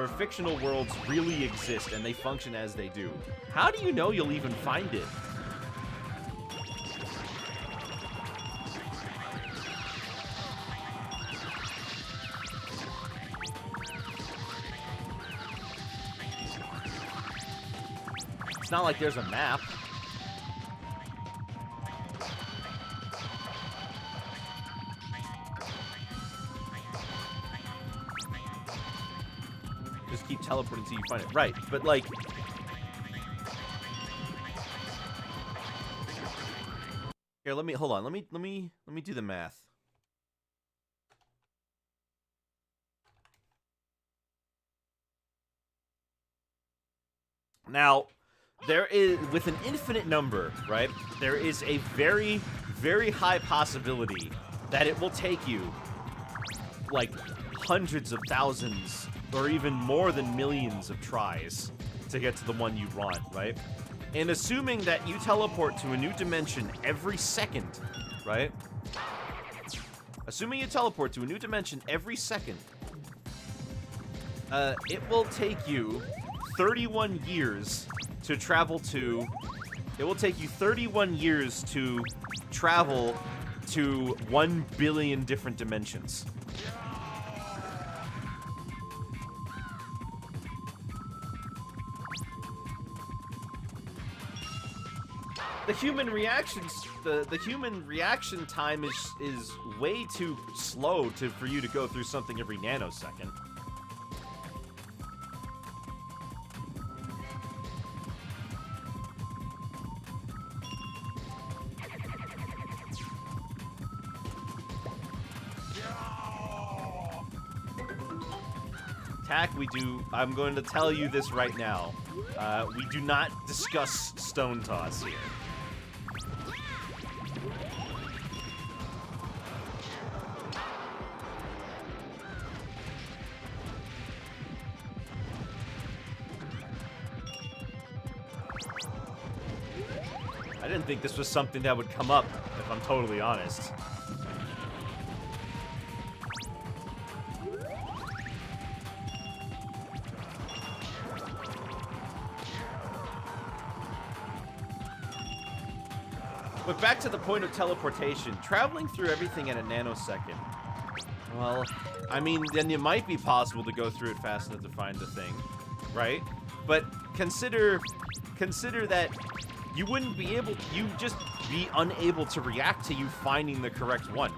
fictional worlds really exist and they function as they do. How do you know you'll even find it? It's not like there's a map. Just keep teleporting until you find it. Right, but like... Here, hold on. Let me do the math. Now, there is, with an infinite number, right, there is a very, very high possibility that it will take you, like, hundreds of thousands, or even more than millions of tries to get to the one you want, right? And assuming that you teleport to a new dimension every second, right? Assuming you teleport to a new dimension every second, it will take you 31 years to travel to... It will take you 31 years to travel to 1 billion different dimensions. the human reactions, the human reaction time is way too slow for you to go through something every nanosecond. Tack, I'm going to tell you this right now. We do not discuss Stone Toss here. I didn't think this was something that would come up, if I'm totally honest. But back to the point of teleportation, traveling through everything in a nanosecond. Well, I mean, then it might be possible to go through it fast enough to find the thing, right? But consider that you wouldn't be able, you'd just be unable to react to you finding the correct one.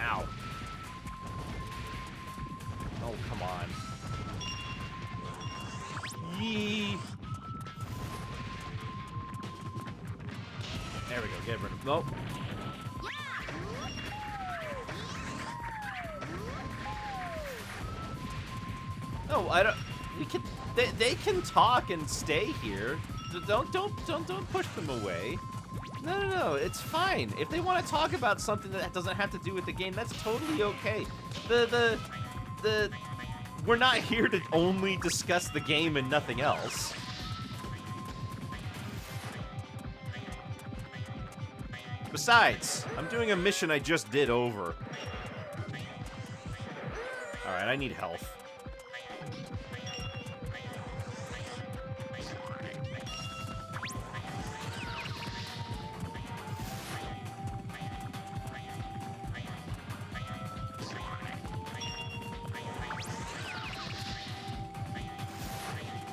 Ow. Oh, come on. Yee. There we go. Get rid of. Nope. No, I don't. We can. They can talk and stay here. Don't push them away. No, it's fine. If they want to talk about something that doesn't have to do with the game, that's totally okay. We're not here to only discuss the game and nothing else. Besides, I'm doing a mission I just did over. Alright, I need health.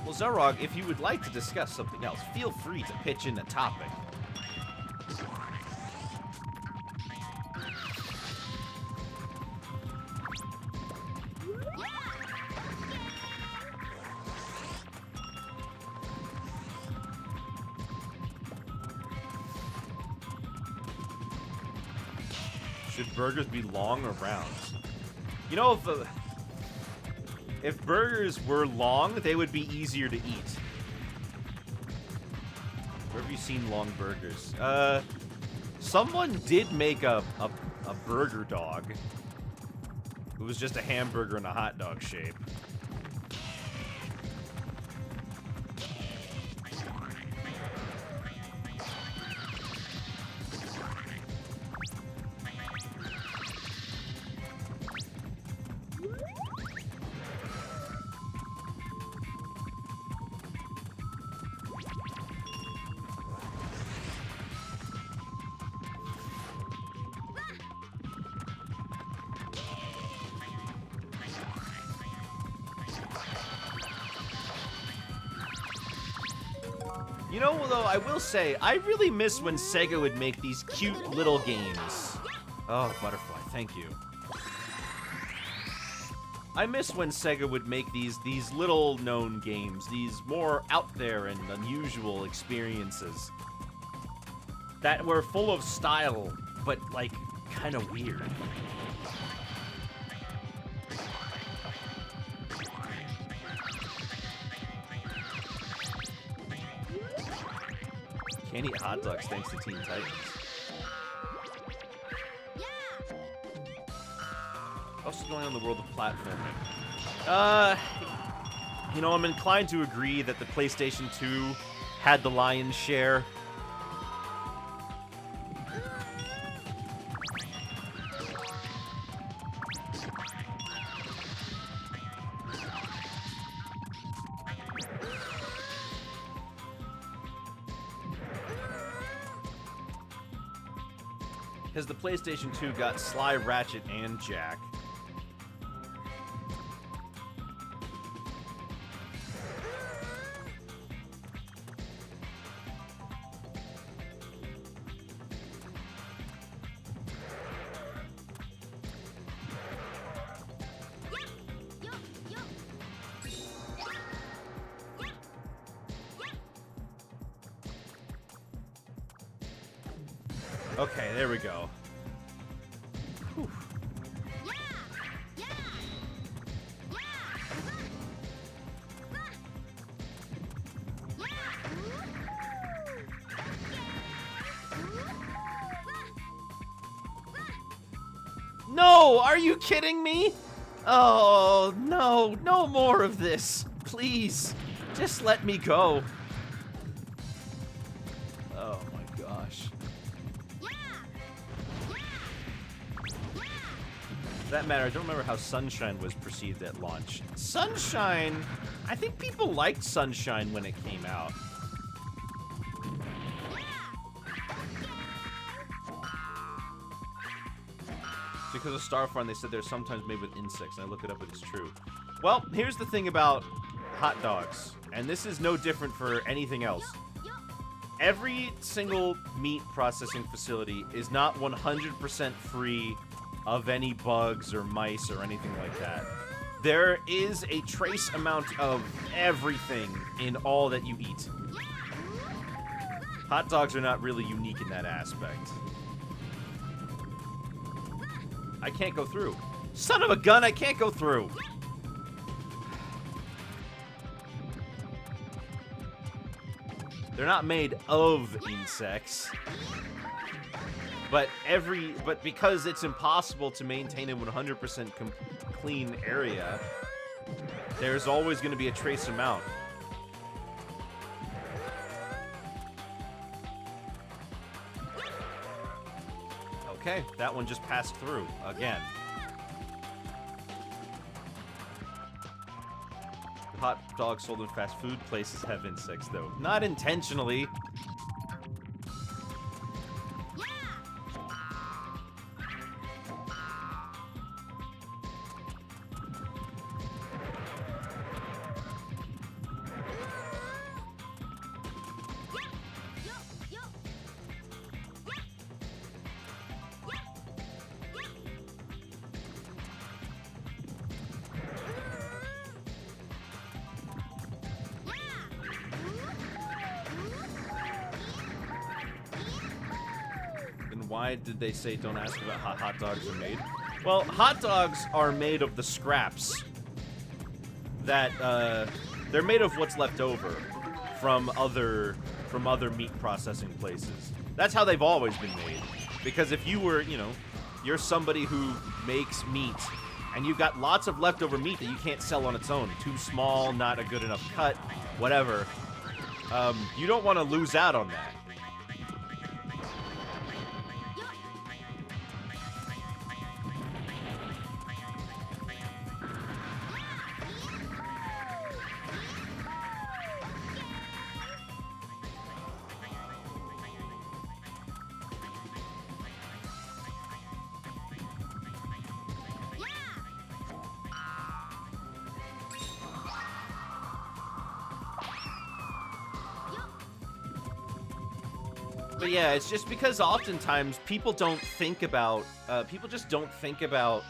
Well, Zarog, if you would like to discuss something else, feel free to pitch in a topic. Should burgers be long or round? You know, if burgers were long, they would be easier to eat. Where have you seen long burgers? Someone did make a burger dog. It was just a hamburger in a hot dog shape. You know, though, I will say, I really miss when Sega would make these cute little games. Oh, Butterfly, thank you. I miss when Sega would make these little-known games, these more out there and unusual experiences that were full of style, but, like, kind of weird. Can't eat hot dogs thanks to Teen Titans. going on in the world of platforming? You know, I'm inclined to agree that the PlayStation 2 had the lion's share. Because the PlayStation 2 got Sly, Ratchet, and Jack. Okay, there we go. Whew. No! Are you kidding me? Oh, no. No more of this. Please. Just let me go. Oh my gosh. For that matter, I don't remember how Sunshine was perceived at launch. Sunshine, I think people liked Sunshine when it came out. Because of Starfront, they said they're sometimes made with insects, and I look it up, and it's true. Well, here's the thing about hot dogs, and this is no different for anything else. Every single meat processing facility is not 100% free of any bugs or mice or anything like that. There is a trace amount of everything in all that you eat. Hot dogs are not really unique in that aspect. I can't go through. Son of a gun, I can't go through! They're not made of insects. But because it's impossible to maintain a 100% clean area, there's always going to be a trace amount. Okay, that one just passed through again. Hot dogs sold in fast food places have insects, though. Not intentionally. Why did they say don't ask about how hot dogs are made? Well, hot dogs are made of the scraps that, they're made of what's left over from other meat processing places. That's how they've always been made. Because if you were, you know, you're somebody who makes meat, and you've got lots of leftover meat that you can't sell on its own, too small, not a good enough cut, whatever, you don't want to lose out on that. But yeah, it's just because oftentimes people don't think about, people just don't think about,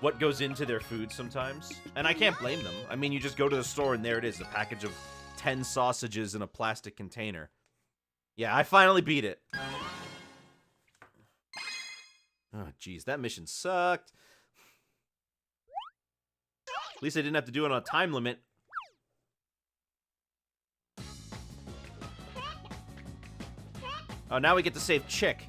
what goes into their food sometimes. And I can't blame them. I mean, you just go to the store and there it is, a package of 10 sausages in a plastic container. Yeah, I finally beat it. Oh, jeez, that mission sucked. At least I didn't have to do it on a time limit. Oh, now we get to save Chick.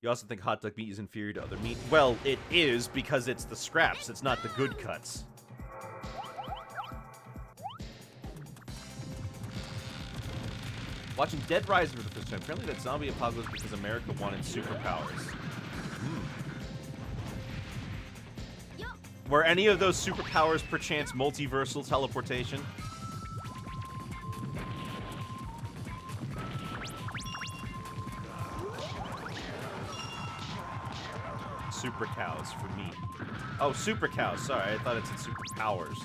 You also think hot dog meat is inferior to other meat? Well, it is because it's the scraps. It's not the good cuts. Watching Dead Rising for the first time. Apparently that zombie apocalypse because America wanted superpowers. Were any of those superpowers perchance multiversal teleportation? Super cows for meat. Oh, super cows. Sorry, I thought it said superpowers.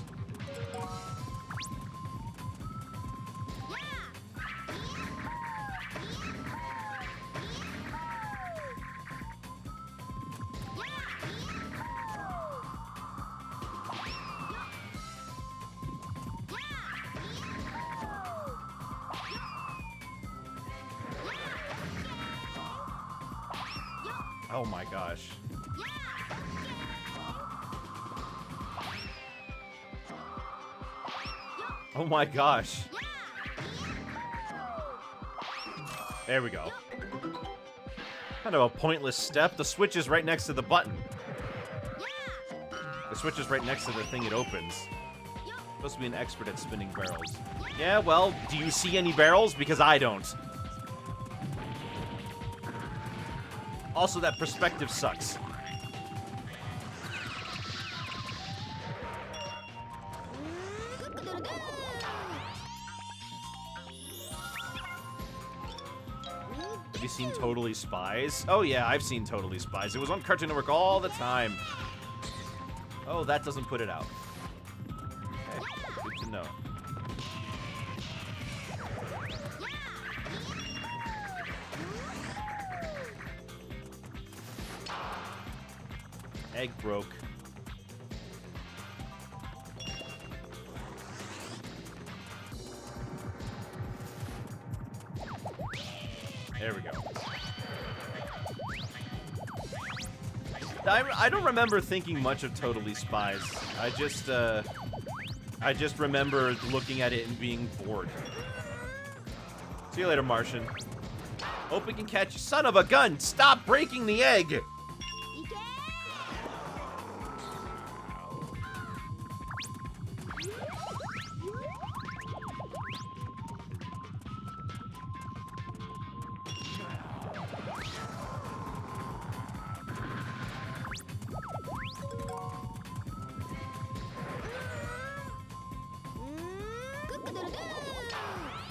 Oh my gosh. Oh my gosh. There we go. Kind of a pointless step. The switch is right next to the button. The switch is right next to the thing it opens. Supposed to be an expert at spinning barrels. Yeah, well, do you see any barrels? Because I don't. Also, that perspective sucks. Have you seen Totally Spies? Oh yeah, I've seen Totally Spies. It was on Cartoon Network all the time. Oh, that doesn't put it out. Okay, good to know. Egg broke. There we go. I don't remember thinking much of Totally Spies. I just remember looking at it and being bored. See you later, Martian. Hope we can catch you. Son of a gun! Stop breaking the egg!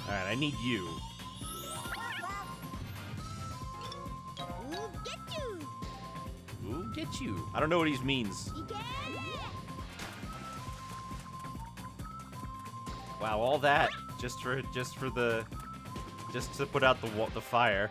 Alright, I need you. Ooh, get you. I don't know what he means. Wow, all that just to put out the fire.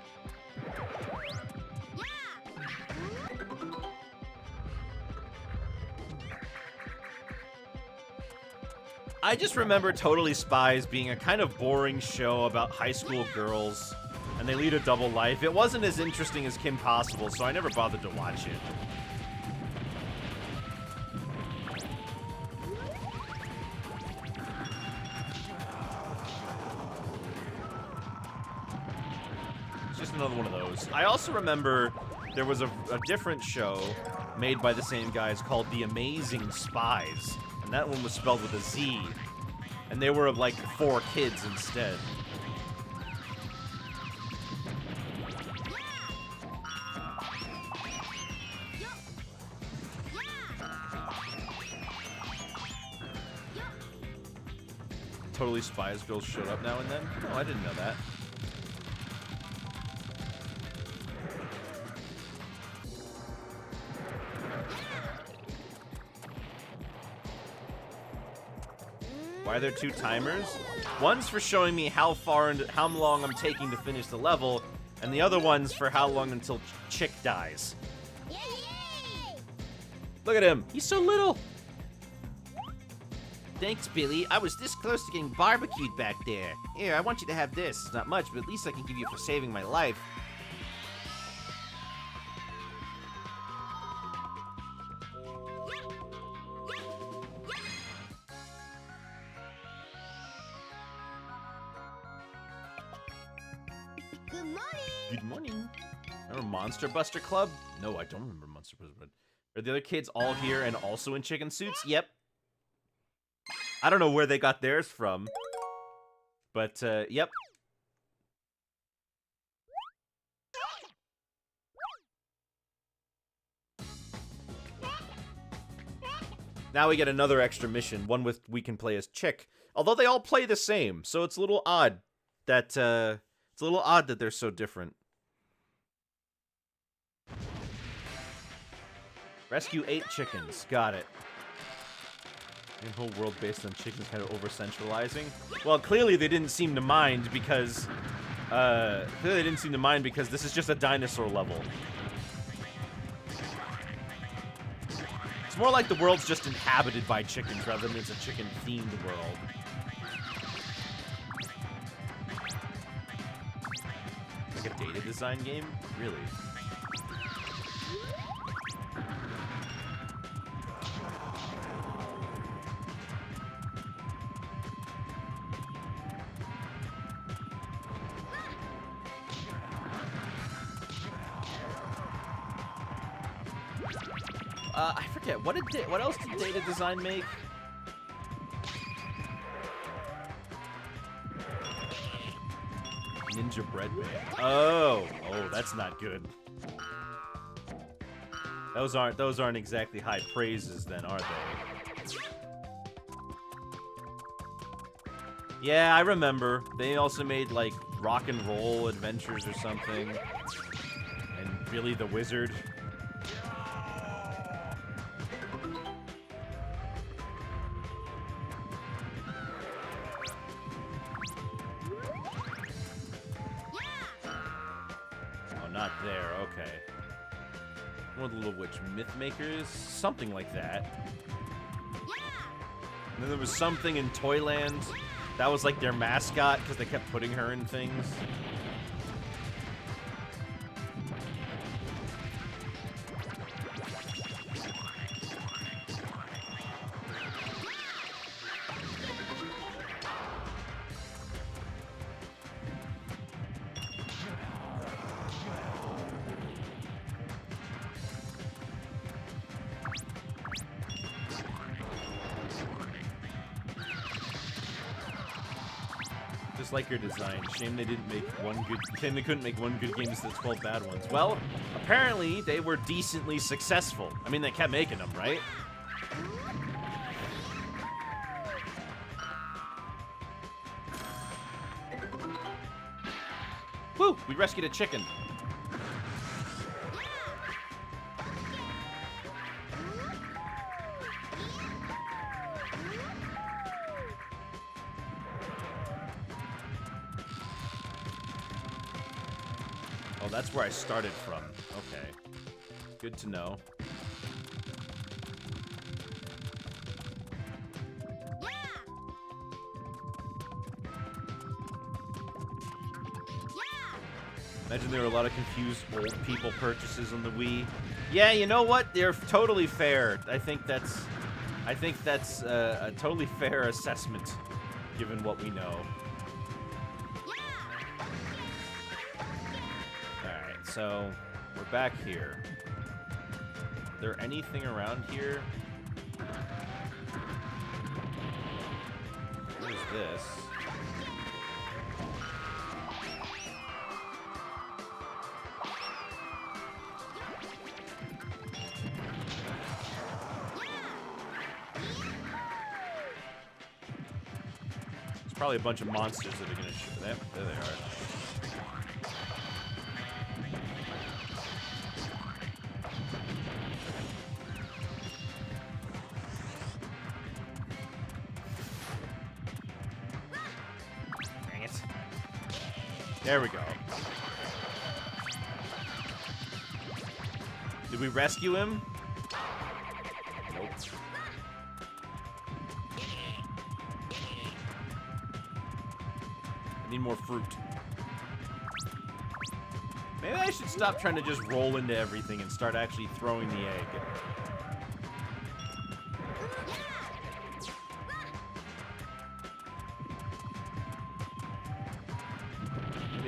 I just remember Totally Spies being a kind of boring show about high school girls, and they lead a double life. It wasn't as interesting as Kim Possible, so I never bothered to watch it. It's just another one of those. I also remember there was a different show made by the same guys called The Amazing Spies. And that one was spelled with a Z. And they were like 4 kids instead. Totally Spies girls showed up now and then? No, I didn't know that. Why are there 2 timers? One's for showing me how far and how long I'm taking to finish the level, and the other one's for how long until Chick dies. Look at him. He's so little. Thanks, Billy. I was this close to getting barbecued back there. Here, I want you to have this. It's not much, but at least I can give you for saving my life. Good morning. Good morning. Remember Monster Buster Club? No, I don't remember Monster Buster Club. Are the other kids all here and also in chicken suits? Yep. I don't know where they got theirs from. But, yep. Now we get another extra mission, one with we can play as Chick. Although they all play the same, so it's a little odd that, they're so different. Rescue 8 chickens. Got it. A whole world based on chickens kind of over-centralizing. Well, clearly they didn't seem to mind because... this is just a dinosaur level. It's more like the world's just inhabited by chickens rather than it's a chicken-themed world. Like a data design game? Really? I forget. What else did data design make? Ninja Bread Man. Oh, that's not good. Those aren't exactly high praises then, are they? Yeah, I remember. They also made like Rock and Roll Adventures or something. And Billy the Wizard. Not there, okay. One of the Little Witch Mythmakers? Something like that. And then there was something in Toyland that was like their mascot because they kept putting her in things. Like your design. Shame they didn't make Shame they couldn't make one good game instead of 12 bad ones. Well, apparently they were decently successful. I mean, they kept making them, right? Woo! We rescued a chicken. That's where I started from. Okay. Good to know. Imagine there were a lot of confused old people purchases on the Wii. Yeah, you know what? They're totally fair. I think that's a totally fair assessment, given what we know. So, we're back here. Is there anything around here? What is this? There's probably a bunch of monsters that are gonna shoot them. There they are. There we go. Did we rescue him? Nope. I need more fruit. Maybe I should stop trying to just roll into everything and start actually throwing the egg.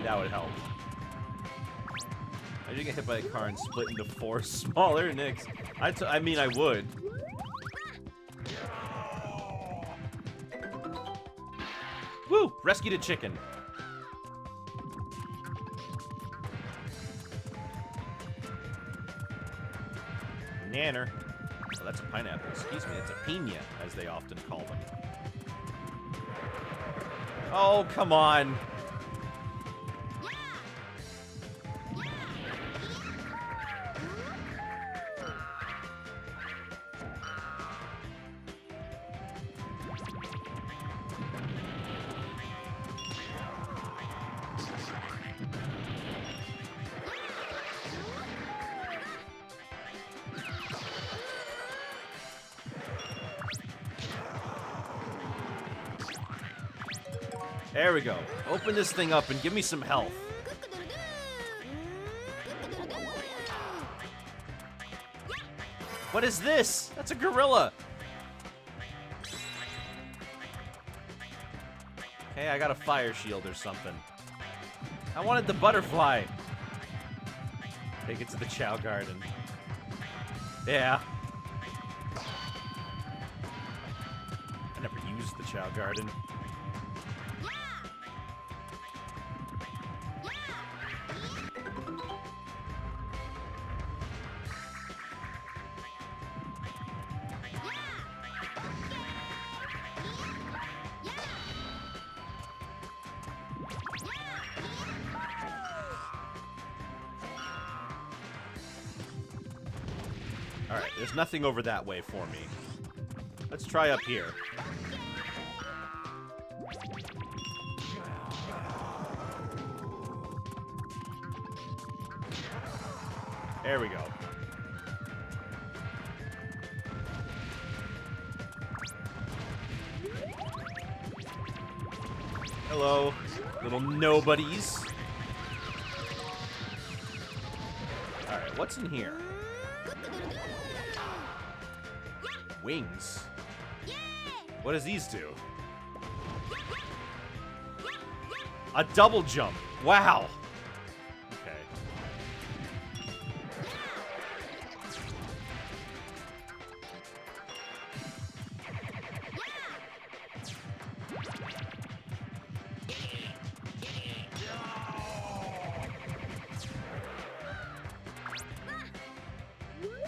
That would help. I Imagine you get hit by a car and split into 4 smaller nicks. I mean, I would. Woo! Rescued a chicken. Nanner. Oh, that's a pineapple. Excuse me, that's a piña, as they often call them. Oh, come on. There we go. Open this thing up and give me some health. What is this? That's a gorilla. Okay, I got a fire shield or something. I wanted the butterfly. Take it to the Chow Garden. Yeah. I never used the Chow Garden. Alright, there's nothing over that way for me. Let's try up here. There we go. Hello, little nobodies. Alright, what's in here? Wings? What does these do? A double jump. Wow. Okay.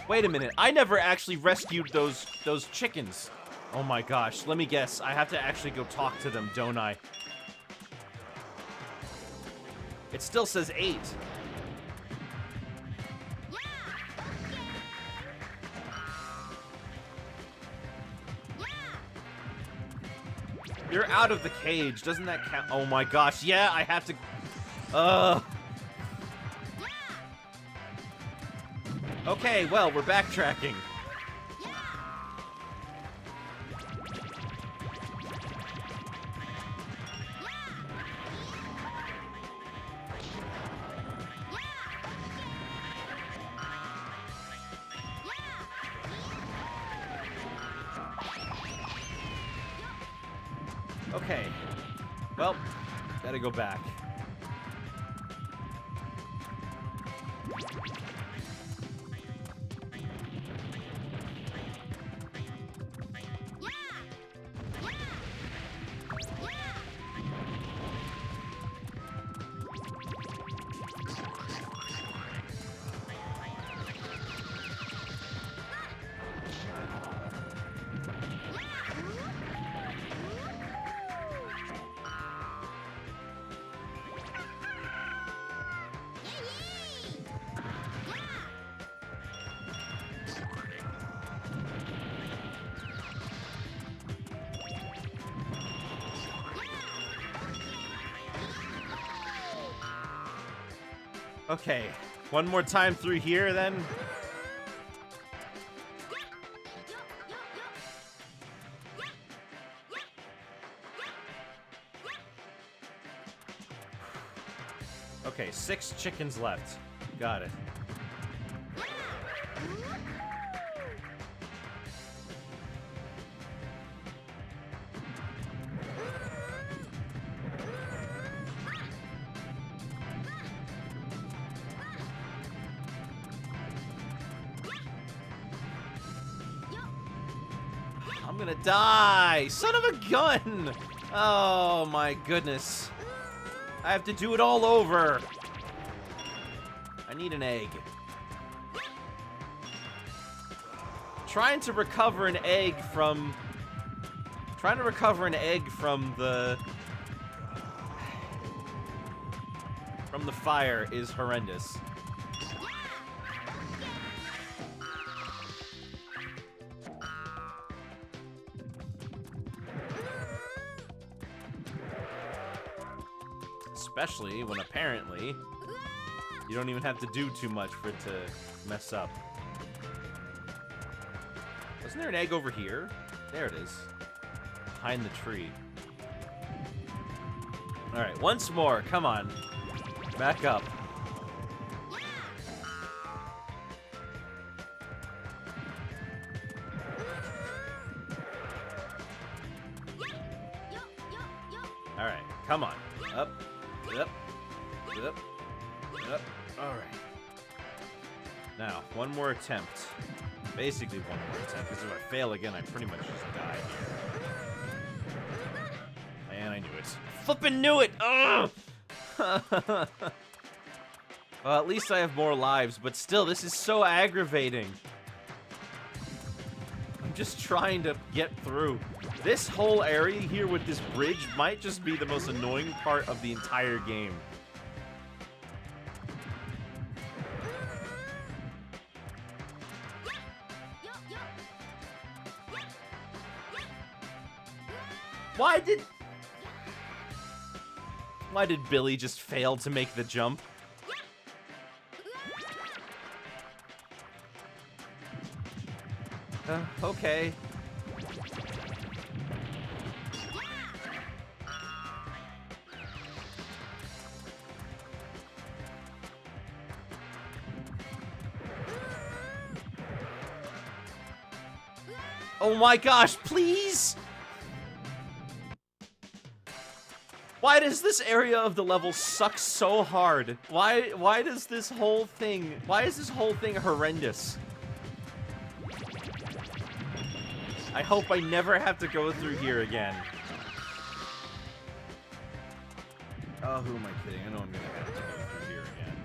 Wait a minute, I never actually rescued those chickens. Oh my gosh, let me guess. I have to actually go talk to them, don't I? It still says 8. You're out of the cage, doesn't that count? Oh my gosh, yeah, I have to... Okay, well, we're backtracking. Okay. Well, gotta go back. Okay, one more time through here, then. Okay, 6 chickens left. Got it. I'm gonna die! Son of a gun! Oh my goodness. I have to do it all over. I need an egg. Trying to recover an egg from the fire is horrendous. Especially when apparently you don't even have to do too much for it to mess up. Wasn't there an egg over here? There it is. Behind the tree. Alright, once more. Come on. Back up. Alright, come on. Up. Up. Up. Up. Alright. Now, one more attempt. Basically one more attempt, because if I fail again, I pretty much just die here. And I knew it. Flippin' knew it! Ugh! Well, at least I have more lives, but still, this is so aggravating. I'm just trying to get through. This whole area here with this bridge might just be the most annoying part of the entire game. Why did Billy just fail to make the jump? Okay. Oh my gosh, please! Why does this area of the level suck so hard? Why is this whole thing horrendous? I hope I never have to go through here again. Oh, who am I kidding? I know I'm gonna have to go through here again.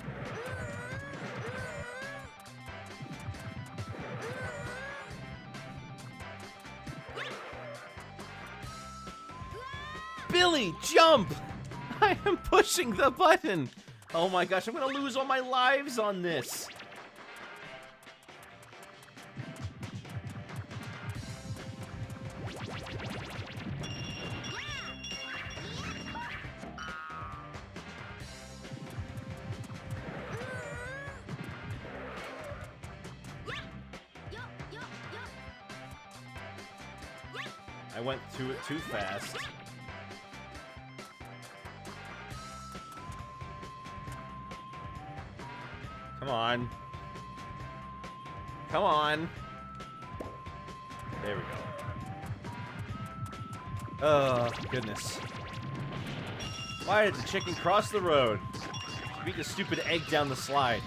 Billy, jump! I am pushing the button! Oh my gosh, I'm gonna lose all my lives on this! I went to it too fast. Come on. Come on. There we go. Oh, goodness. Why did the chicken cross the road? Beat the stupid egg down the slide.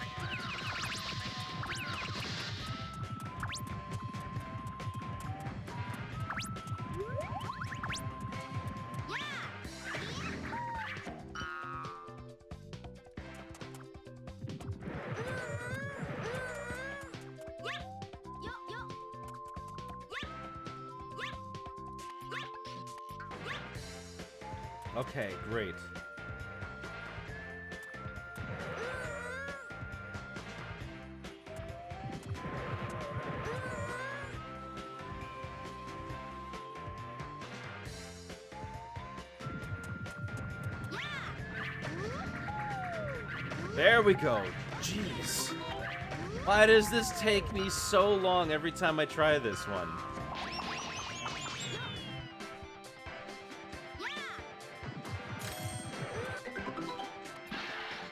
Okay, great. There we go. Jeez. Why does this take me so long every time I try this one?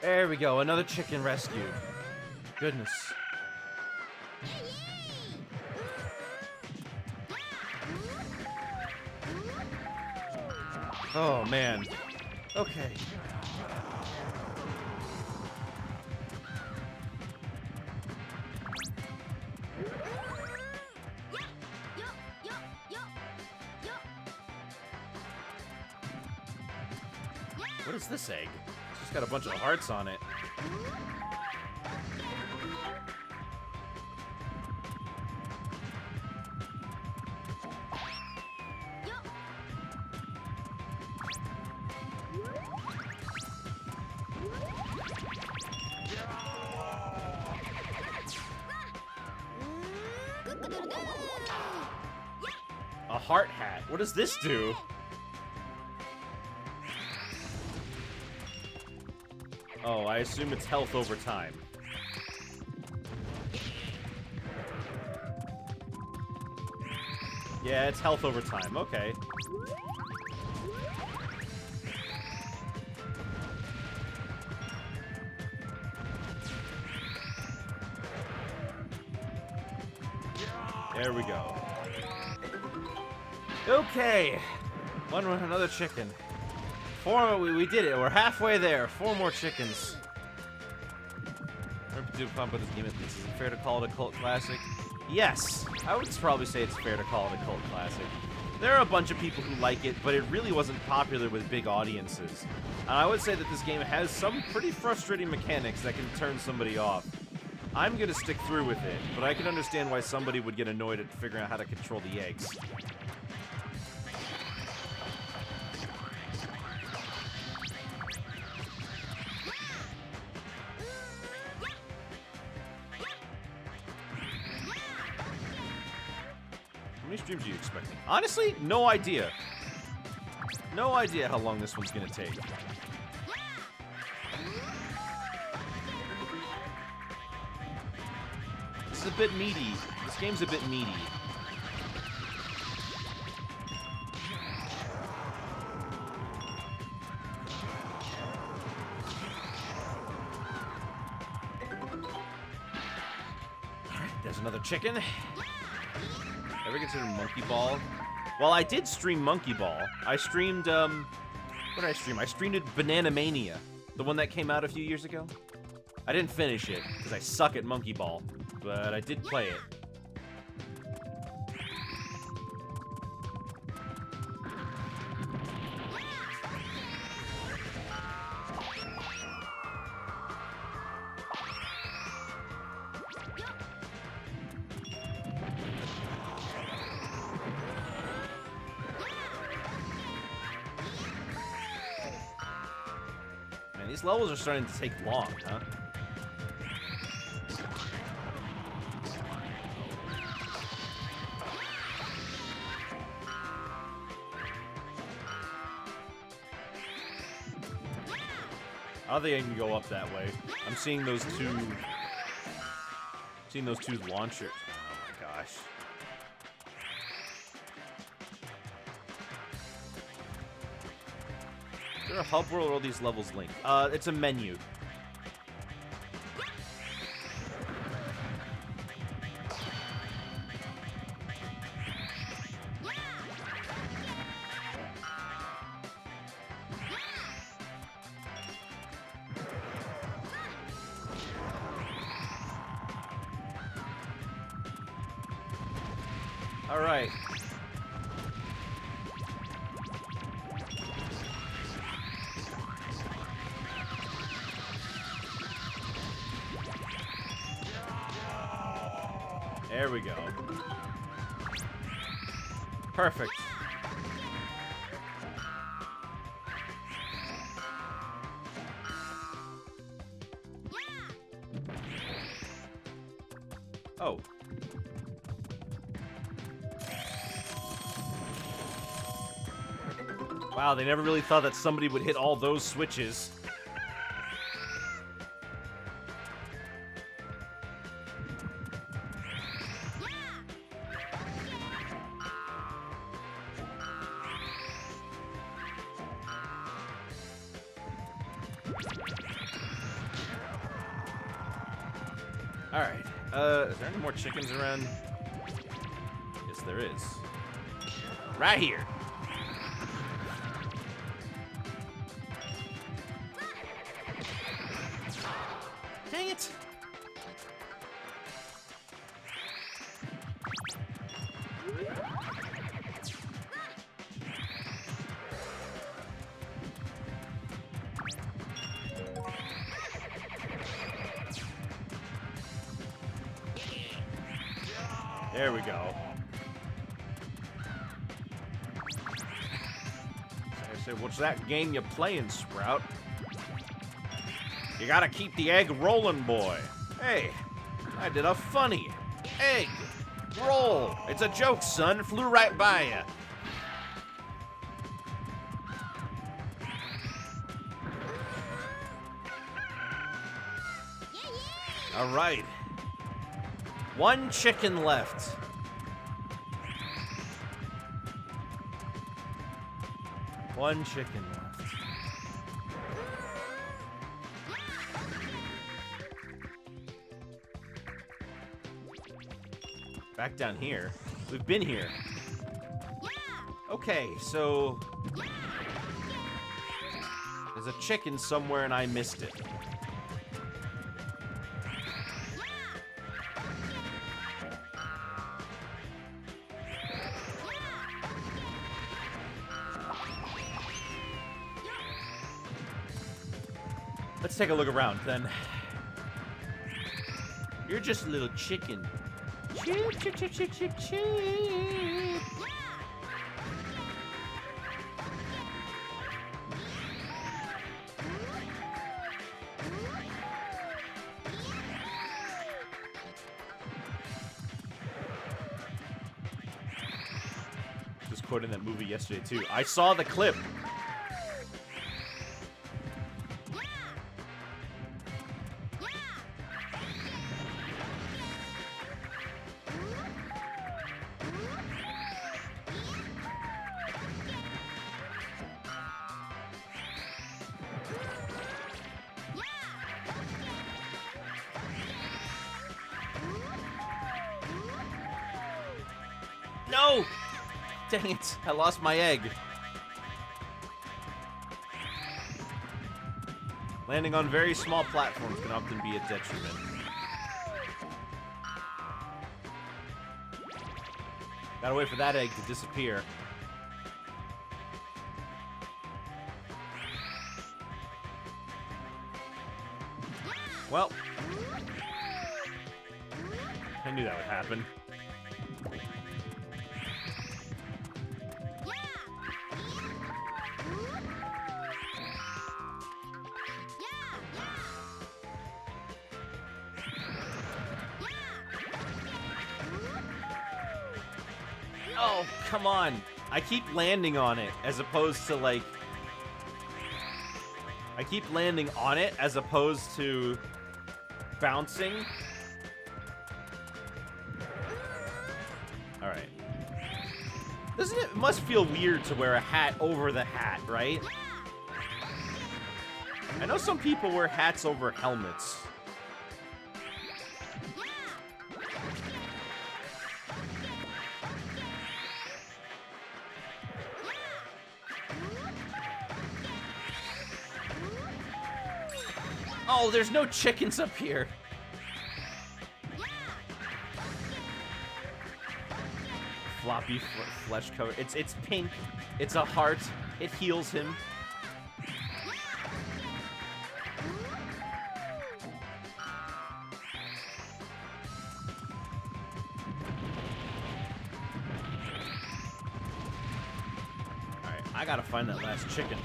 There we go, another chicken rescued. Goodness. Oh, man. Okay. What is this egg? It's just got a bunch of hearts on it. A heart hat. What does this do? Oh, I assume it's health over time. Yeah, it's health over time. Okay. There we go. Okay. Another chicken. We did it. We're halfway there. 4 more chickens. Do pump with this game. Is it fair to call it a cult classic? Yes. I would probably say it's fair to call it a cult classic. There are a bunch of people who like it, but it really wasn't popular with big audiences. And I would say that this game has some pretty frustrating mechanics that can turn somebody off. I'm gonna stick through with it, but I can understand why somebody would get annoyed at figuring out how to control the eggs. How many streams are you expecting? Honestly, no idea. No idea how long this one's gonna take. This is a bit meaty. This game's a bit meaty. There's another chicken. Ever considered Monkey Ball? Well, I did stream Monkey Ball. I streamed, what did I stream? I streamed Banana Mania, the one that came out a few years ago. I didn't finish it, because I suck at Monkey Ball, but I did play it. These levels are starting to take long, huh? I don't think I can go up that way. I'm seeing those two launchers. Oh my gosh. Is there a hub world or all these levels linked? It's a menu. All right. There we go. Perfect. Oh. Wow, they never really thought that somebody would hit all those switches. Alright, is there any more chickens around? Yes, there is. Right here. Dang it! There we go. I said, what's that game you playing, Sprout? You gotta keep the egg rolling, boy. Hey, I did a funny egg roll. It's a joke, son. Flew right by you. All right. One chicken left. One chicken left. Back down here. We've been here. Okay, so there's a chicken somewhere and I missed it. Let's take a look around then. You're just a little chicken. Chip, chip, chip, chip, chip, chip. Just quoting that movie yesterday too. I saw the clip. No! Dang it, I lost my egg. Landing on very small platforms can often be a detriment. Gotta wait for that egg to disappear. Well, I knew that would happen. Oh, come on. I keep landing on it as opposed to, like... I keep landing on it as opposed to bouncing. Alright. Doesn't it must feel weird to wear a hat over the hat, right? I know some people wear hats over helmets. Oh, there's no chickens up here. Floppy flesh cover. It's pink. It's a heart. It heals him. Alright, I gotta find that last chicken.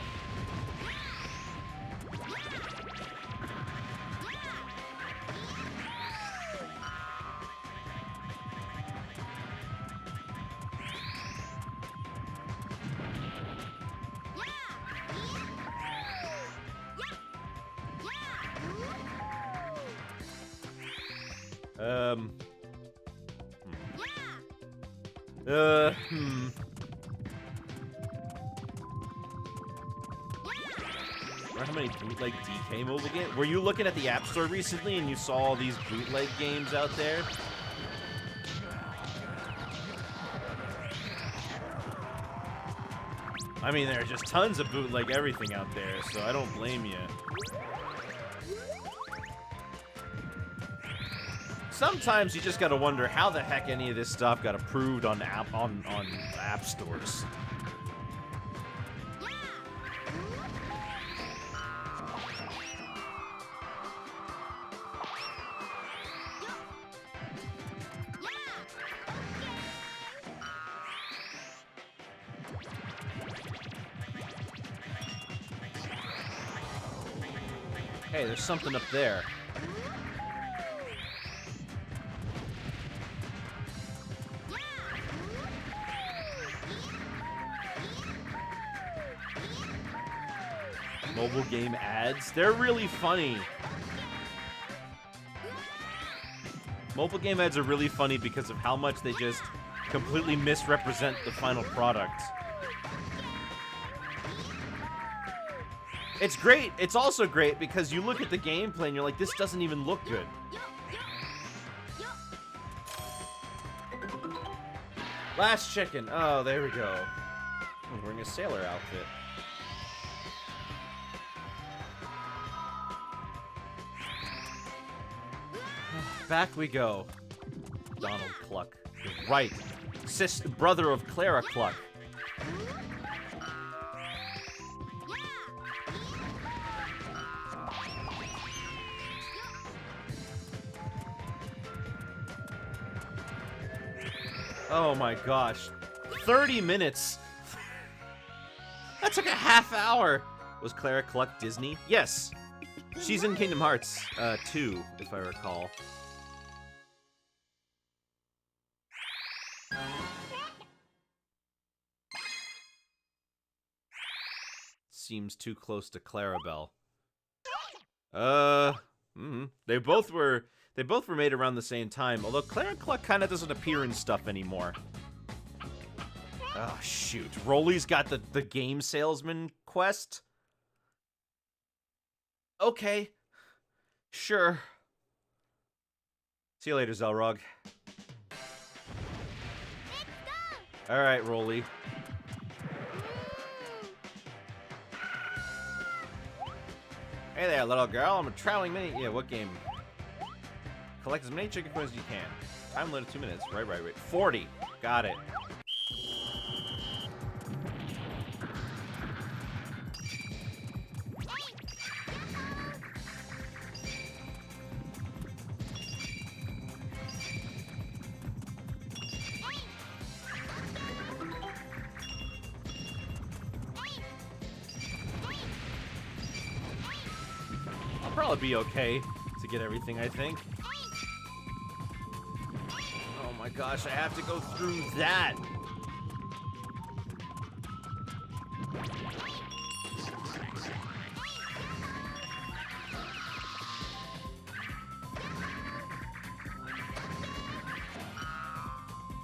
Remember how many bootleg DK mobile games? Were you looking at the App Store recently and you saw all these bootleg games out there? I mean, there are just tons of bootleg everything out there, so I don't blame you. Sometimes you just gotta wonder how the heck any of this stuff got approved on app stores. Hey, there's something up there. Mobile game ads. They're really funny. Mobile game ads are really funny because of how much they just completely misrepresent the final product. It's great. It's also great because you look at the gameplay and you're like, this doesn't even look good. Last chicken. Oh, there we go. I'm wearing a sailor outfit. Back we go. Donald Cluck. You're right. Brother of Clara Cluck. Oh my gosh. 30 minutes. That took a half hour. Was Clara Cluck Disney? Yes. She's in Kingdom Hearts 2, if I recall. Seems too close to Clarabelle. They both were made around the same time, although Clara Cluck kind of doesn't appear in stuff anymore. Oh, shoot. Rolly's got the game salesman quest? Okay. Sure. See you later, Zelrog. Alright, Rolly. Hey there, little girl. I'm a traveling mini... Yeah, what game? Collect as many chicken coins as you can. Time limit 2 minutes. Right. 40. Got it. I'll probably be okay to get everything, I think. Oh my gosh, I have to go through that.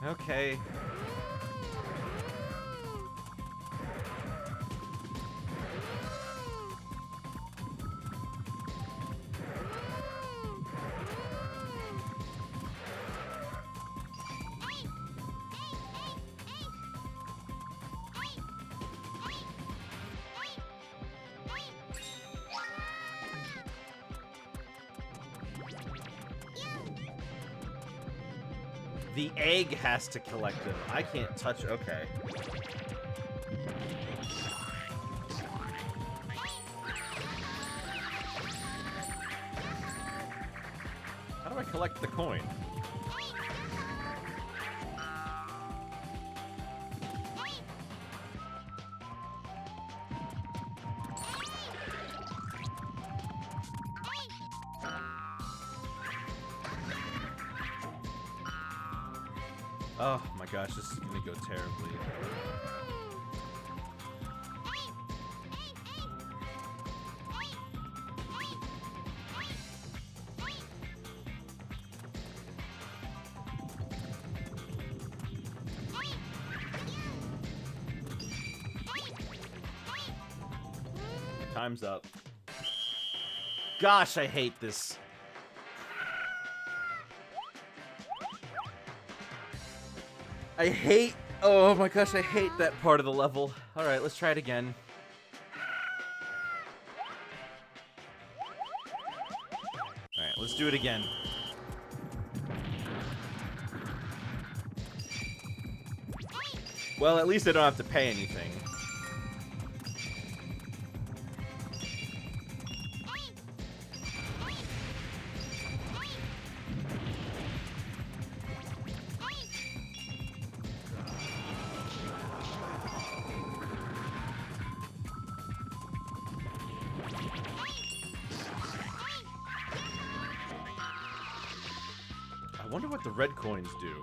Okay. The egg has to collect them. I can't touch... Okay. How do I collect the coin? Oh my gosh, this is gonna go terribly. Time's up. Gosh, I hate this. I hate... Oh my gosh, I hate that part of the level. Alright, let's try it again. Alright, let's do it again. Well, at least I don't have to pay anything. I wonder what the red coins do.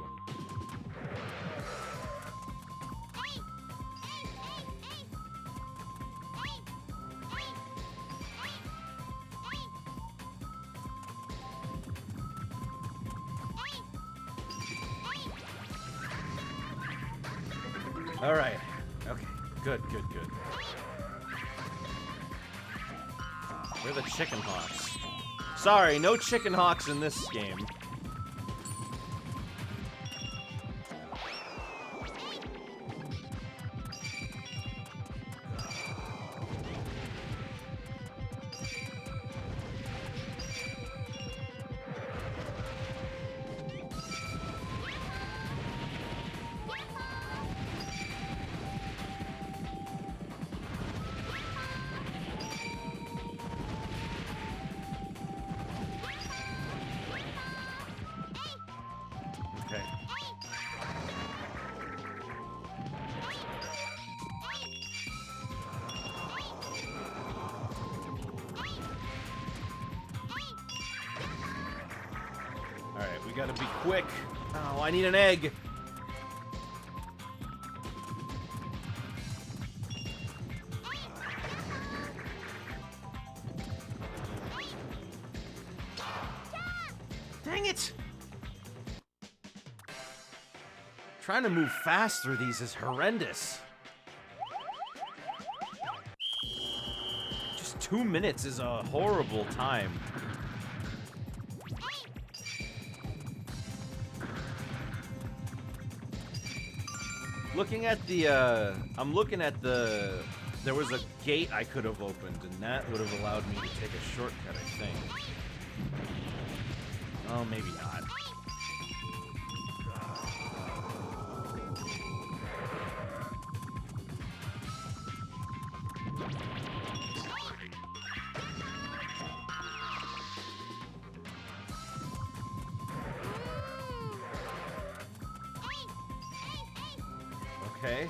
Alright. Okay. Good, good, good. Where are the chicken hawks? Sorry, no chicken hawks in this game. Okay. Alright, we gotta be quick. Oh, I need an egg. Dang it! Trying to move fast through these is horrendous. Just 2 minutes is a horrible time. Looking at the, I'm looking at the, there was a gate I could have opened, and that would have allowed me to take a shortcut, I think. Oh, maybe not. Okay.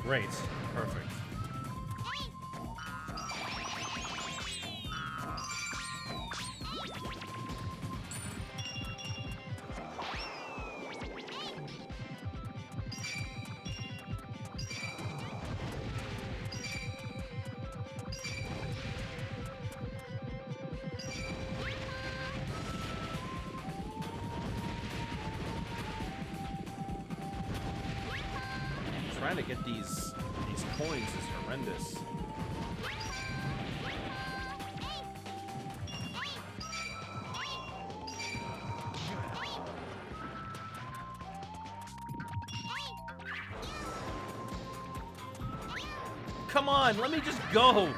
Great. Perfect. Trying to get these coins is horrendous. Come on, let me just go.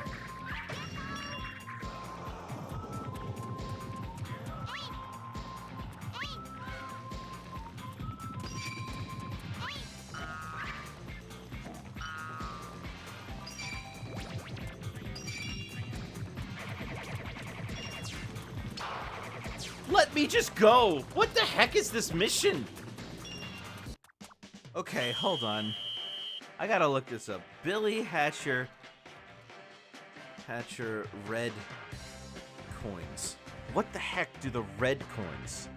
Let me just go! What the heck is this mission? Okay, hold on. I gotta look this up. Billy Hatcher red coins. What the heck do the red coins?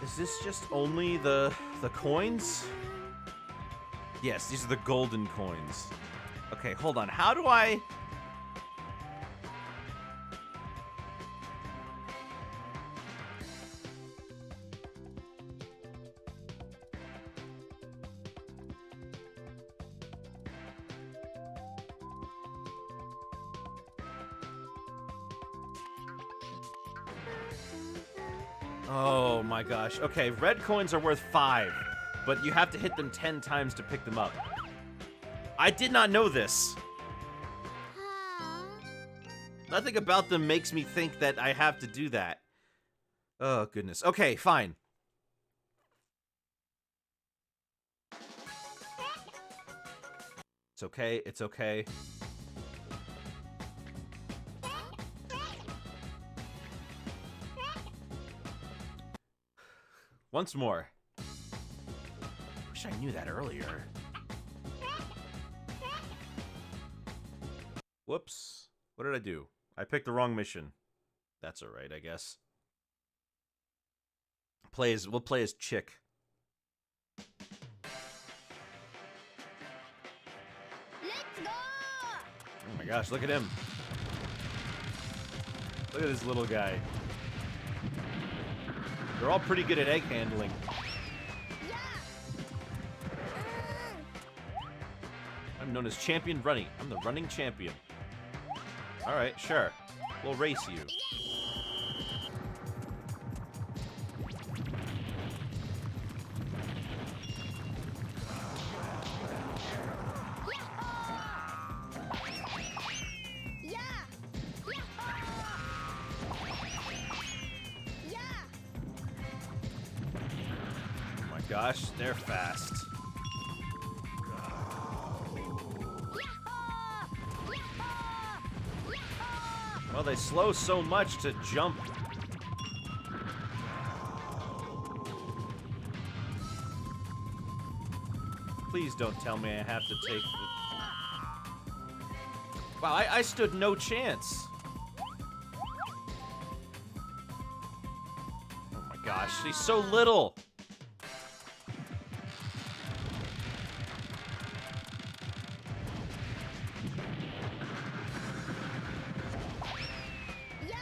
Is this just only the coins? Yes, these are the golden coins. Okay, hold on. How do I... Oh my gosh. Okay, red coins are worth 5, but you have to hit them 10 times to pick them up. I did not know this. Nothing about them makes me think that I have to do that. Oh, goodness. Okay, fine. It's okay, it's okay. Once more. Wish I knew that earlier. Whoops. What did I do? I picked the wrong mission. That's alright, I guess. We'll play as Chick. Let's go! Oh my gosh, look at him. Look at this little guy. They're all pretty good at egg handling. Yeah! I'm known as Champion Runny. I'm the running champion. Alright, sure. We'll race you. Yeah! Yeah! Oh my gosh, they're fast. Well, they slow so much to jump. Please don't tell me I have to take the... Wow, I stood no chance. Oh my gosh, he's so little. Yeah!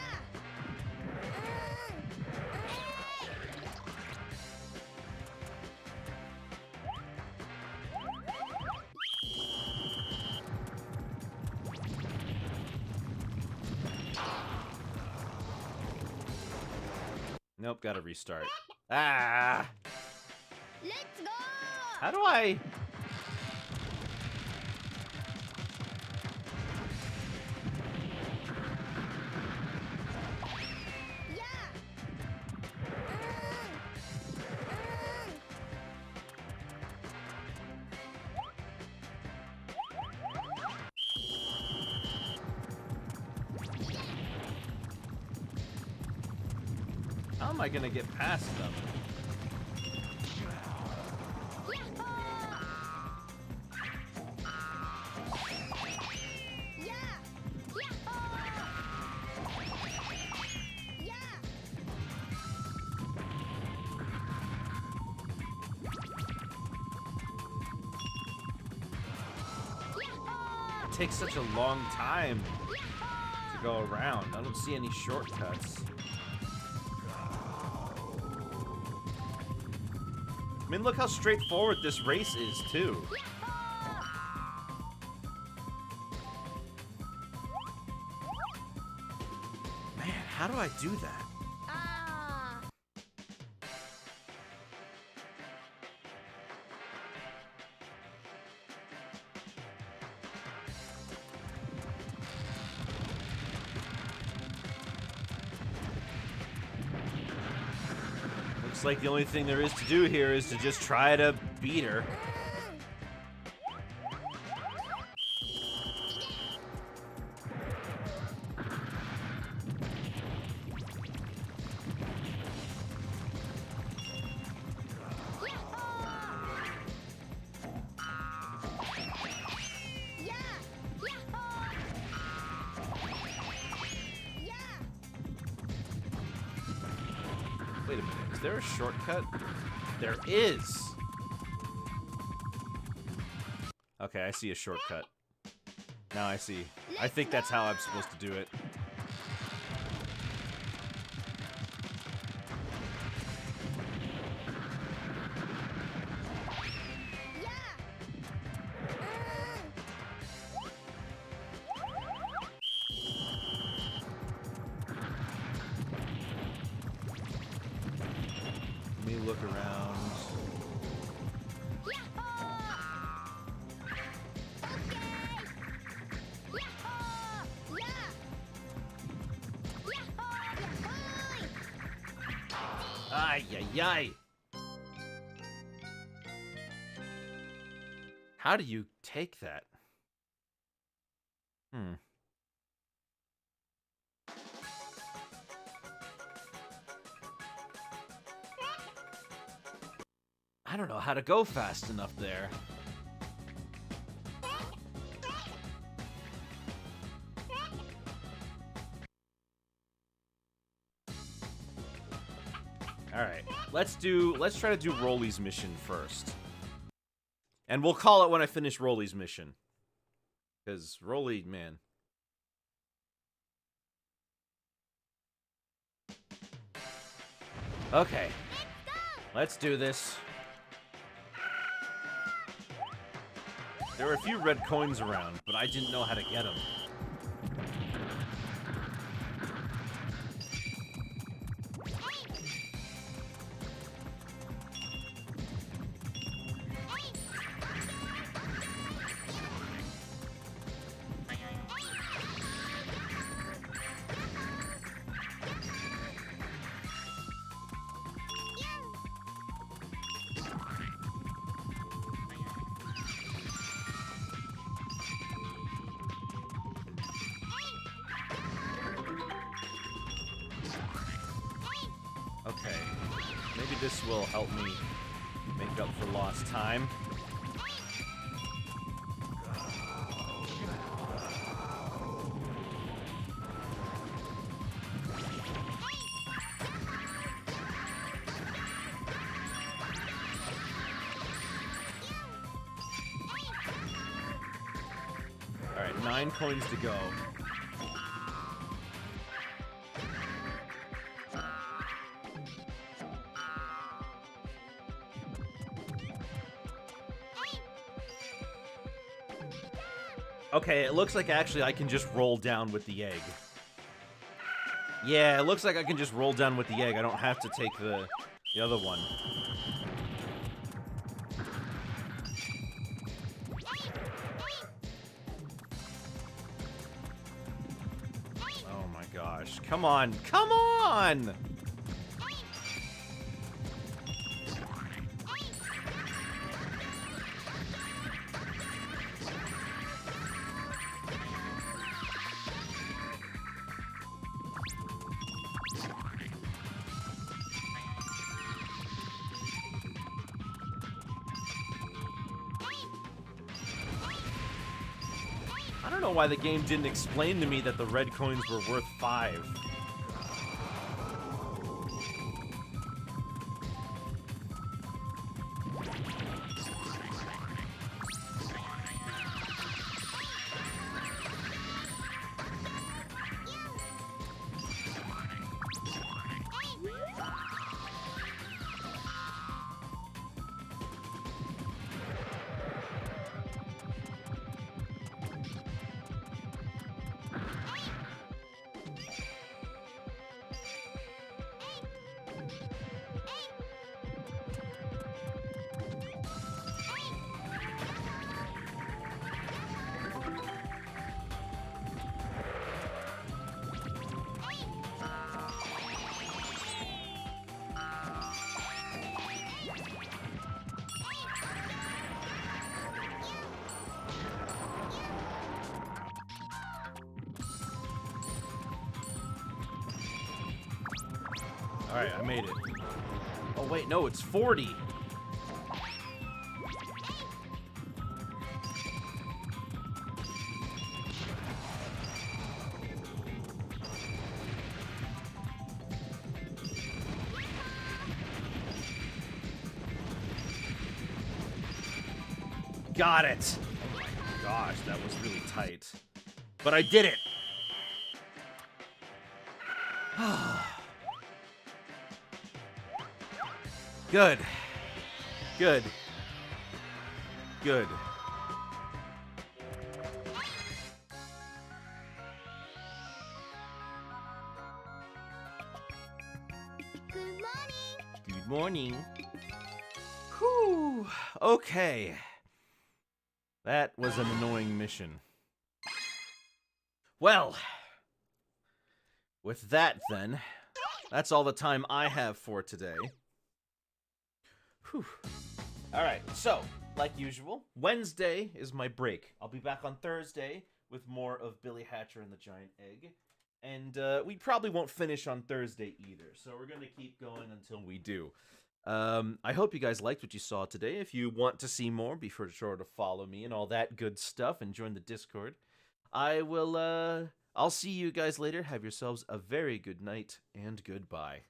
Nope, gotta restart. Ah! Let's go! How do I... Yeah! How am I gonna get past them? Yeah! Yeah! It takes such a long time to go around. I don't see any shortcuts. I mean, look how straightforward this race is, too. Man, how do I do that? Ah! Looks like the only thing there is to do here is to just try to beat her. Yeah! Yeah! Wait a minute, is there a shortcut? There is! Okay, I see a shortcut. Now I see. I think that's how I'm supposed to do it. look around. Ay, ay, ay. How do you take that? I don't know how to go fast enough there. Alright, let's try to do Rolly's mission first. And we'll call it when I finish Rolly's mission. Because Rolly, man. Okay. Let's do this. There were a few red coins around, but I didn't know how to get them. Okay, maybe this will help me make up for lost time. Alright, 9 coins to go. Okay, it looks like actually I can just roll down with the egg. Yeah, it looks like I can just roll down with the egg. I don't have to take the other one. Oh my gosh. Come on. Come on! I don't know why the game didn't explain to me that the red coins were worth 5. Alright, I made it. Oh wait, no, it's 40! Got it! Oh my gosh, that was really tight. But I did it! Good. Good. Good. Good morning. Good morning. Whew. Okay. That was an annoying mission. Well, with that then, that's all the time I have for today. Whew. Alright, so, like usual, Wednesday is my break. I'll be back on Thursday with more of Billy Hatcher and the Giant Egg. And we probably won't finish on Thursday either, so we're going to keep going until we do. I hope you guys liked what you saw today. If you want to see more, be sure to follow me and all that good stuff and join the Discord. I'll see you guys later. Have yourselves a very good night and goodbye.